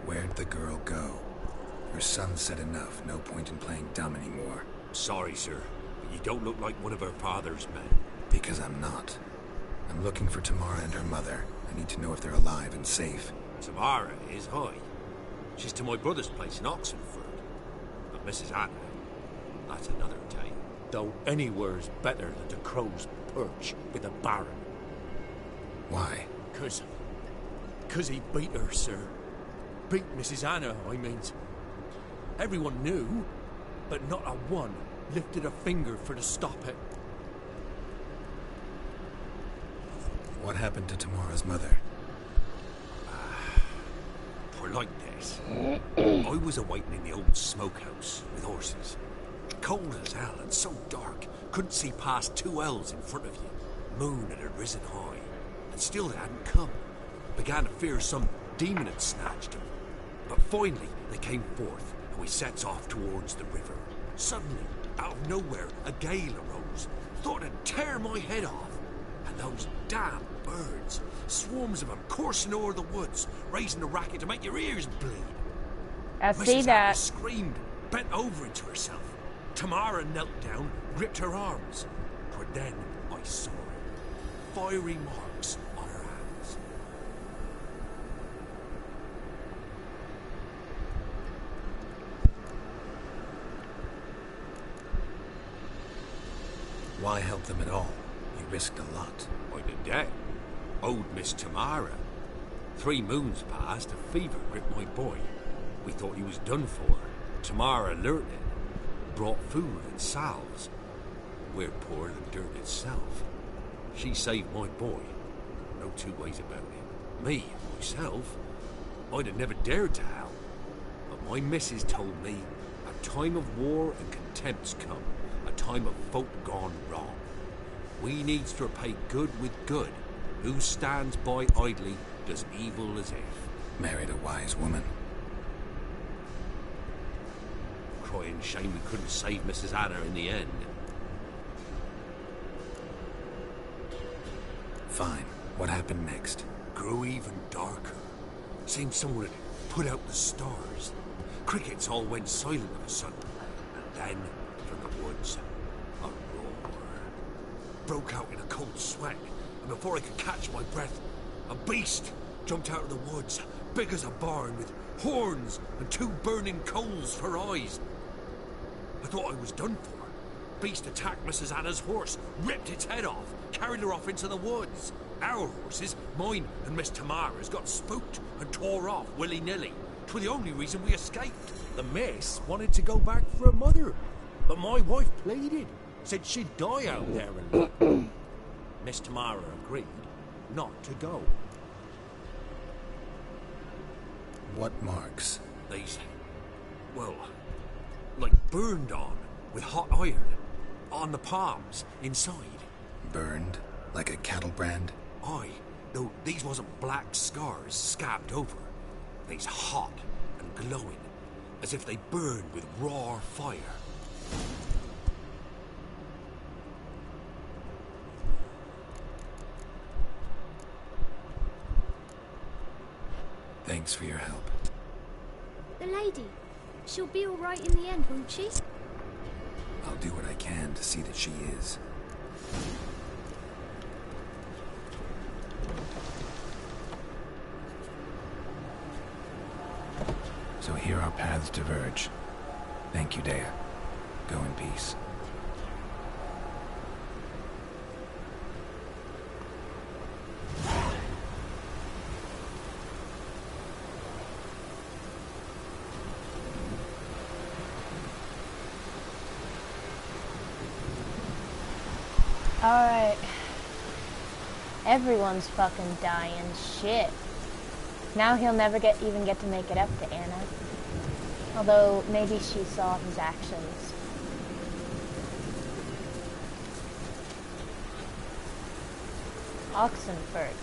Where'd the girl go? Her son said enough. No point in playing dumb anymore. Sorry, sir, but you don't look like one of her father's men. Because I'm not. I'm looking for Tamara and her mother. I need to know if they're alive and safe. Tamara is high. She's to my brother's place in Oxenford. But Mrs. Anna, that's another tale. Though anywhere's better than the Crow's Perch with the Baron. Why? 'Cause he beat her, sir. Beat Mrs. Anna, I mean. Everyone knew, but not a one lifted a finger for to stop it. What happened to Tamara's mother? Twere like this. I was awaiting in the old smokehouse with horses. Cold as hell and so dark, couldn't see past 2 ells in front of you. Moon had risen high, and still they hadn't come. Began to fear some demon had snatched them. But finally they came forth, and we sets off towards the river. Suddenly, out of nowhere, a gale arose. Thought it'd tear my head off. And those damn birds. Swarms of them coursing over the woods, raising a racket to make your ears bleed. I see Mrs. that. Anna screamed, bent over into herself. Tamara knelt down, gripped her arms. For then I saw it. Fiery marks on her hands. Why help them at all? You risked a lot. I did that. Old Miss Tamara. 3 moons passed, a fever gripped my boy. We thought he was done for. Tamara alerted, brought food and salves. We're poorer than dirt itself. She saved my boy. No 2 ways about it. Me, myself, I'd have never dared to help. But my missus told me a time of war and contempt's come. A time of folk gone wrong. We needs to repay good with good. Who stands by idly does evil as if. Married a wise woman. Crying shame we couldn't save Mrs. Anna in the end. Fine. What happened next? Grew even darker. Seemed someone had put out the stars. Crickets all went silent of a sudden. And then, from the woods, a roar. Broke out in a cold sweat, and before I could catch my breath, a beast jumped out of the woods, big as a barn, with horns and 2 burning coals for eyes. I thought I was done for. Beast attacked Mrs. Anna's horse, ripped its head off, carried her off into the woods. Our horses, mine and Miss Tamara's, got spooked and tore off willy-nilly. 'Twas the only reason we escaped. The miss wanted to go back for her mother, but my wife pleaded, said she'd die out there alone. Miss Tamara agreed not to go. What marks? These, well, like burned on with hot iron. On the palms, inside. Burned? Like a cattle brand? Aye, though these wasn't black scars scabbed over. They's hot and glowing, as if they burned with raw fire. Thanks for your help. The lady. She'll be all right in the end, won't she? I'll do what I can to see that she is. So here our paths diverge. Thank you, Dea. Go in peace. Alright. Everyone's fucking dying. Shit. Now he'll never even get to make it up to Anna. Although, maybe she saw his actions. Oxenford.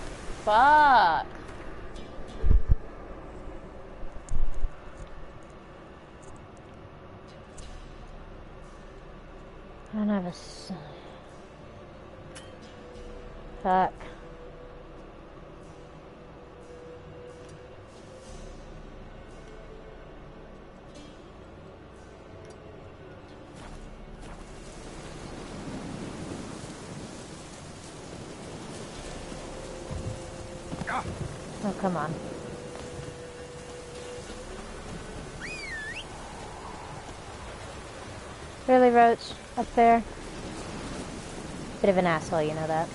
Fuck! I don't have a son. Fuck. Oh, come on. Really, Roach? Up there? Bit of an asshole, you know that.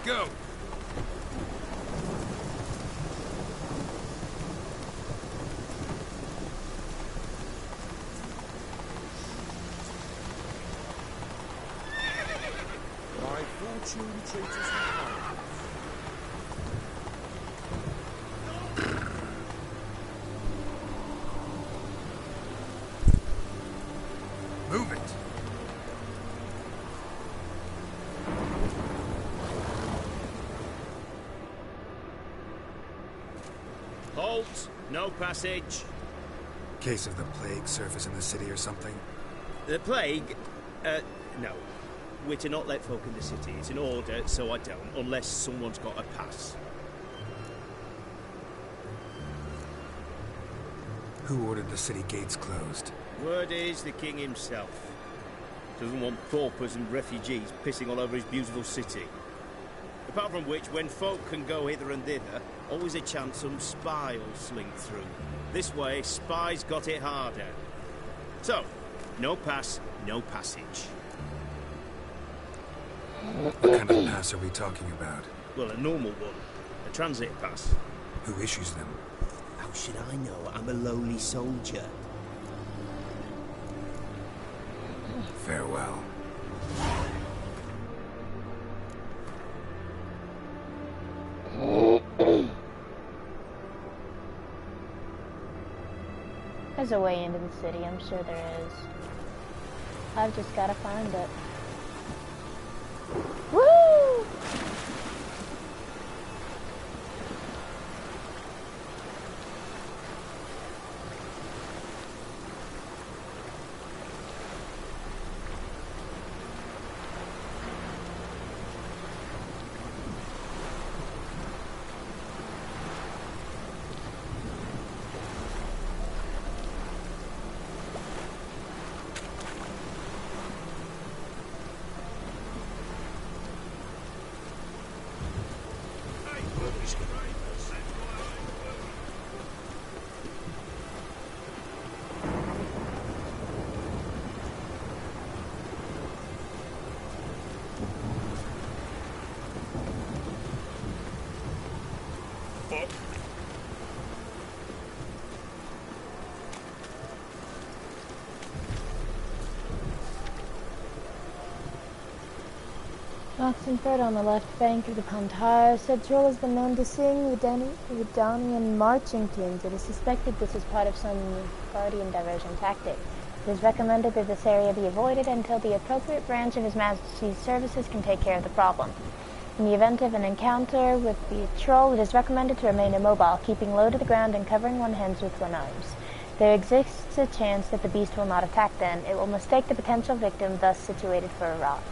go. My fortune treats us with kindness. Move it. Halt! No passage. Case of the plague surface in the city or something? The plague? No. We're to not let folk in the city. It's an order, so I don't, unless someone's got a pass. Who ordered the city gates closed? Word is the king himself. Doesn't want paupers and refugees pissing all over his beautiful city. Apart from which, when folk can go hither and thither, always a chance some spy will slink through. This way, spies got it harder. So, no pass, no passage. What kind of pass are we talking about? Well, a normal one. A transit pass. Who issues them? How should I know? I'm a lowly soldier. Farewell. There's a way into the city, I'm sure there is. I've just gotta find it. Woo! Oxenford on the left bank of the Pontar. Said Troll has been known to sing Vidanian marching tunes. It is suspected this is part of some Guardian diversion tactic. It is recommended that this area be avoided until the appropriate branch of His Majesty's services can take care of the problem. In the event of an encounter with the Troll, it is recommended to remain immobile, keeping low to the ground and covering one's hands with one's arms. There exists a chance that the beast will not attack then. It will mistake the potential victim, thus situated for a rock.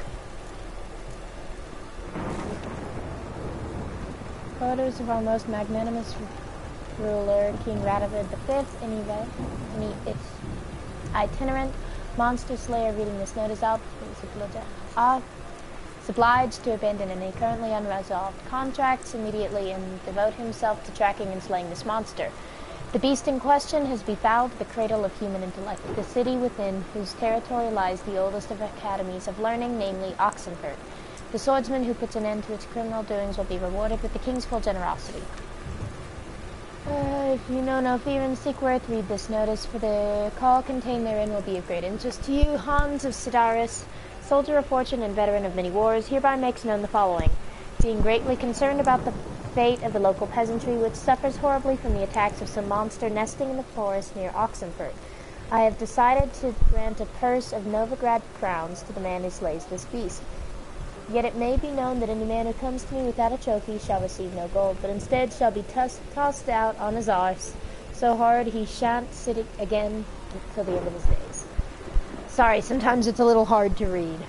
Photos of our most magnanimous ruler, King Radovid V, in its itinerant monster slayer. Reading this note is obliged to abandon any currently unresolved contracts immediately and devote himself to tracking and slaying this monster. The beast in question has befouled the cradle of human intellect, the city within whose territory lies the oldest of academies of learning, namely Oxenford. The swordsman who puts an end to its criminal doings will be rewarded with the king's full generosity. If you know no fear and seek worth, read this notice, for the call contained therein will be of great interest to you. Hans of Sidaris, soldier of fortune and veteran of many wars, hereby makes known the following. Being greatly concerned about the fate of the local peasantry, which suffers horribly from the attacks of some monster nesting in the forest near Oxenford, I have decided to grant a purse of Novigrad crowns to the man who slays this beast. Yet it may be known that any man who comes to me without a trophy shall receive no gold, but instead shall be tossed out on his arse, so hard he shan't sit it again until the end of his days. Sorry, sometimes it's a little hard to read.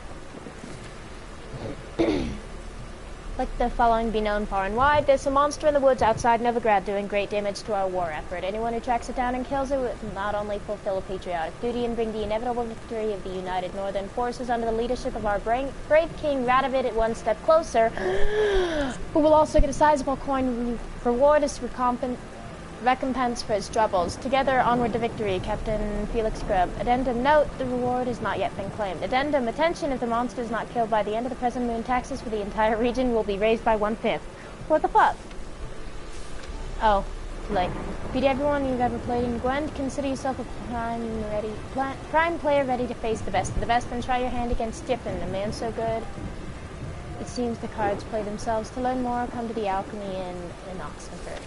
Let the following be known far and wide. There's a monster in the woods outside Novigrad doing great damage to our war effort. Anyone who tracks it down and kills it will not only fulfill a patriotic duty and bring the inevitable victory of the united northern forces under the leadership of our brave King Radovid at one step closer, but will also get a sizable coin reward as recompense for his troubles. Together, onward to victory, Captain Felix Grubb. Addendum, note, the reward has not yet been claimed. Addendum, attention, if the monster is not killed by the end of the present moon, taxes for the entire region will be raised by 1/5. What the fuck? Oh, too late. Beat everyone you've ever played in Gwent. Consider yourself a prime player ready to face the best of the best, and try your hand against Stiffen, a man so good. It seems the cards play themselves. To learn more, come to the Alchemy Inn in Oxenford.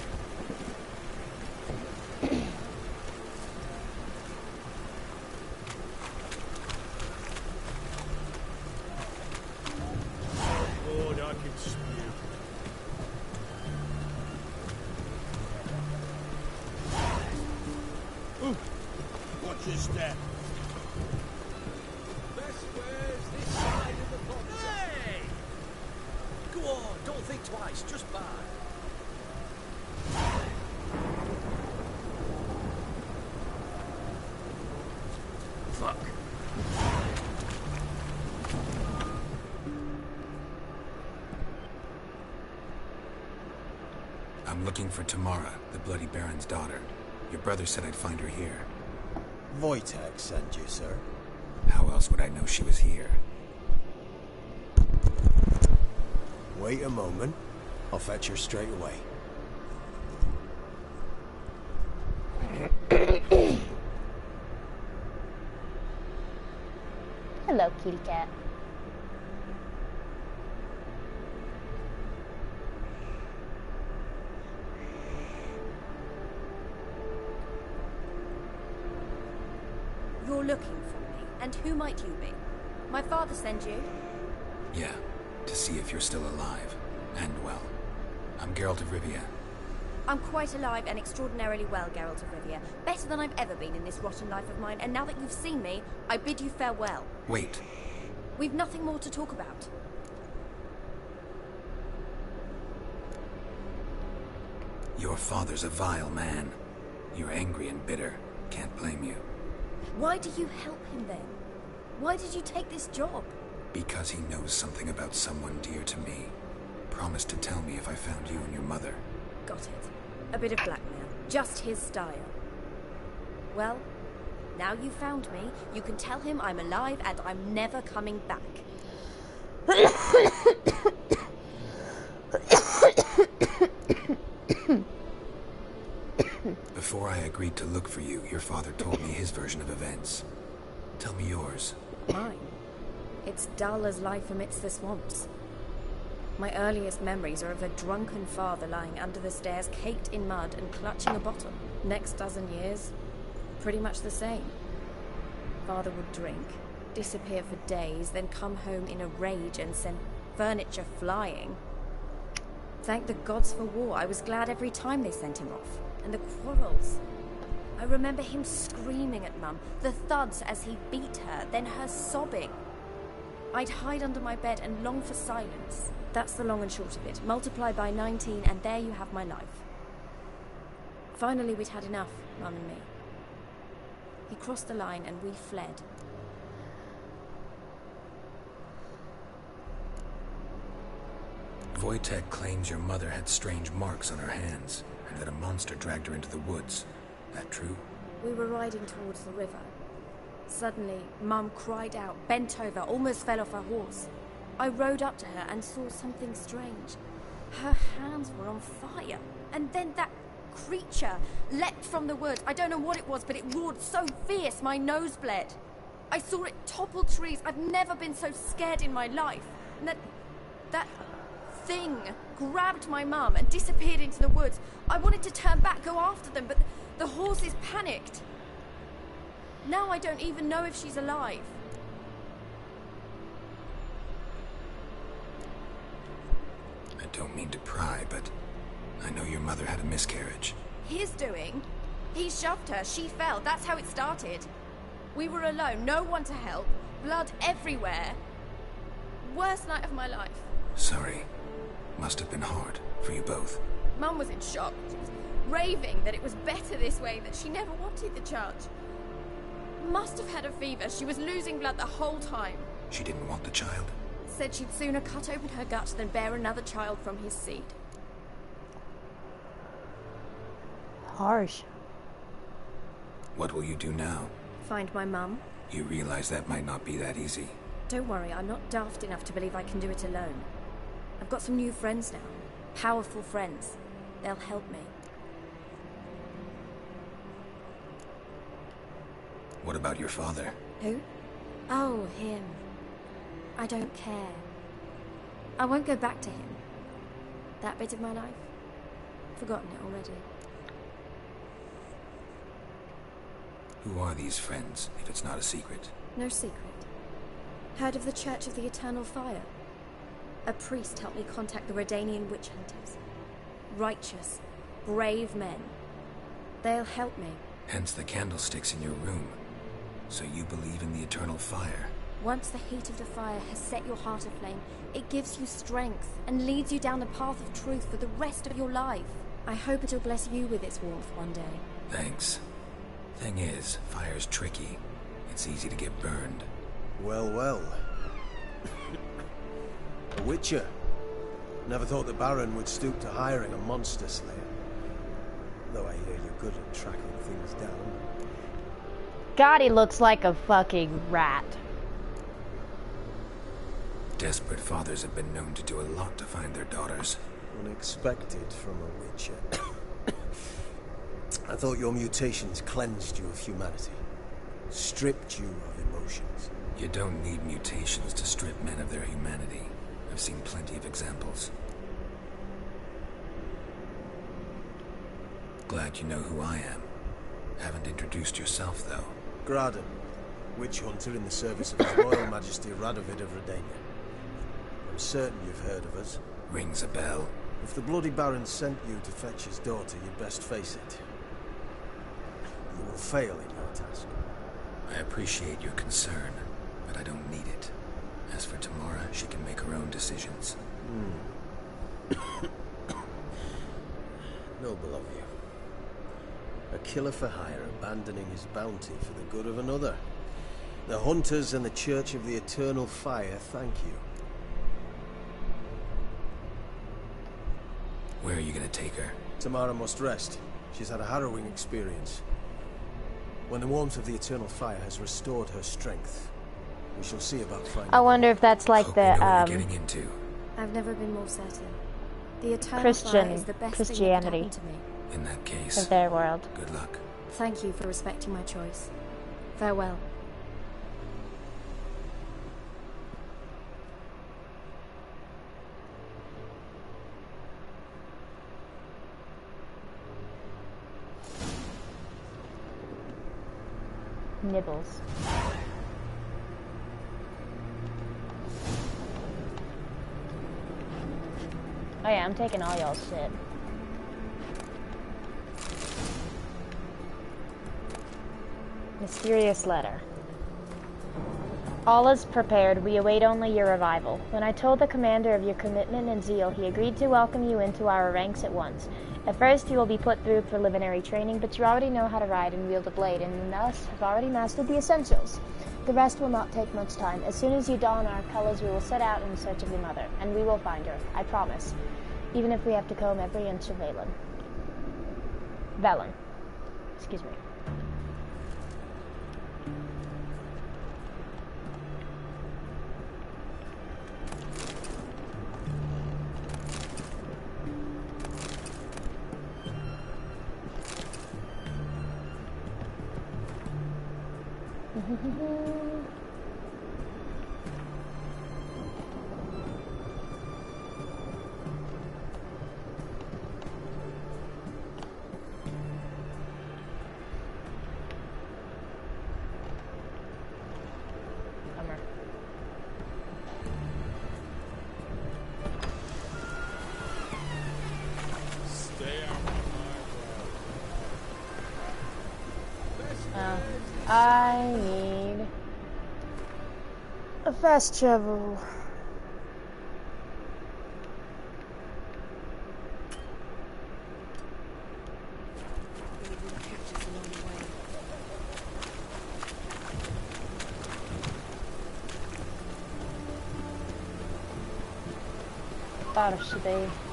Lord, I can spew. Ooh, watch your step. Best squares this side of the pond. Hey! Go on, don't think twice, just buy. Fuck. I'm looking for Tamara, the Bloody Baron's daughter. Your brother said I'd find her here. Wojtek sent you, sir. How else would I know she was here? Wait a moment. I'll fetch her straight away. Hello, kitty cat. You're looking for me, and who might you be? My father sent you? Yeah, to see if you're still alive. And well. I'm Geralt of Rivia. I'm quite alive and extraordinarily well, Geralt of Rivia. Better than I've ever been in this rotten life of mine, and now that you've seen me, I bid you farewell. Wait. We've nothing more to talk about. Your father's a vile man. You're angry and bitter. Can't blame you. Why do you help him then? Why did you take this job? Because he knows something about someone dear to me. Promised to tell me if I found you and your mother. Got it. A bit of blackmail. Just his style. Well, now you found me, you can tell him I'm alive and I'm never coming back. Before I agreed to look for you, your father told me his version of events. Tell me yours. Mine? It's dull as life amidst the swamps. My earliest memories are of a drunken father lying under the stairs, caked in mud and clutching a bottle. Next dozen years, pretty much the same. Father would drink, disappear for days, then come home in a rage and send furniture flying. Thank the gods for war. I was glad every time they sent him off. And the quarrels. I remember him screaming at Mum, the thuds as he beat her, then her sobbing. I'd hide under my bed and long for silence. That's the long and short of it. Multiply by 19 and there you have my life. Finally we'd had enough, Mum and me. He crossed the line and we fled. Wojtek claims your mother had strange marks on her hands, and that a monster dragged her into the woods. That true? We were riding towards the river. Suddenly, Mum cried out, bent over, almost fell off her horse. I rode up to her and saw something strange. Her hands were on fire. And then that creature leapt from the woods. I don't know what it was, but it roared so fierce my nose bled. I saw it topple trees. I've never been so scared in my life. And that thing grabbed my mum and disappeared into the woods. I wanted to turn back, go after them, but the horses panicked. Now I don't even know if she's alive. I don't mean to pry, but I know your mother had a miscarriage. His doing. He shoved her, she fell, that's how it started. We were alone, no one to help, blood everywhere. Worst night of my life. Sorry. Must have been hard for you both. Mum was in shock. She was raving that it was better this way, that she never wanted the charge. Must have had a fever. She was losing blood the whole time. She didn't want the child? Said she'd sooner cut open her gut than bear another child from his seed. Harsh. What will you do now? Find my mum. You realize that might not be that easy. Don't worry, I'm not daft enough to believe I can do it alone. I've got some new friends now. Powerful friends. They'll help me. What about your father? Who? Oh, him. I don't care. I won't go back to him. That bit of my life? Forgotten it already. Who are these friends, if it's not a secret? No secret. Heard of the Church of the Eternal Fire? A priest helped me contact the Redanian witch hunters. Righteous, brave men. They'll help me. Hence the candlesticks in your room. So you believe in the eternal fire? Once the heat of the fire has set your heart aflame, it gives you strength and leads you down the path of truth for the rest of your life. I hope it'll bless you with its warmth one day. Thanks. Thing is, fire's tricky. It's easy to get burned. Well, well. A witcher. Never thought the Baron would stoop to hiring a monster slayer. Though I hear you're good at tracking things down. God, he looks like a fucking rat. Desperate fathers have been known to do a lot to find their daughters. Unexpected from a witcher. I thought your mutations cleansed you of humanity. Stripped you of emotions. You don't need mutations to strip men of their humanity. I've seen plenty of examples. Glad you know who I am. Haven't introduced yourself, though. Graden, witch hunter in the service of His Royal Majesty Radovid of Redania. I'm certain you've heard of us. Rings a bell. If the Bloody Baron sent you to fetch his daughter, you'd best face it. You will fail in your task. I appreciate your concern, but I don't need it. As for Tamara, she can make her own decisions. Noble of you. A killer for hire abandoning his bounty for the good of another. The Hunters and the Church of the Eternal Fire thank you. Where are you gonna take her? Tamara must rest. She's had a harrowing experience. When the warmth of the Eternal Fire has restored her strength, we shall see about finding I wonder if that's like Hope you know what the you're getting into. I've never been more certain. The Eternal Christian Fire is the best Christianity thing that could happen to me. In that case, of their world. good luck. Thank you for respecting my choice. Farewell. Nibbles. Oh yeah, I'm taking all y'all's shit. Mysterious letter. All is prepared. We await only your arrival. When I told the commander of your commitment and zeal, he agreed to welcome you into our ranks at once. At first, you will be put through preliminary training, but you already know how to ride and wield a blade, and thus have already mastered the essentials. The rest will not take much time. As soon as you don our colors, we will set out in search of your mother, and we will find her, I promise. Even if we have to comb every inch of Velen. Excuse me. I need a fast travel. Thought it should be.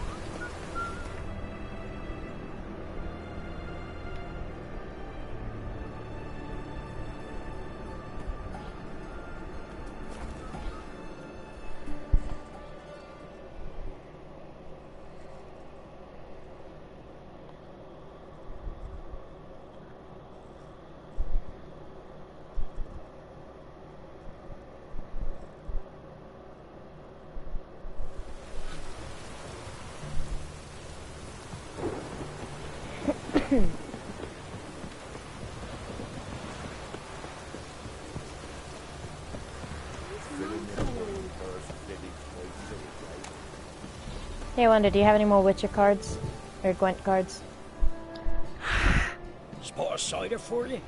Hey, I wonder, do you have any more Witcher cards? Or Gwent cards? Spot a cider for you?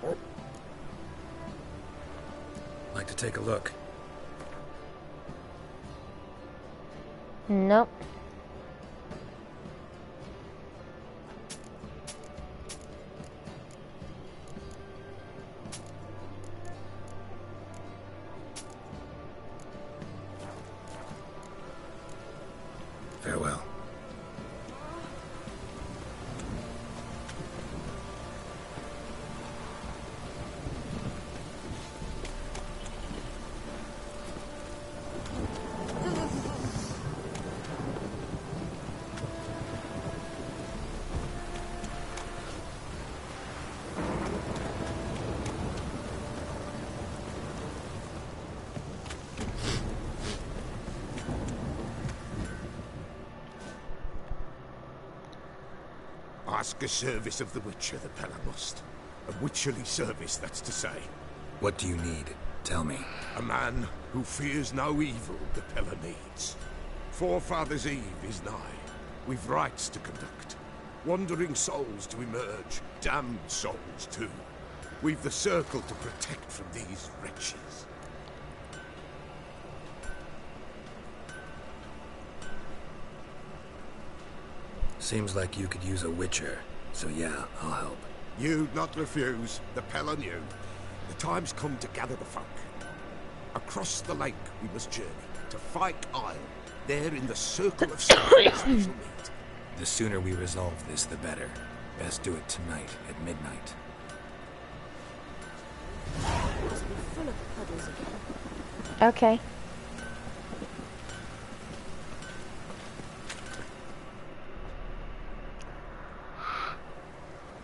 Or... Like to take a look? Nope. Farewell. Ask a service of the Witcher, the Pella must. A witcherly service, that's to say. What do you need? Tell me. A man who fears no evil the Pella needs. Forefathers' Eve is nigh. We've rites to conduct. Wandering souls to emerge. Damned souls, too. We've the circle to protect from these wretches. Seems like you could use a Witcher, so yeah, I'll help. You'd not refuse. The Pella knew. The time's come to gather the folk. Across the lake we must journey, to Fyke Isle. There in the circle of stars we shall meet. The sooner we resolve this, the better. Best do it tonight at midnight. Must be full of puddles again. Okay.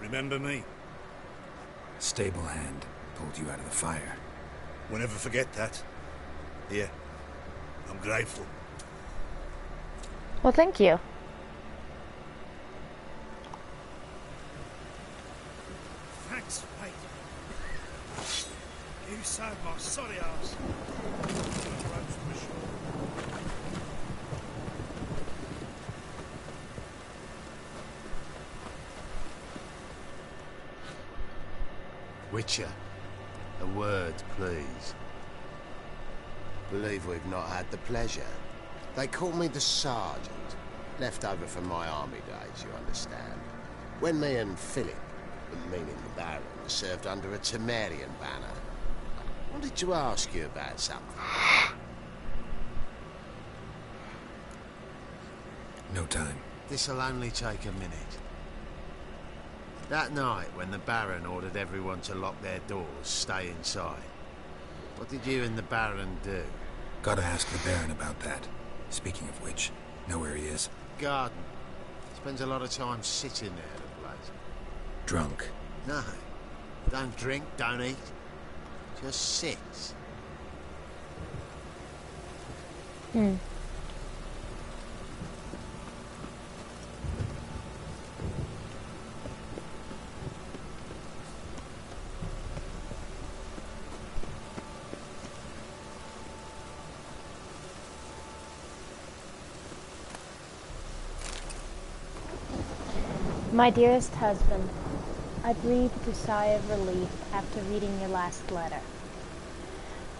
Remember me? Stable hand pulled you out of the fire. We'll never forget that. Here, I'm grateful. Well, thank you. Thanks, mate. You saved my sorry ass. Witcher, a word, please. Believe we've not had the pleasure. They call me the Sergeant. Left over from my army days, you understand. When me and Philip, meaning the Baron, served under a Temerian banner. Wanted to ask you about something. No time. This'll only take a minute. That night, when the Baron ordered everyone to lock their doors, stay inside, what did you and the Baron do? Gotta ask the Baron about that. Speaking of which, know where he is? Garden. Spends a lot of time sitting there, the place. Drunk. No. Don't drink, don't eat. Just sits. My dearest husband, I breathed a sigh of relief after reading your last letter.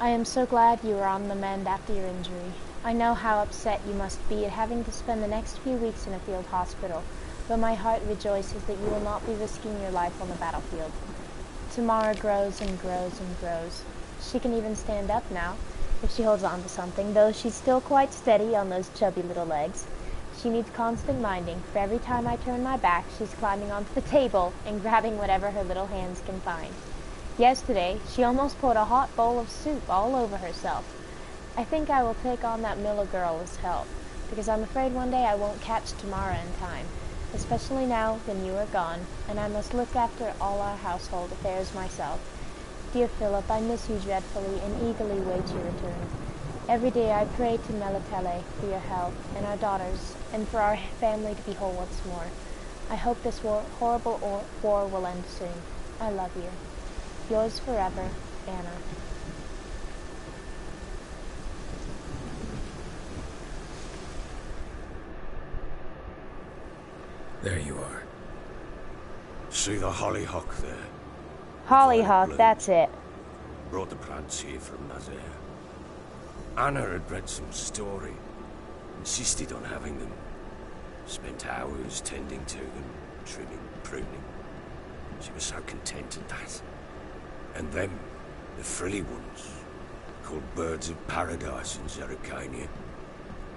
I am so glad you are on the mend after your injury. I know how upset you must be at having to spend the next few weeks in a field hospital, but my heart rejoices that you will not be risking your life on the battlefield. Tamara grows and grows and grows. She can even stand up now, if she holds on to something, though she's still quite steady on those chubby little legs. She needs constant minding, for every time I turn my back, she's climbing onto the table and grabbing whatever her little hands can find. Yesterday, she almost poured a hot bowl of soup all over herself. I think I will take on that Miller girl as help, because I'm afraid one day I won't catch Tamara in time, especially now when you are gone, and I must look after all our household affairs myself. Dear Philip, I miss you dreadfully and eagerly wait your return. Every day I pray to Melitele for your health and our daughters, and for our family to be whole once more. I hope this horrible war will end soon. I love you. Yours forever, Anna. There you are. See the hollyhock there? Hollyhock, that's it. Brought the plants here from Nazaire. Anna had read some story. Insisted on having them. Spent hours tending to them, trimming, pruning. She was so content at that. And them, the frilly ones, called birds of paradise in Zerrikania.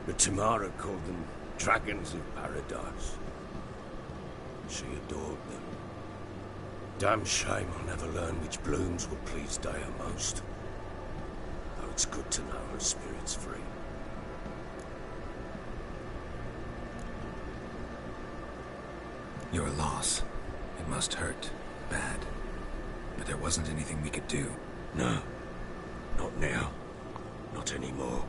But Tamara called them dragons of paradise. She adored them. Damn shame I'll never learn which blooms will please Dea most. Though it's good to know her spirit's free. Your loss. It must hurt. Bad. But there wasn't anything we could do. No. Not now. Not anymore.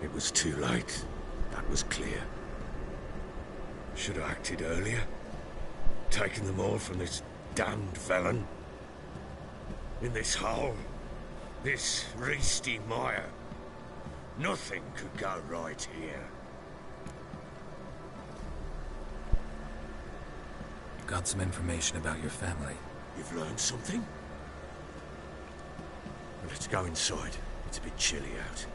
It was too late. That was clear. Should have acted earlier. Taken them all from this damned felon. In this hole. This Reesty mire. Nothing could go right here. Got some information about your family. You've learned something? Well, let's go inside. It's a bit chilly out.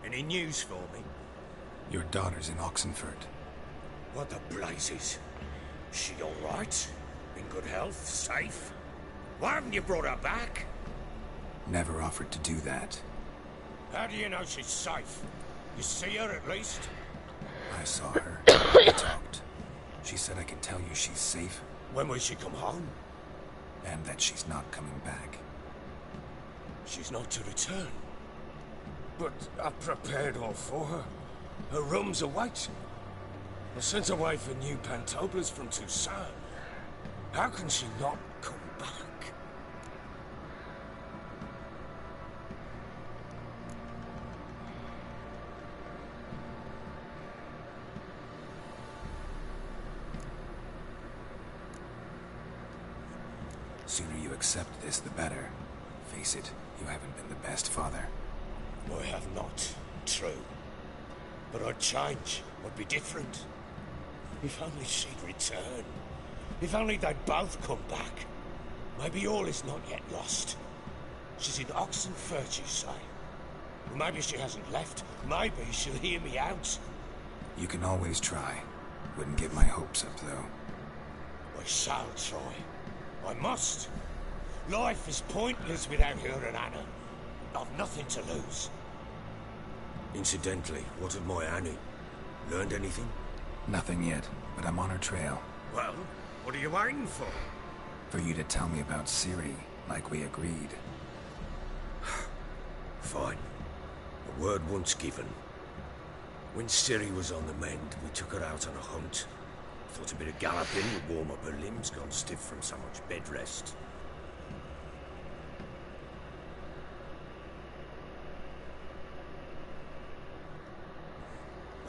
Any news for me? Your daughter's in Oxenford. What the blazes? She all right? In good health? Safe? Why haven't you brought her back? Never offered to do that. How do you know she's safe? You see her at least? I saw her. We talked. She said I could tell you she's safe. When will she come home? And that she's not coming back. She's not to return. But I've prepared all for her. Her room's awaiting. I sent away for new pantoblas from Toussaint. How can she not come back? Sooner you accept this, the better. Face it, you haven't been the best father. I have not. True. But I'd change. I'd be different. If only she'd return. If only they'd both come back. Maybe all is not yet lost. She's in Oxenford, you say? Well, maybe she hasn't left. Maybe she'll hear me out. You can always try. Wouldn't get my hopes up, though. I shall try. I must. Life is pointless without her and Anna. I've nothing to lose. Incidentally, what of my Annie? Learned anything? Nothing yet, but I'm on her trail. Well, what are you waiting for? For you to tell me about Ciri, like we agreed. Fine. A word once given. When Ciri was on the mend, we took her out on a hunt. Thought a bit of galloping would warm up her limbs, gone stiff from so much bed rest.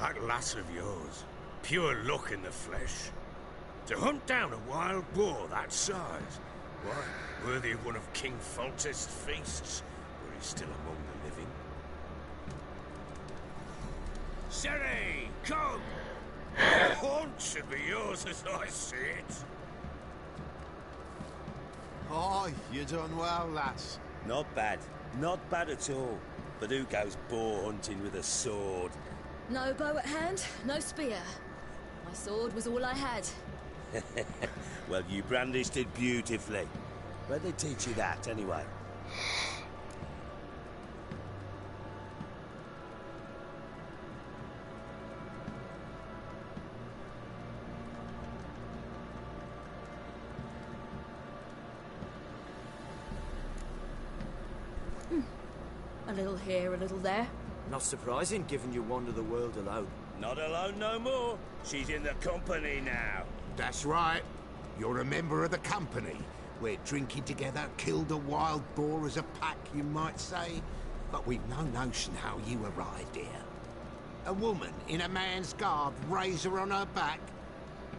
That lass of yours, pure luck in the flesh. To hunt down a wild boar that size, why, worthy of one of King Foltest's feasts, were he still among the living. Ciri, come! The hunt should be yours as I see it. Oh, you done well, lass. Not bad. Not bad at all. But who goes boar hunting with a sword? No bow at hand, no spear. My sword was all I had. Well, you brandished it beautifully. Where'd they teach you that, anyway? A little here, a little there. Not surprising, given you wander the world alone. Not alone no more. She's in the company now. That's right. You're a member of the company. We're drinking together, killed a wild boar as a pack, you might say. But we've no notion how you arrived here. A woman in a man's garb, razor on her back.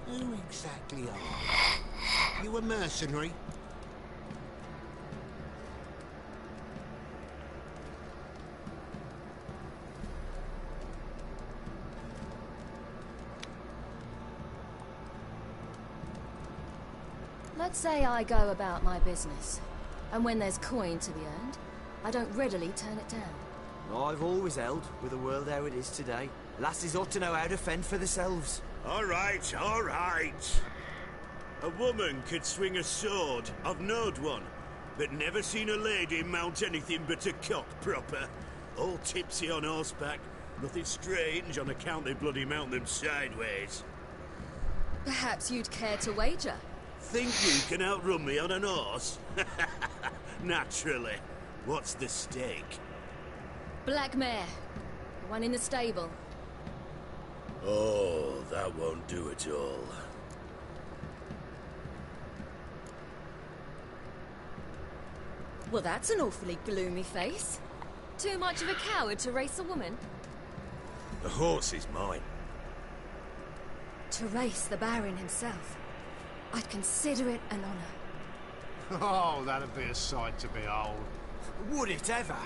Who exactly are you? You a mercenary? Let's say I go about my business, and when there's coin to be earned, I don't readily turn it down. I've always held, with the world how it is today, lasses ought to know how to fend for themselves. All right, all right. A woman could swing a sword. I've knowed one, but never seen a lady mount anything but a cock proper. All tipsy on horseback. Nothing strange on account they bloody mount them sideways. Perhaps you'd care to wager? Think you can outrun me on an horse? Naturally. What's the stake? Black mare. The one in the stable. Oh, that won't do at all. Well, that's an awfully gloomy face. Too much of a coward to race a woman? The horse is mine. To race the Baron himself. I'd consider it an honor. Oh, that'd be a sight to behold. Would it ever?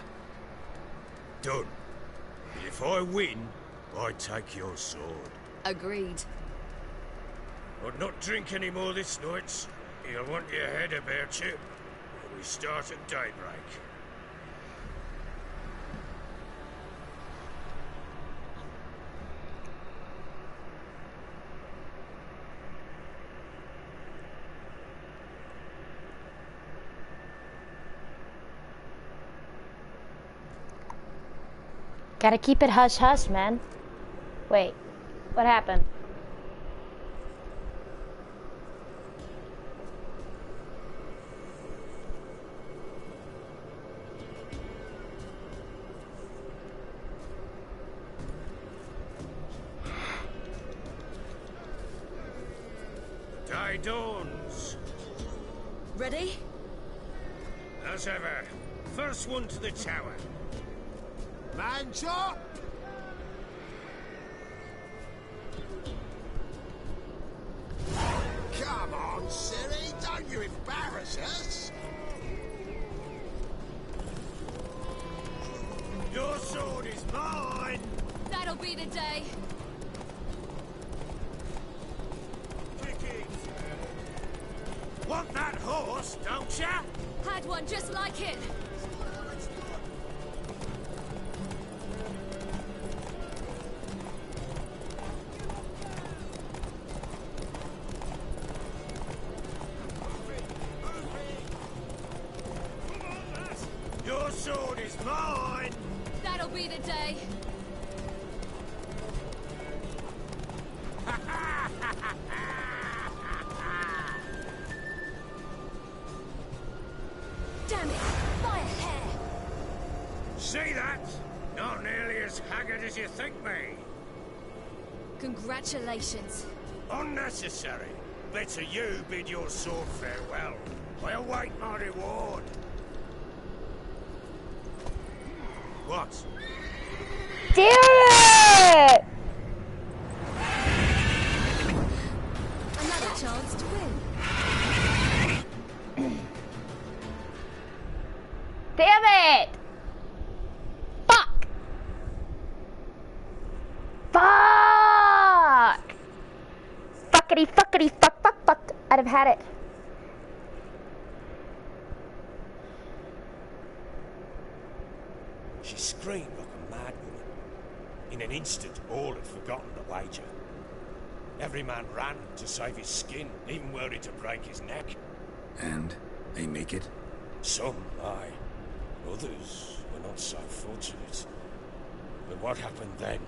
Done. But if I win, I take your sword. Agreed. I'd not drink any more this night. You'll want your head about you. We start at daybreak. Gotta keep it hush-hush, man. Wait, what happened? Day dawns. Ready? As ever. First one to the tower. Man chop! Come on, silly, don't you embarrass us! Your sword is mine! That'll be the day. Kick it! Want that horse, don't ya? Had one just like it. Your sword is mine! That'll be the day. Damn it! By a hair! See that? Not nearly as haggard as you think me. Congratulations. Unnecessary. Better you bid your sword farewell. I await my reward. What? Damn it! Another chance to win. Damn it! Fuck! Fuck! Fuckity fuckity fuck fuck fuck. I'd have had it. She screamed like a mad woman. In an instant, all had forgotten the wager. Every man ran to save his skin, even worried to break his neck. And they make it? Some, aye. Others were not so fortunate. But what happened then?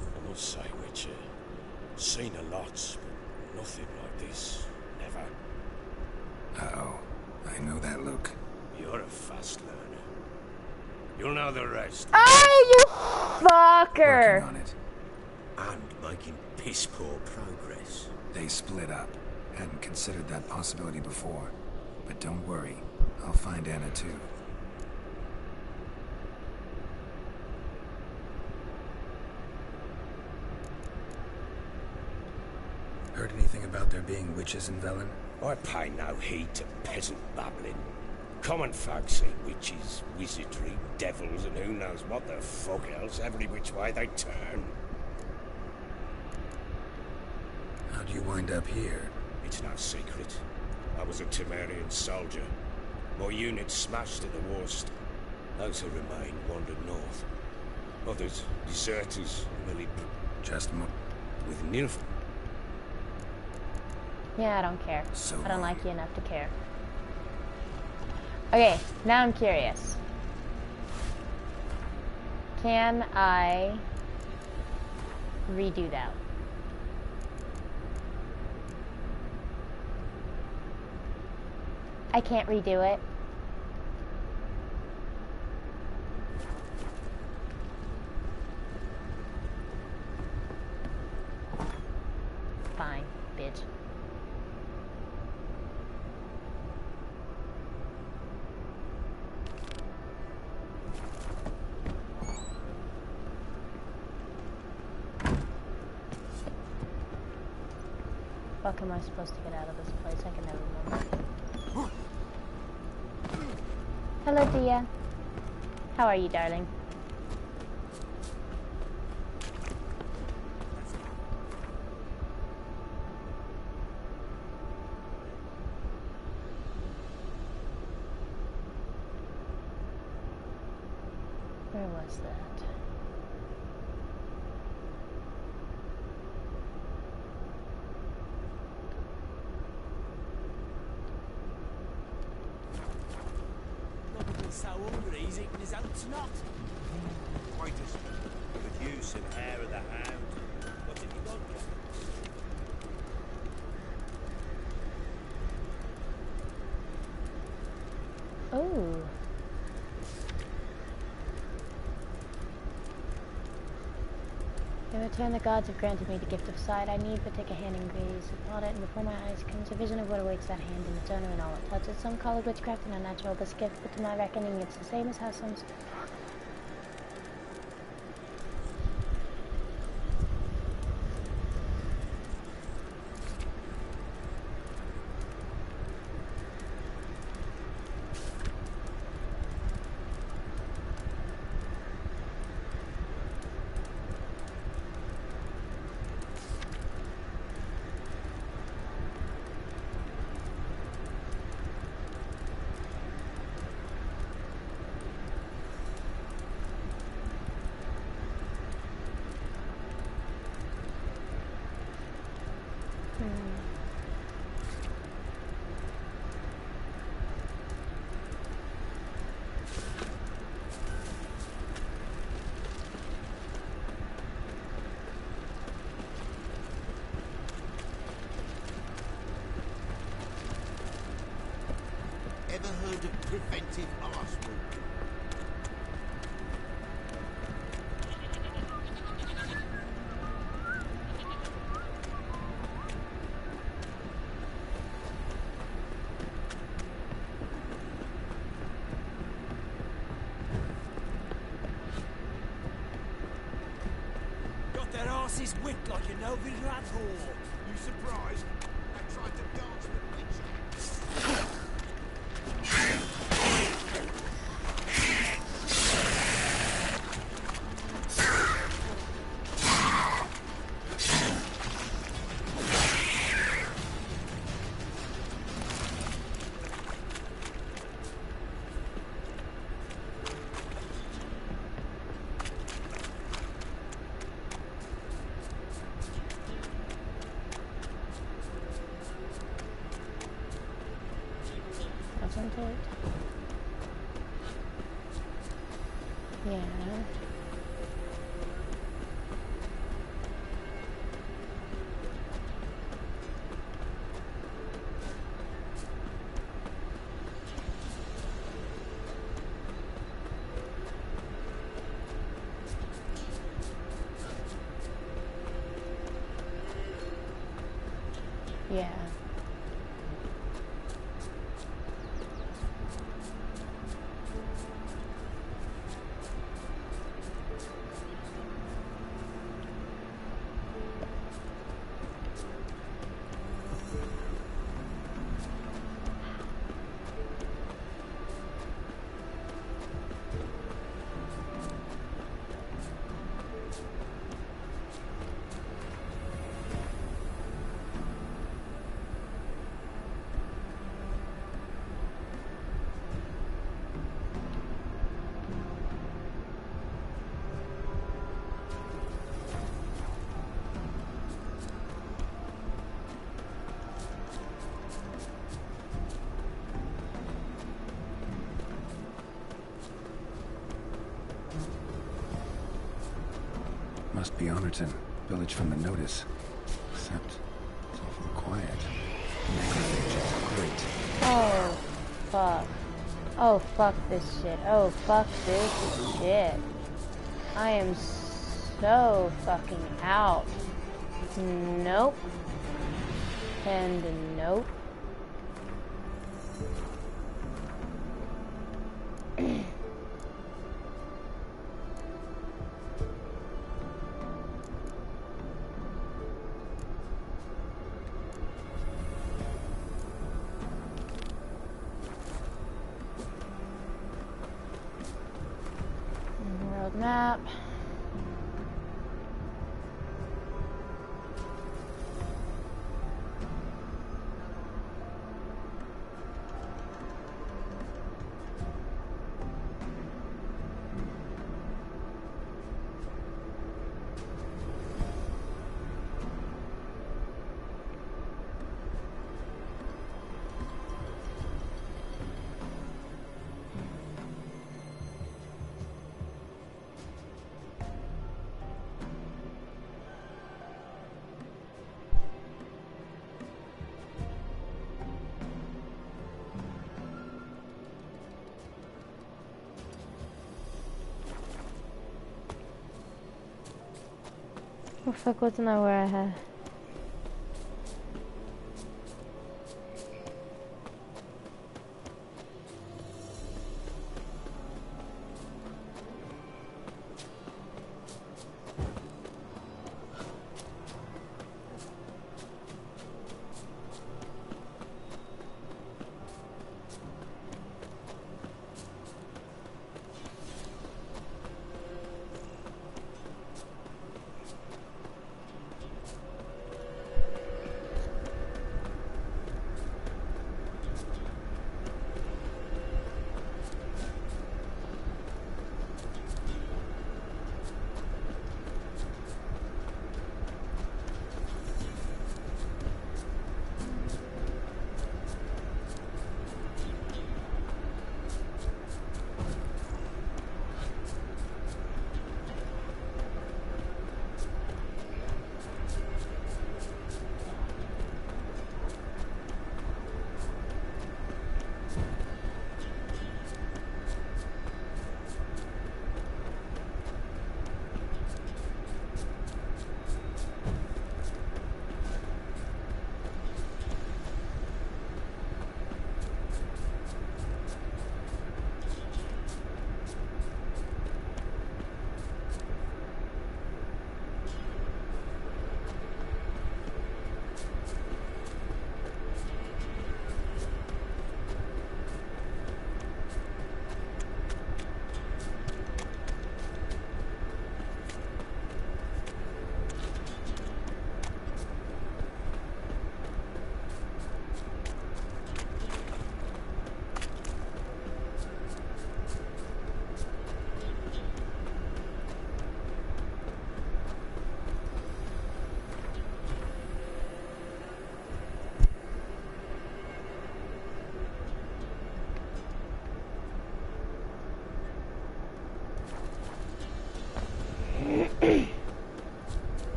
I must say, Witcher, seen a lot, but nothing like this. Never. Uh-oh. I know that look. You're a fast learner. You'll know the rest. Oh, you fucker! Working on it. And making piss-poor progress. They split up. Hadn't considered that possibility before. But don't worry, I'll find Anna too. Heard anything about there being witches in Velen? I pay no heed to peasant babbling. Common folk see witches, wizardry, devils, and who knows what the fuck else every which way they turn. How'd you wind up here? It's no secret. I was a Temerian soldier. My unit smashed at the worst. Those who remain wandered north. Others, deserters, merely just with Nilf. Yeah, I don't care. So I don't like you enough to care. Okay, now I'm curious. Can I redo that? I can't redo it. Fine, bitch. Fuck am I supposed to get out of this place? I can never remember. Hello, Dia. How are you, darling? Where was that? So hungry, he's eating his own snot. Quite as could use some hair of the hound. What have you got? Oh. In return, the gods have granted me the gift of sight. I need but take a hand and gaze upon it, and before my eyes comes a vision of what awaits that hand and its owner and all it touches. Some call it witchcraft and unnatural, this gift, but to my reckoning, it's the same as how some... Ever heard of preventive arsewound? Got their asses whipped like a Novi lad whore. You surprised? I tried to dance with witches. Wasn't it? Yeah. Yeah. Must be Honorton, village from the notice. Except it's awful quiet. Necrophages, great. Oh, fuck. Oh, fuck this shit. Oh, fuck this shit. I am so fucking out. Nope. And nope. World map. Oh fuck, wasn't that where I had?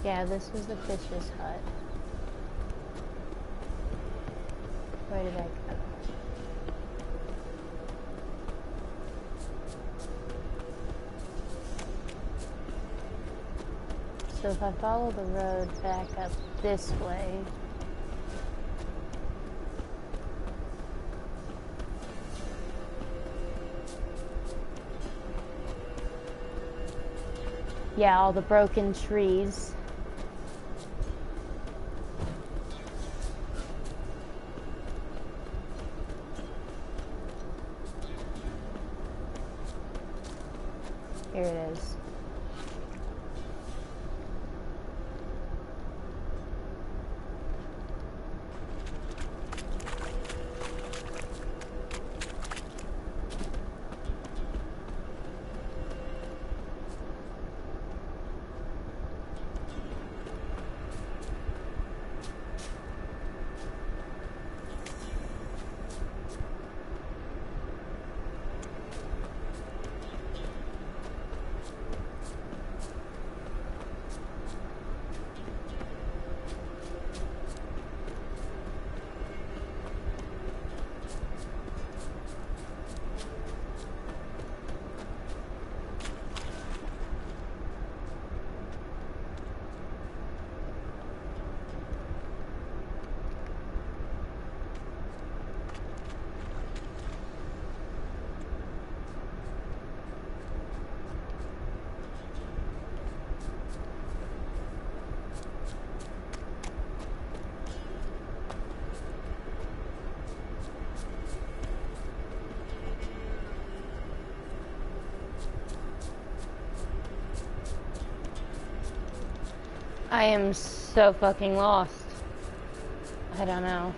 Yeah, this was the fish's hut. Where did I go? So if I follow the road back up this way, yeah, all the broken trees. Here it is. I am so fucking lost. I don't know.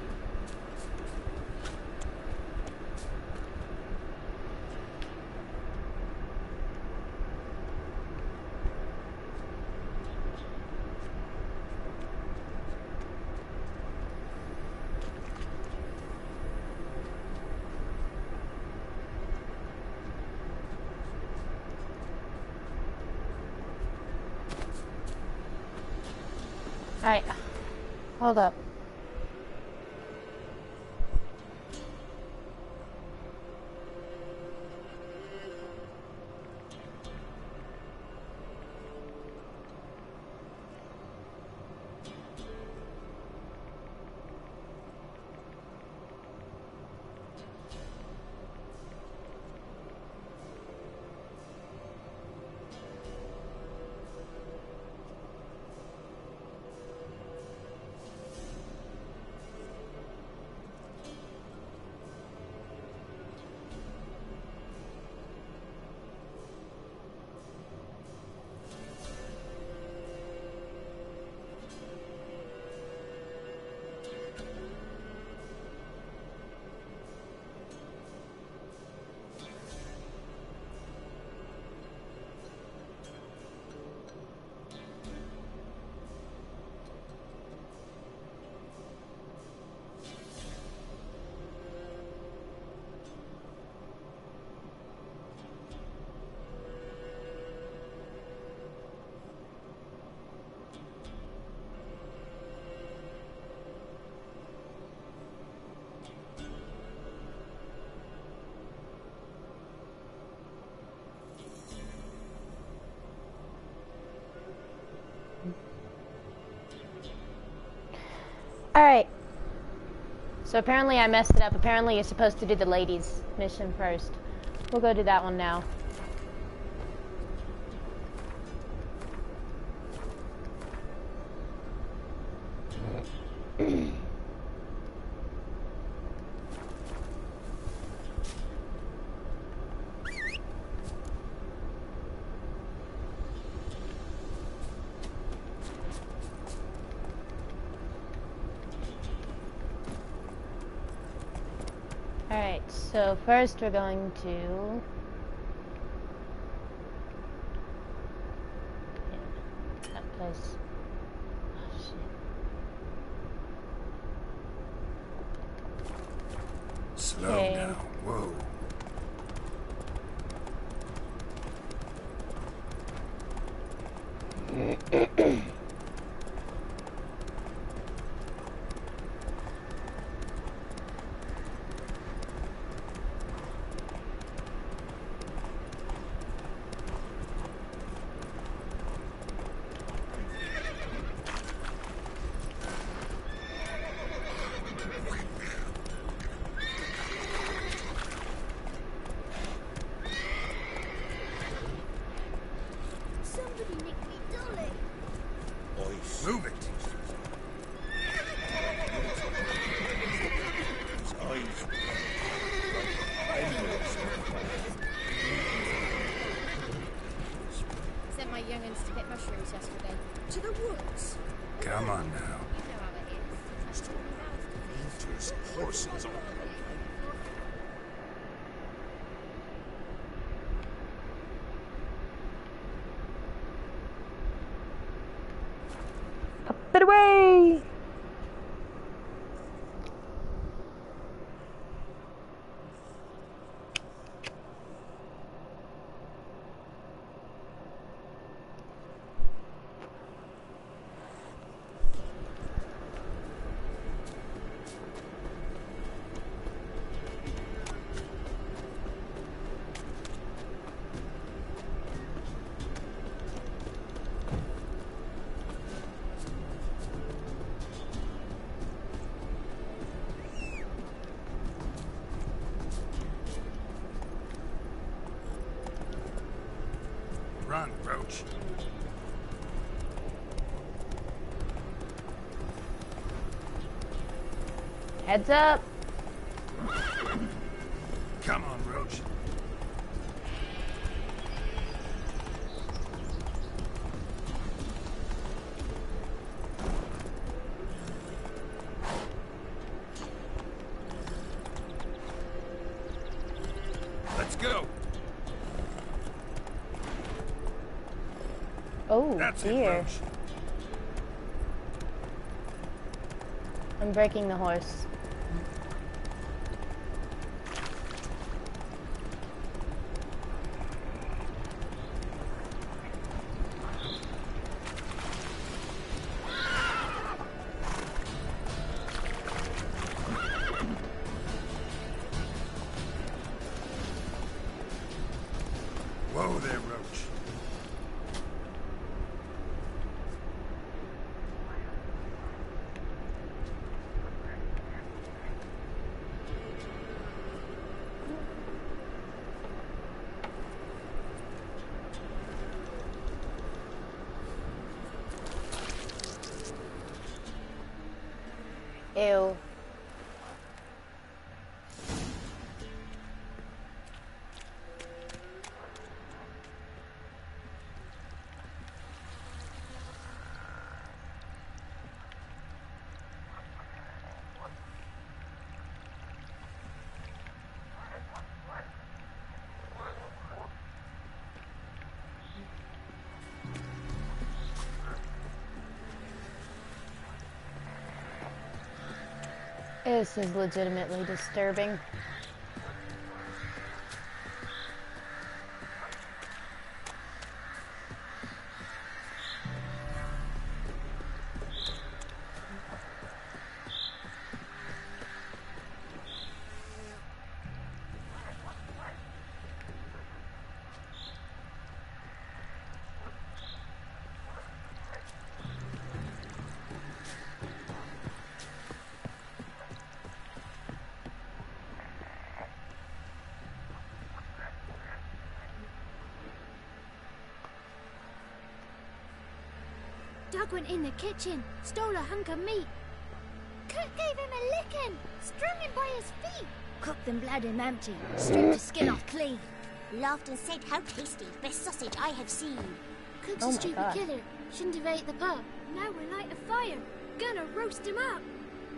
Alright, hold up. Alright. So apparently I messed it up. Apparently you're supposed to do the ladies' mission first. We'll go do that one now. Alright, so first we're going to... yeah, that place. Oh, shit. Slow Okay. now. Whoa. Somebody nicked me dolly. Move it. Sent my young'uns to pick mushrooms yesterday. To the woods. Come on now. You know how it is. Eaters, horses, all. Up and away! Run, Roach. Heads up! Come on, Roach. Let's go. Oh, That's it, dear. Roach. I'm breaking the horse. Whoa there, Roach. Ew. This is legitimately disturbing. Doug went in the kitchen, stole a hunk of meat. Kurt gave him a licking, strung him by his feet. Cooked them blood and empty, stripped the skin off clean. Laughed and said, how tasty, best sausage I have seen. Cook's Oh a my stupid God. killer, shouldn't have ate the pub. Now we light a fire, gonna roast him up.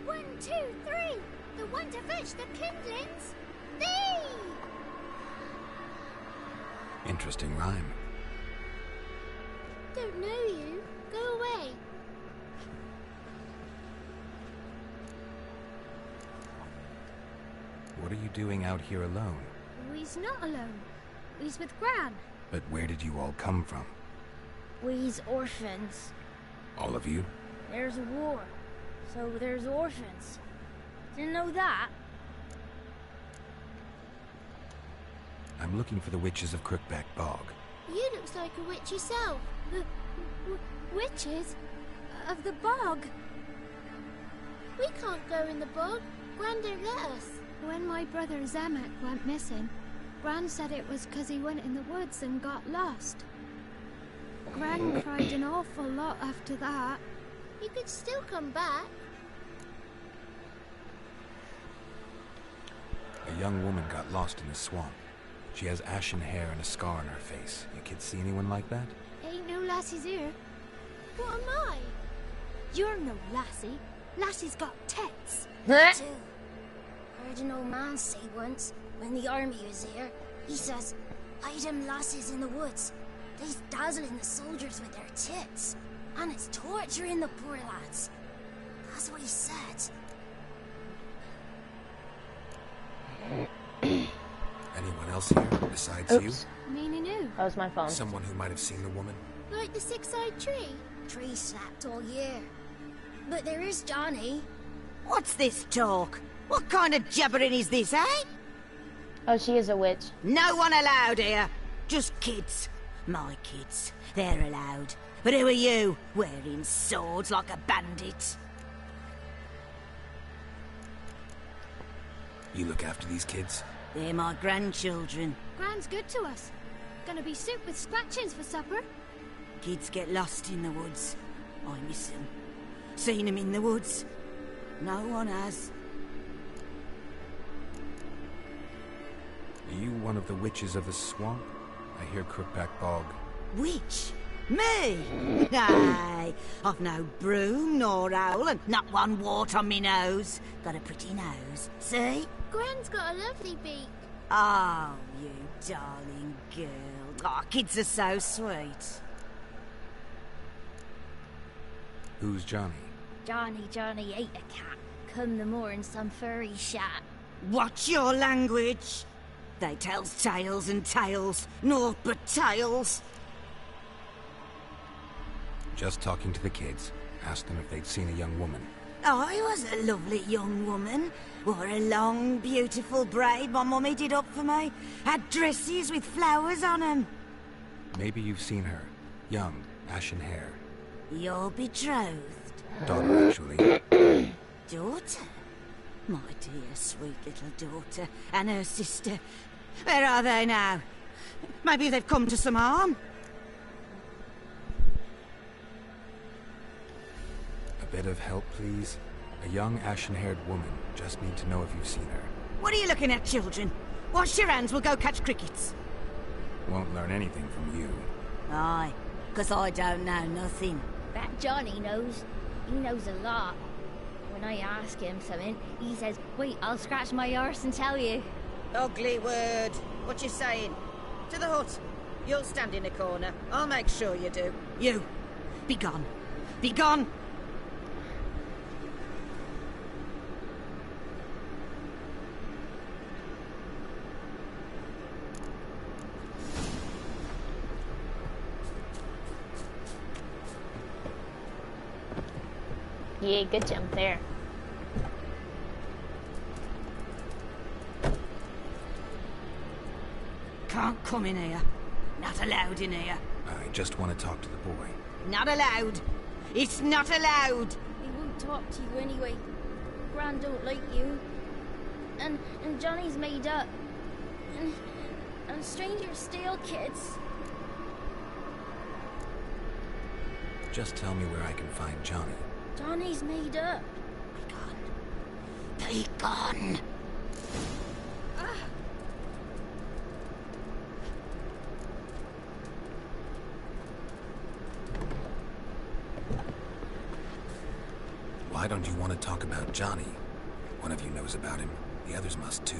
1, 2, 3, the one to fetch the kindlings. Thee! Interesting rhyme. Don't know you. Go away. What are you doing out here alone? We's not alone. We's with Gran. But where did you all come from? We's orphans. All of you? There's a war, so there's orphans. Didn't know that. I'm looking for the witches of Crookback Bog. You looks like a witch yourself. Witches? Of the bog? We can't go in the bog. Gran don't let us. When my brother Zemek went missing, Gran said it was 'cause he went in the woods and got lost. Gran cried an awful lot after that. You could still come back. A young woman got lost in the swamp. She has ashen hair and a scar on her face. You kids see anyone like that? Ain't no lassies here. What am I? You're no lassie. Lassie's got tits. Too. Heard an old man say once, when the army was here, he says, "Hide them lasses in the woods. They's dazzling the soldiers with their tits. And it's torturing the poor lads." That's what he said. Anyone else here besides Oops. Meaning who? That was my phone. Someone who might have seen the woman? Like the six-eyed tree? Tree slapped all year. But there is Johnny. What's this talk? What kind of jabbering is this, eh? Oh, she is a witch. No one allowed here. Just kids. My kids. They're allowed. But who are you? Wearing swords like a bandit. You look after these kids? They're my grandchildren. Gran's good to us. Gonna be soup with scratchings for supper. Kids get lost in the woods. I miss them. Seen them in the woods. No one has. Are you one of the witches of the swamp? I hear Crookback Bog. Witch? Me? Nay, I've no broom nor owl and not one wart on me nose. Got a pretty nose, see? Gran's got a lovely beak. Oh, you darling girl. Oh, kids are so sweet. Who's Johnny? Johnny ate a cat. Come the more in some furry shat. Watch your language. They tells tales and tales, naught but tales. Just talking to the kids. Asked them if they'd seen a young woman. I was a lovely young woman. Wore a long, beautiful braid my mummy did up for me. Had dresses with flowers on 'em. Maybe you've seen her. Young, ashen hair. Your betrothed. Daughter, actually. Daughter? My dear, sweet little daughter. And her sister. Where are they now? Maybe they've come to some harm. A bit of help, please. A young, ashen-haired woman. Just need to know if you've seen her. What are you looking at, children? Wash your hands, we'll go catch crickets. Won't learn anything from you. Aye, 'cause I don't know nothing. That Johnny knows. He knows a lot. When I ask him something, he says, wait, I'll scratch my arse and tell you. Ugly word. What you saying? To the hut. You'll stand in a corner. I'll make sure you do. You. Be gone. Be gone. Yeah, good jump there. Can't come in here. Not allowed in here. I just want to talk to the boy. Not allowed. It's not allowed. He won't talk to you anyway. Gran don't like you. And Johnny's made up. And strangers steal kids. Just tell me where I can find Johnny. Johnny's made up. Be gone. Why don't you want to talk about Johnny? One of you knows about him. The others must too.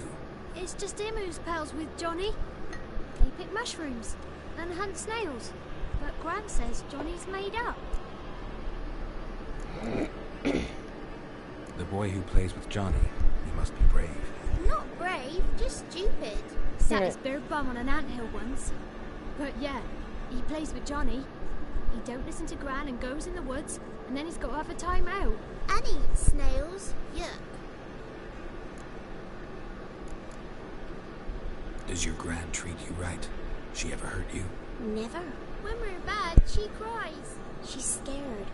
It's just him who's pals with Johnny. They pick mushrooms and hunt snails. But Gran says Johnny's made up. The boy who plays with Johnny, he must be brave. Not brave, just stupid. Sat his bare bum on an anthill once. But yeah, he plays with Johnny. He don't listen to Gran and goes in the woods, and then he's got to have a time out. And eat snails. Yuck. Does your Gran treat you right? She ever hurt you? Never. When we're bad, she cries. She's scared.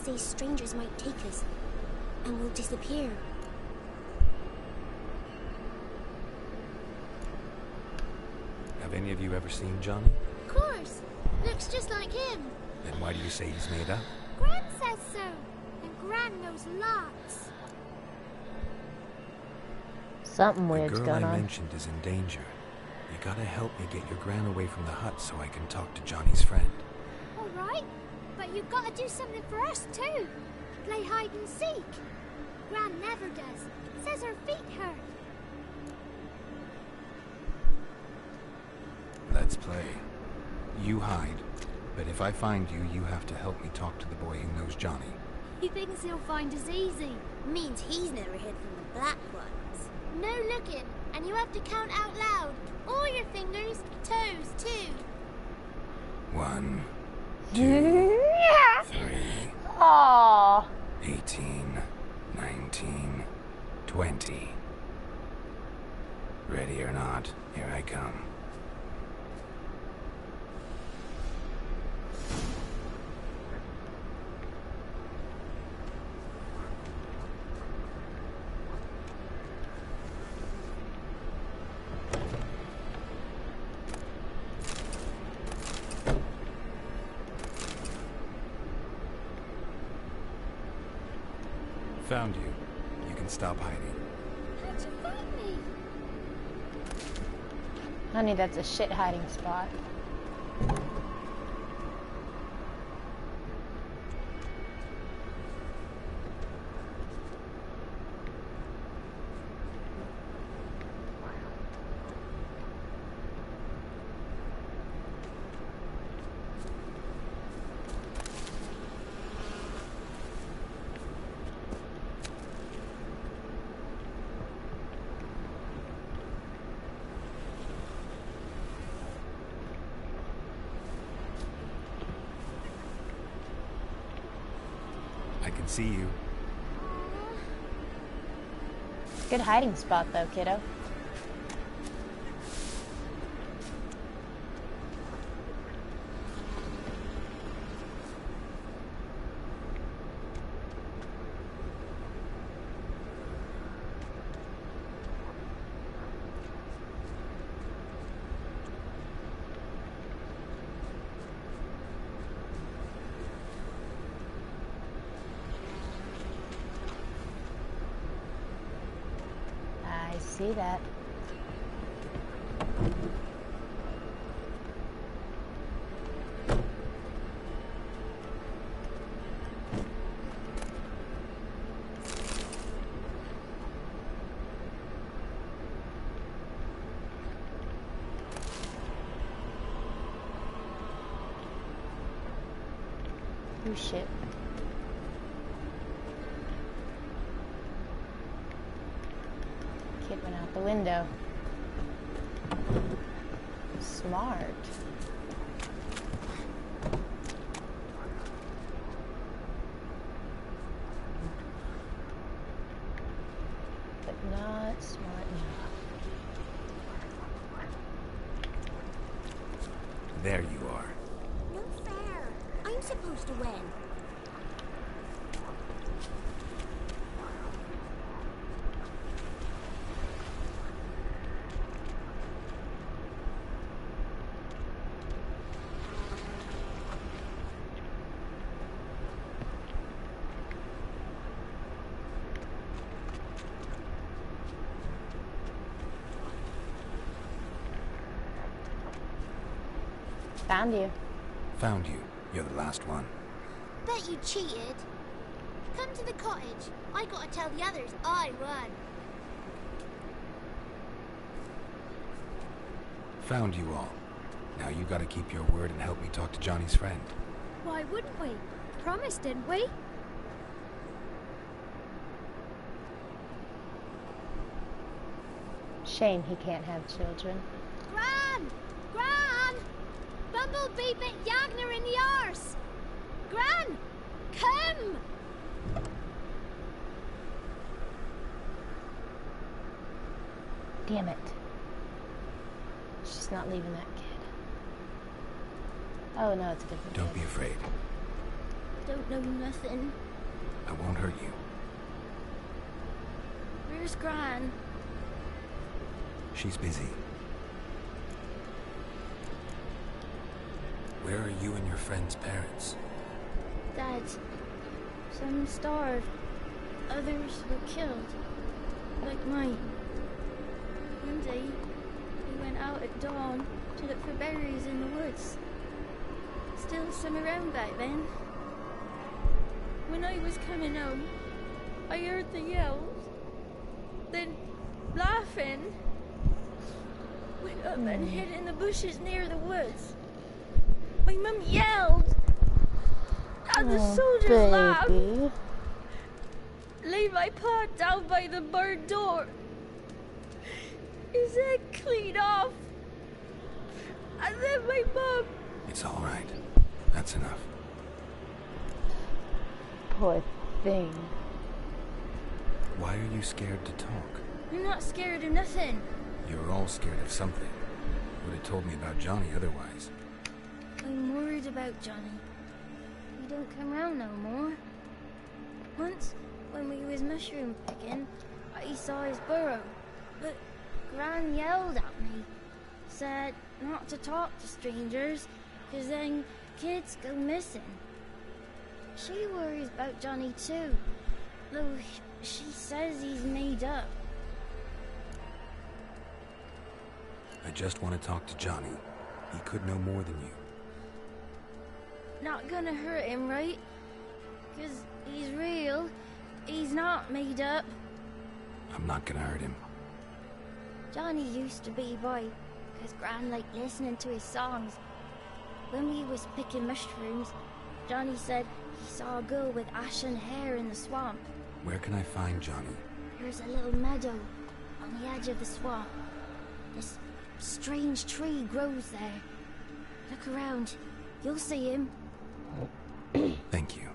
Says strangers might take us. And we'll disappear. Have any of you ever seen Johnny? Of course. Looks just like him. Then why do you say he's made up? Gran says so. And Gran knows lots. Something weird's The girl going I on. mentioned is in danger. You gotta help me get your Gran away from the hut so I can talk to Johnny's friend. Alright, but you've got to do something for us too. Play hide and seek. Gran never does. Says her feet hurt. Let's play. You hide, but if I find you, you have to help me talk to the boy who knows Johnny. He thinks he'll find us easy. Means he's never hid from the black ones. No looking, and you have to count out loud. All your fingers, toes too. 1, 2, 3, Aww. 18, 19, 20. Ready or not, here I come. Found you. You can stop hiding. How'd you find me? Honey, that's a shit hiding spot. didn't see you. Good hiding spot, though, kiddo. See that. Oh shit. Kid went out the window. Smart. But not smart enough. There you are. No fair. I'm supposed to win. Found you. Found you. You're the last one. Bet you cheated. Come to the cottage. I gotta tell the others I won. Found you all. Now you gotta keep your word and help me talk to Johnny's friend. Why wouldn't we? Promised, didn't we? Shame he can't have children. Gran! Gran! Bumblebee bit Yagner in the arse! Gran! Come! Damn it. She's not leaving that kid. Oh no, it's a different Don't kid. be afraid. Don't know nothing. I won't hurt you. Where's Gran? She's busy. Where are you and your friend's parents? Dad. Some starved. Others were killed. Like mine. One day, we went out at dawn to look for berries in the woods. Still some around back then. When I was coming home, I heard the yells. Then, laughing, went up and hid in the bushes near the woods. My mum yelled, and the soldiers laughed. Laid my pa down by the barn door. His head clean off. And then my mum... It's all right. That's enough. Poor thing. Why are you scared to talk? I'm not scared of nothing. You're all scared of something. You would have told me about Johnny otherwise. I'm worried about Johnny. He don't come round no more. Once, when we was mushroom picking, I saw his burrow. But Gran yelled at me. Said not to talk to strangers, 'cause then kids go missing. She worries about Johnny too, though she says he's made up. I just want to talk to Johnny. He could know more than you. Not gonna hurt him, right? 'Cause he's real. He's not made up. I'm not gonna hurt him. Johnny used to be by, 'cause Gran liked listening to his songs. When we was picking mushrooms, Johnny said he saw a girl with ashen hair in the swamp. Where can I find Johnny? There's a little meadow on the edge of the swamp. This strange tree grows there. Look around. You'll see him. Thank you.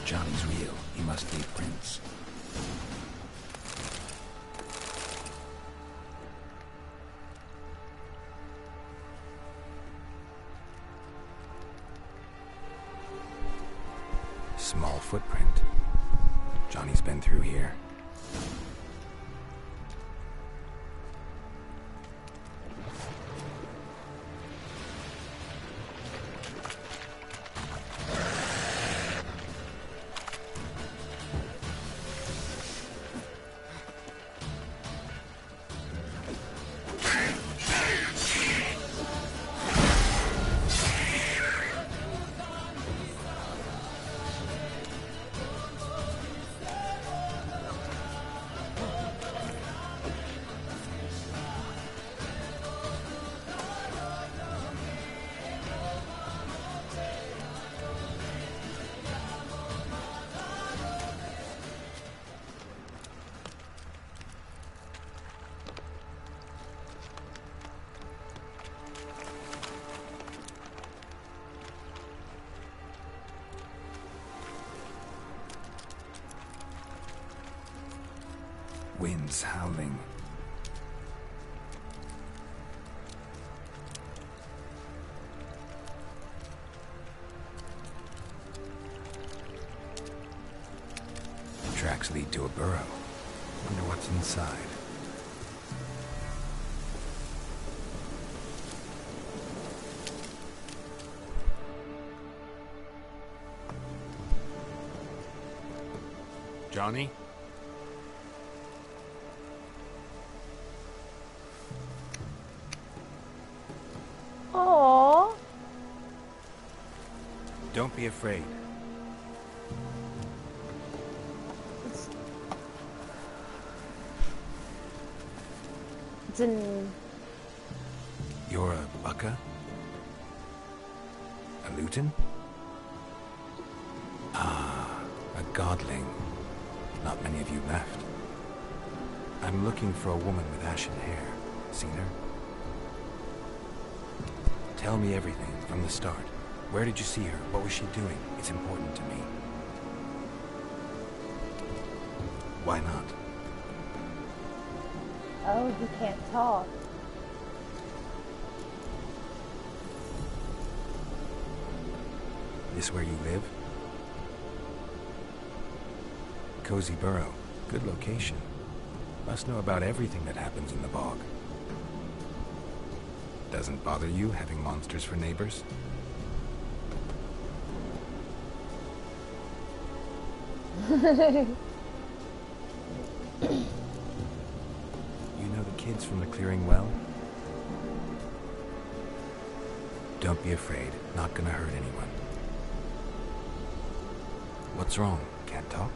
Johnny's real. He must be Prince. Small footprint. Johnny's been through here. Winds howling. Tracks lead to a burrow. Wonder what's inside. Johnny? Aww. Don't be afraid. It's in... You're a Bucca? A Luton? Ah, a godling. Not many of you left. I'm looking for a woman with ashen hair. Seen her? Tell me everything, from the start. Where did you see her? What was she doing? It's important to me. Why not? Oh, he can't talk. This where you live? Cozy Burrow. Good location. Must know about everything that happens in the bog. Doesn't bother you having monsters for neighbors? You know the kids from the clearing well? Don't be afraid. Not gonna hurt anyone. What's wrong? Can't talk?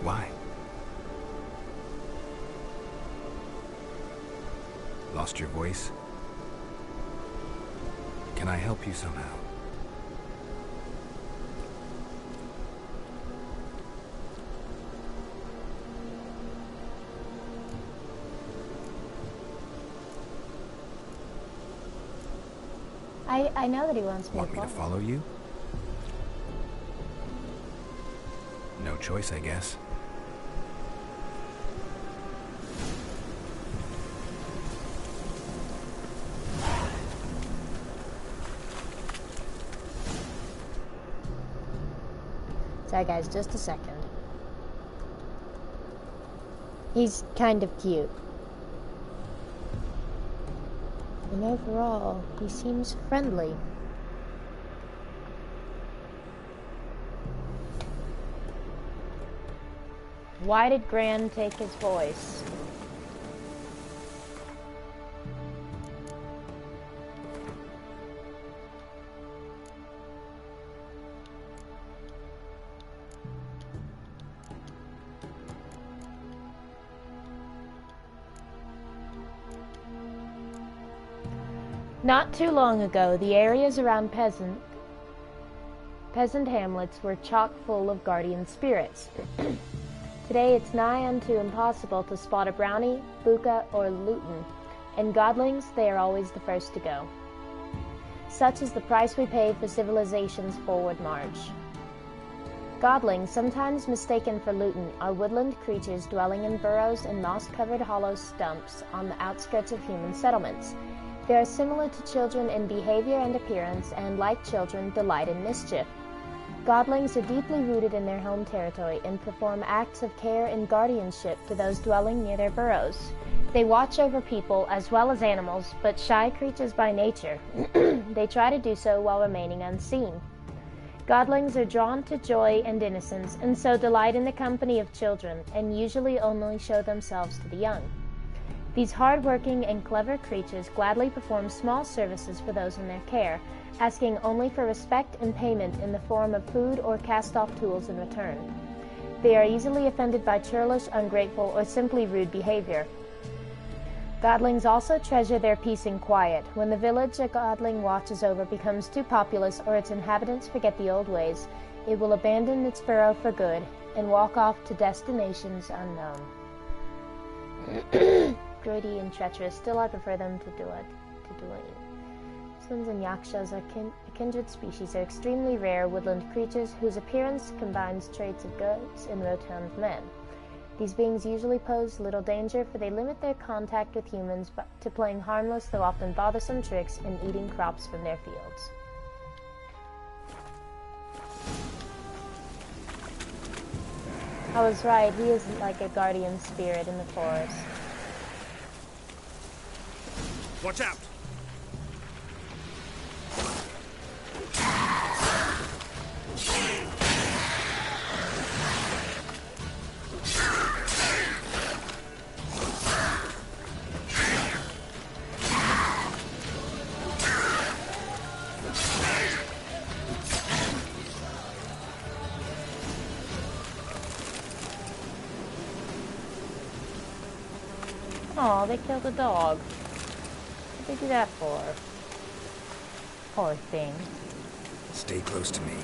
Why? Lost your voice? Can I help you somehow? I know that he wants me Want me to follow you? No choice, I guess. Sorry guys, just a second. He's kind of cute. And overall, he seems friendly. Why did Gran take his voice? Not too long ago, the areas around peasant hamlets were chock full of guardian spirits. Today it's nigh unto impossible to spot a brownie, buka, or luton, and godlings, they are always the first to go. Such is the price we pay for civilization's forward march. Godlings, sometimes mistaken for luton, are woodland creatures dwelling in burrows and moss-covered hollow stumps on the outskirts of human settlements. They are similar to children in behavior and appearance, and like children, delight in mischief. Godlings are deeply rooted in their home territory and perform acts of care and guardianship to those dwelling near their burrows. They watch over people as well as animals, but shy creatures by nature. They try to do so while remaining unseen. Godlings are drawn to joy and innocence, and so delight in the company of children, and usually only show themselves to the young. These hard-working and clever creatures gladly perform small services for those in their care, asking only for respect and payment in the form of food or cast-off tools in return. They are easily offended by churlish, ungrateful, or simply rude behavior. Godlings also treasure their peace and quiet. When the village a godling watches over becomes too populous or its inhabitants forget the old ways, it will abandon its burrow for good and walk off to destinations unknown. Greedy and treacherous, still I prefer them to dueling. Swans and yakshas are a kindred species, are extremely rare woodland creatures whose appearance combines traits of goats and rotund men. These beings usually pose little danger, for they limit their contact with humans to playing harmless though often bothersome tricks and eating crops from their fields. I was right, he is like a guardian spirit in the forest. Watch out! Aw, they killed a dog. What'd they do that for? Poor thing. Stay close to me.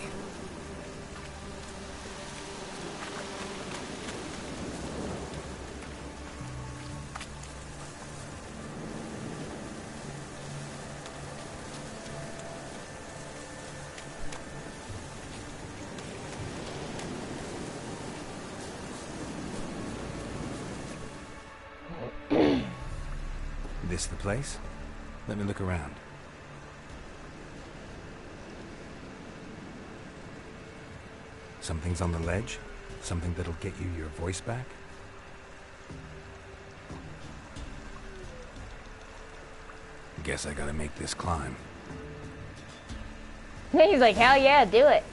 This the place? Let me look around. Something's on the ledge? Something that'll get you your voice back? Guess I gotta make this climb. He's like, hell yeah, do it.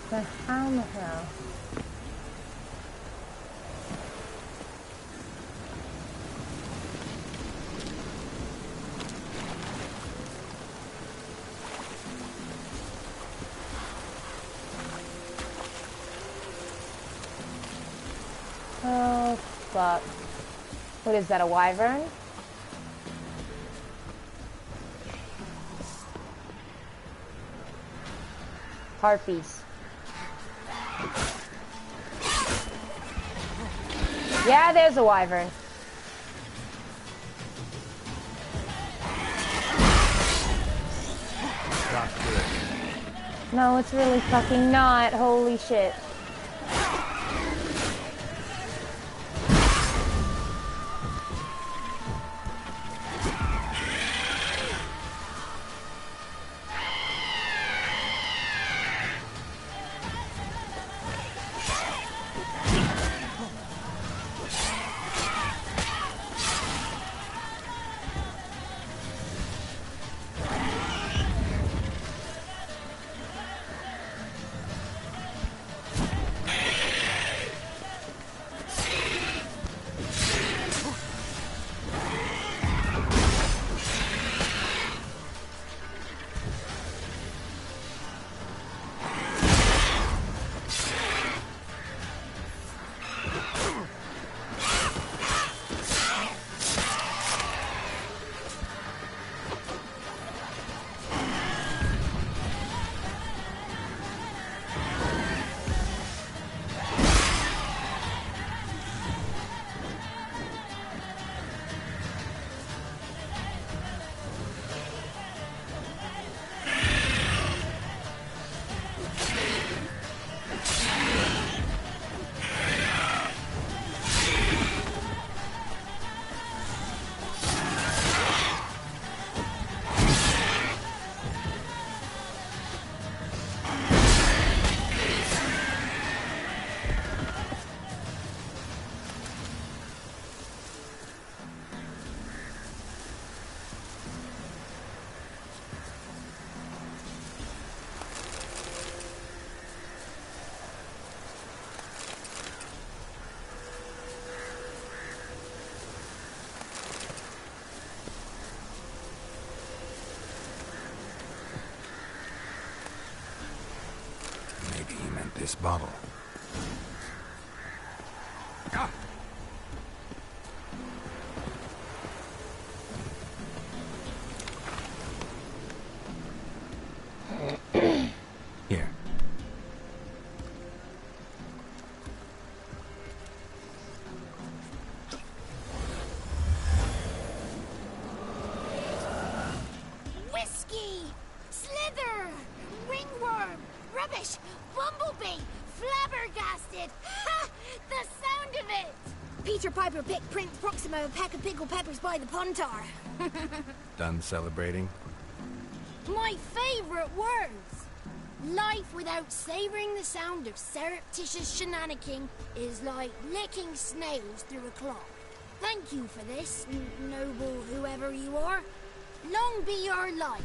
But how the hell? Oh, fuck. What is that, a wyvern? Harpies. Yeah, there's a wyvern. Not good. No, it's really fucking not. Holy shit. This bottle. Ah. Here. Whiskey! Slither! Ringworm! Rubbish! Bumblebee! Flabbergasted! Ha! The sound of it! Peter Piper picked Prince Proximo a pack of pickled peppers by the Pontar. Done celebrating? My favourite words! Life without savouring the sound of surreptitious shenanigans is like licking snails through a clock. Thank you for this, noble whoever you are. Long be your life.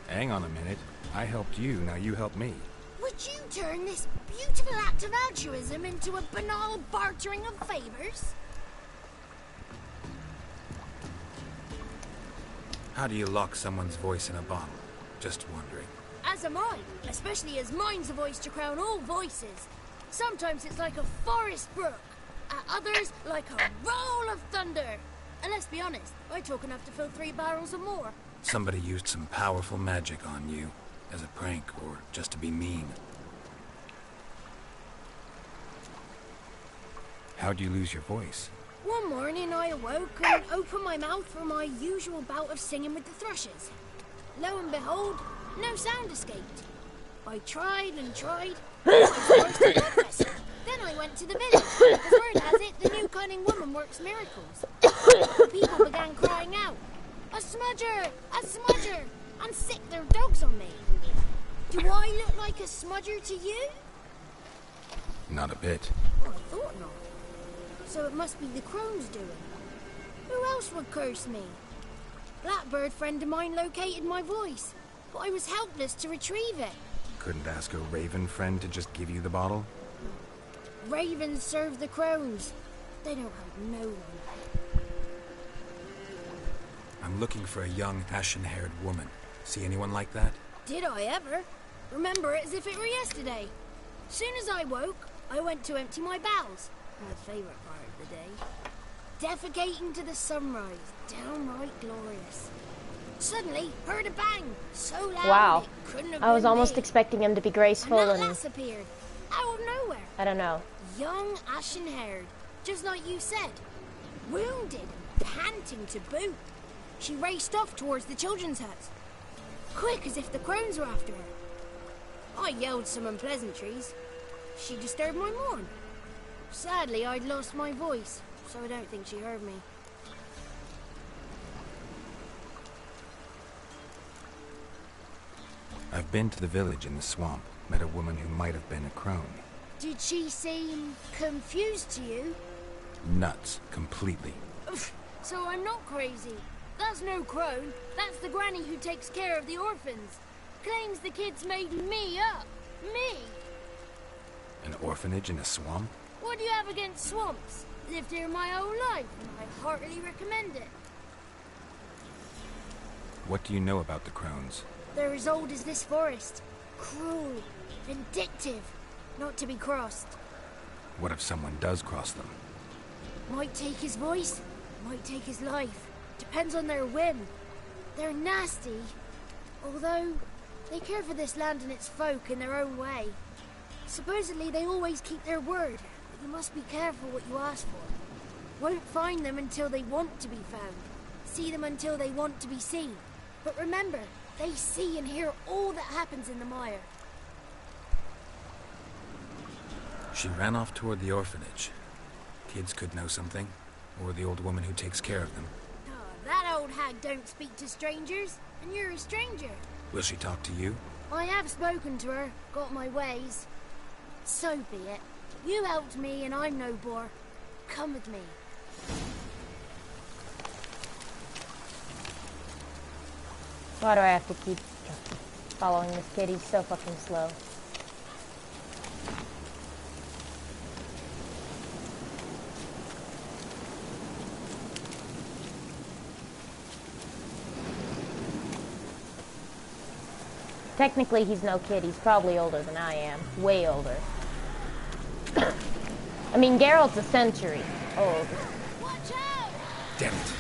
Hang on a minute. I helped you, now you help me. Would you turn this beautiful act of altruism into a banal bartering of favours? How do you lock someone's voice in a bottle? Just wondering. As am I, especially as mine's a voice to crown all voices. Sometimes it's like a forest brook, at others like a roll of thunder. And let's be honest, I talk enough to fill 3 barrels or more. Somebody used some powerful magic on you. As a prank, or just to be mean. How'd you lose your voice? One morning I awoke and opened my mouth for my usual bout of singing with the thrushes. Lo and behold, no sound escaped. I tried and tried. I was forced to progress. Then I went to the village. As word has it, the new cunning woman works miracles. People began crying out, "A smudger! A smudger!" and sick their dogs on me. Do I look like a smudger to you? Not a bit. I thought not. So it must be the crone's doing. Who else would curse me? Blackbird friend of mine located my voice, but I was helpless to retrieve it. Couldn't ask a raven friend to just give you the bottle? Ravens serve the crones. They don't help no one. I'm looking for a young, ashen-haired woman. See anyone like that? Did I ever? Remember it as if it were yesterday. Soon as I woke, I went to empty my bowels. My favourite part of the day. Defecating to the sunrise. Downright glorious. Suddenly, heard a bang. So loud Wow. it couldn't have I was been almost me. expecting him to be graceful And that and... lass appeared. Out of nowhere. I don't know. Young, ashen-haired. Just like you said. Wounded. Panting to boot. She raced off towards the children's hut. Quick as if the crones were after her. I yelled some unpleasantries. She disturbed my morn. Sadly, I'd lost my voice, so I don't think she heard me. I've been to the village in the swamp, met a woman who might have been a crone. Did she seem confused to you? Nuts, completely. So I'm not crazy. That's no crone. That's the granny who takes care of the orphans. Claims the kids made me up. Me! An orphanage in a swamp? What do you have against swamps? Lived here my whole life, and I heartily recommend it. What do you know about the crones? They're as old as this forest. Cruel, vindictive, not to be crossed. What if someone does cross them? Might take his voice, might take his life. Depends on their whim. They're nasty, although they care for this land and its folk in their own way. Supposedly they always keep their word, but you must be careful what you ask for. Won't find them until they want to be found. See them until they want to be seen. But remember, they see and hear all that happens in the mire. She ran off toward the orphanage. Kids could know something, or the old woman who takes care of them. That old hag don't speak to strangers, and you're a stranger. Will she talk to you? I have spoken to her, got my ways. So be it. You helped me and I'm no bore. Come with me. Why do I have to keep following this kid? He's so fucking slow. Technically, he's no kid. He's probably older than I am. Way older. I mean, Geralt's a century old. Watch out! Damn it.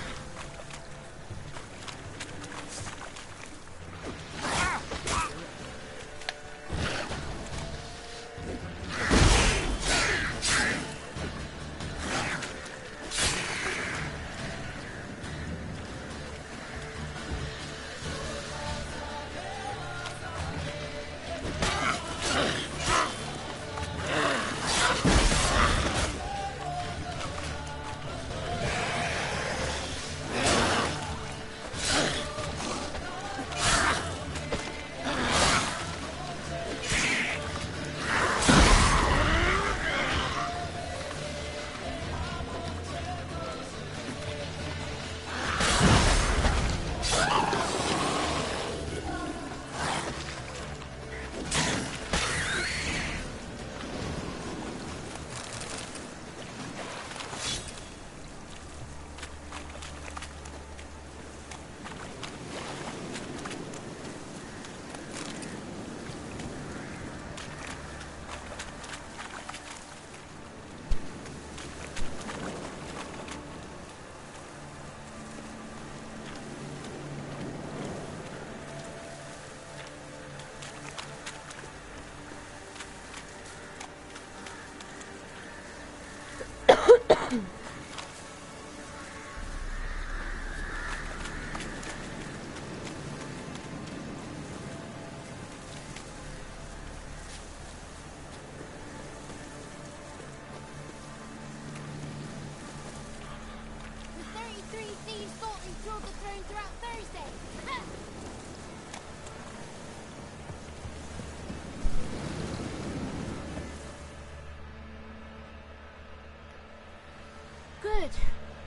Good.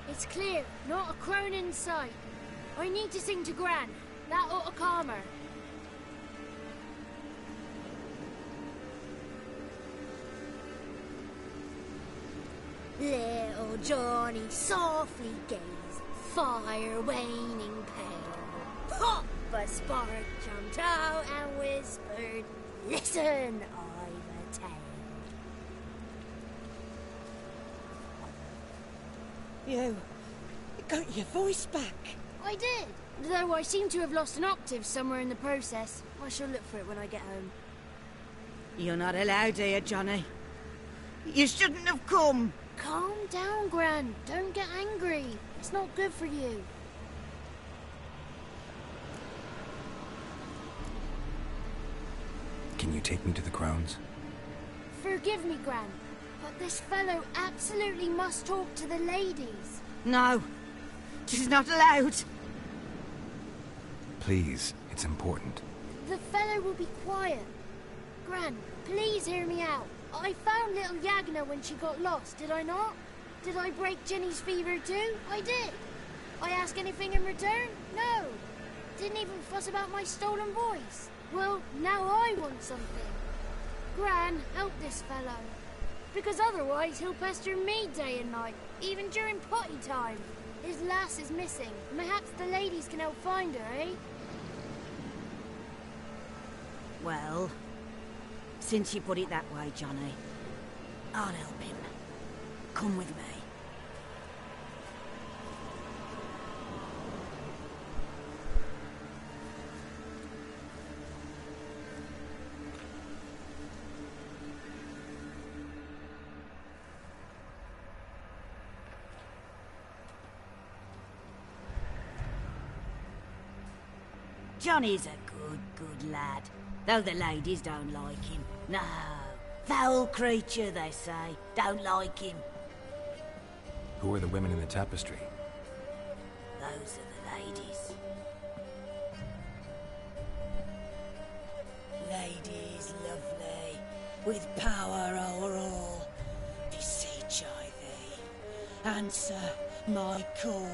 It's clear. Not a crone in sight. I need to sing to Gran. That ought to calm her. Little Johnny softly gazed, fire waning pale. Pop! A spark jumped out and whispered, "Listen, I've a tale." You got your voice back. I did, though I seem to have lost an octave somewhere in the process. I shall look for it when I get home. You're not allowed here, Johnny. You shouldn't have come. Calm down, Gran. Don't get angry. It's not good for you. Can you take me to the Crones? Forgive me, Gran, but this fellow absolutely must talk to the ladies. No. She's not allowed. Please, it's important. The fellow will be quiet. Gran, please hear me out. I found little Yagna when she got lost, did I not? Did I break Jenny's fever too? I did. I ask anything in return? No. Didn't even fuss about my stolen voice. Well, now I want something. Gran, help this fellow. Because otherwise he'll pester me day and night, even during potty time. His lass is missing. Perhaps the ladies can help find her, eh? Well, since you put it that way, Johnny, I'll help him. Come with me. Johnny's a good lad, though the ladies don't like him. No, foul creature, they say. Don't like him. Who are the women in the tapestry? Those are the ladies. Ladies lovely, with power o'er all, beseech I thee, answer my call.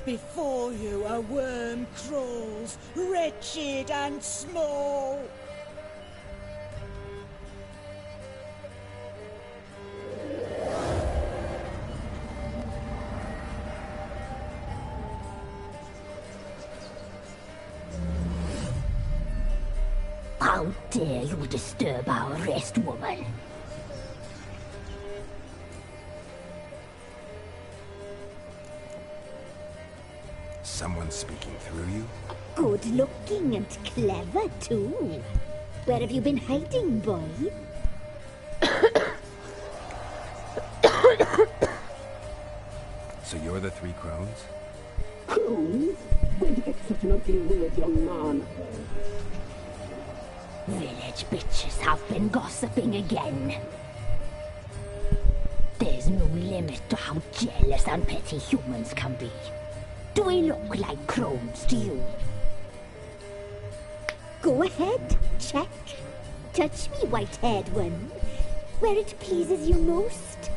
Before you a worm crawls, wretched and small. How dare you disturb our rest, woman? Someone speaking through you? Good looking and clever, too. Where have you been hiding, boy? So you're the Three Crones? Crones? Where'd you get such an ugly word, young man? Village bitches have been gossiping again. There's no limit to how jealous and petty humans can be. Do we look like crones to you? Go ahead, check. Touch me, white-haired one, where it pleases you most.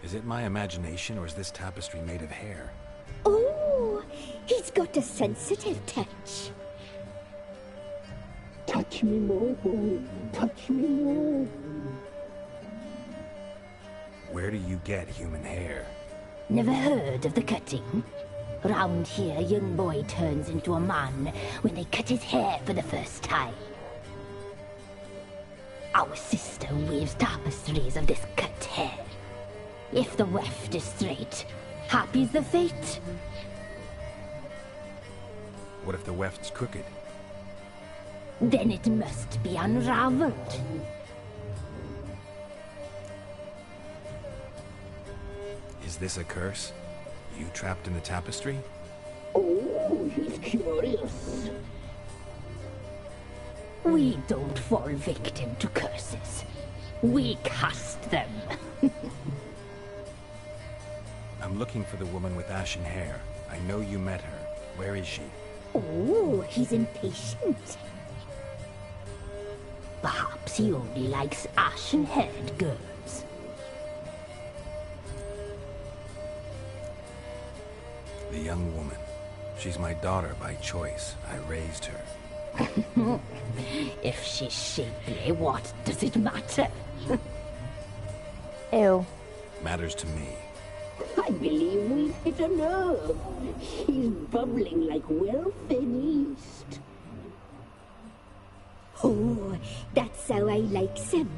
Is it my imagination, or is this tapestry made of hair? Oh, he's got a sensitive touch. Touch me more, boy. Touch me more. Where do you get human hair? Never heard of the cutting? Round here, a young boy turns into a man when they cut his hair for the first time. Our sister weaves tapestries of this cut hair. If the weft is straight, happy's the fate. What if the weft's crooked? Then it must be unraveled. Is this a curse? You trapped in the tapestry? Oh, he's curious. We don't fall victim to curses. We cast them. I'm looking for the woman with ashen hair. I know you met her. Where is she? Oh, he's impatient. Perhaps he only likes ashen-haired girls. The young woman. She's my daughter by choice. I raised her. If she's shapely, what does it matter? Ew. Matters to me. I believe we've hit a nerve. He's bubbling like well-fed yeast. Oh, that's how I like him.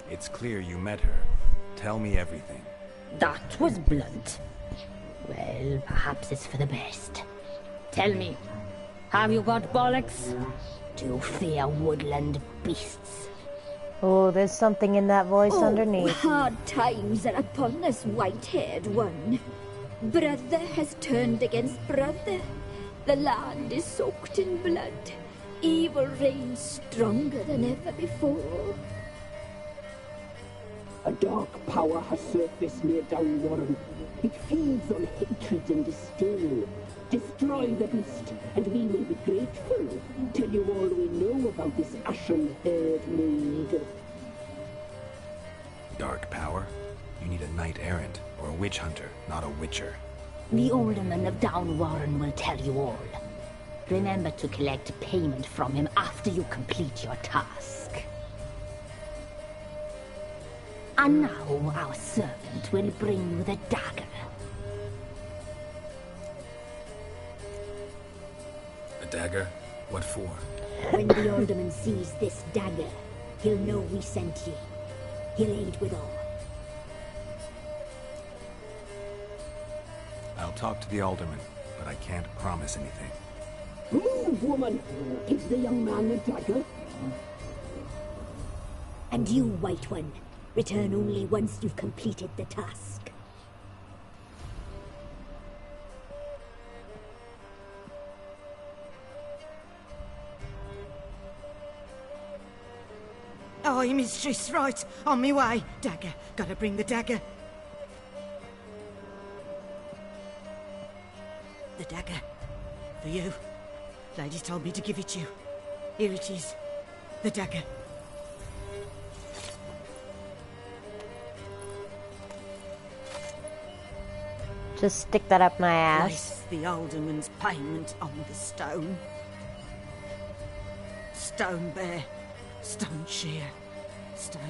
It's clear you met her. Tell me everything. That was blunt. Well, perhaps it's for the best. Tell me, have you got bollocks? to fear woodland beasts. Oh, there's something in that voice underneath. Hard times are upon us, white-haired one. Brother has turned against brother. The land is soaked in blood. Evil reigns stronger than ever before. A dark power has surfaced near Downwarren. It feeds on hatred and disdain. Destroy the beast, and we will be grateful. Tell you all we know about this ashen-haired maid. Dark power? You need a knight-errant, or a witch-hunter, not a witcher. The alderman of Downwarren will tell you all. Remember to collect payment from him after you complete your task. And now our servant will bring you the dagger. A dagger? What for? When the alderman sees this dagger, he'll know we sent ye. He'll aid with all. I'll talk to the alderman, but I can't promise anything. Move, woman! Give the young man the dagger. And you, White One, return only once you've completed the task. Aye, mistress, right. On me way. Dagger. Gotta bring the dagger. The dagger. For you. Lady told me to give it to you. Here it is. The dagger. Just stick that up my ass. Place the alderman's payment on the stone. Stone bear. Stone shear. Stone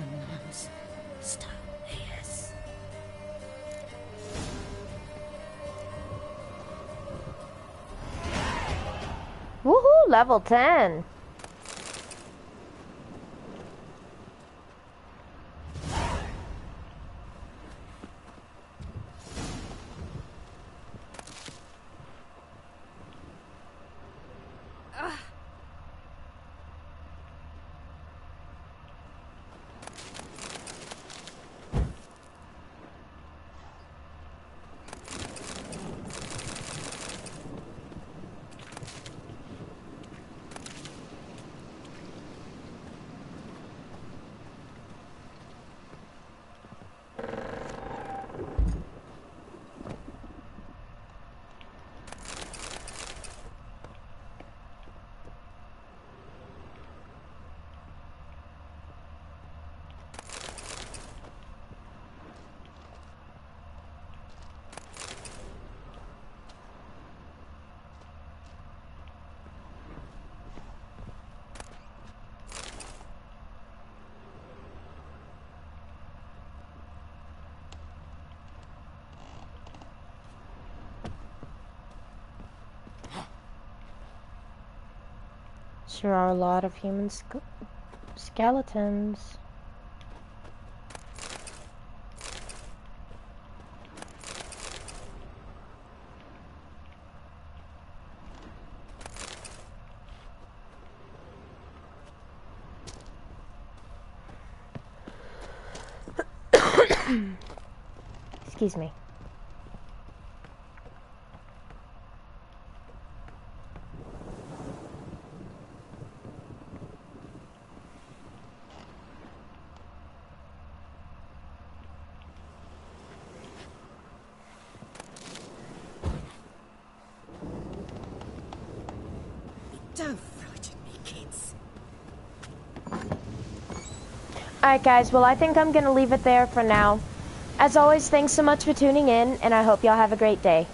nose. Stone ears. Woohoo! Level 10. There are a lot of human skeletons. Excuse me. Don't frighten me, kids. Alright guys, well I think I'm gonna leave it there for now. As always, thanks so much for tuning in, and I hope y'all have a great day.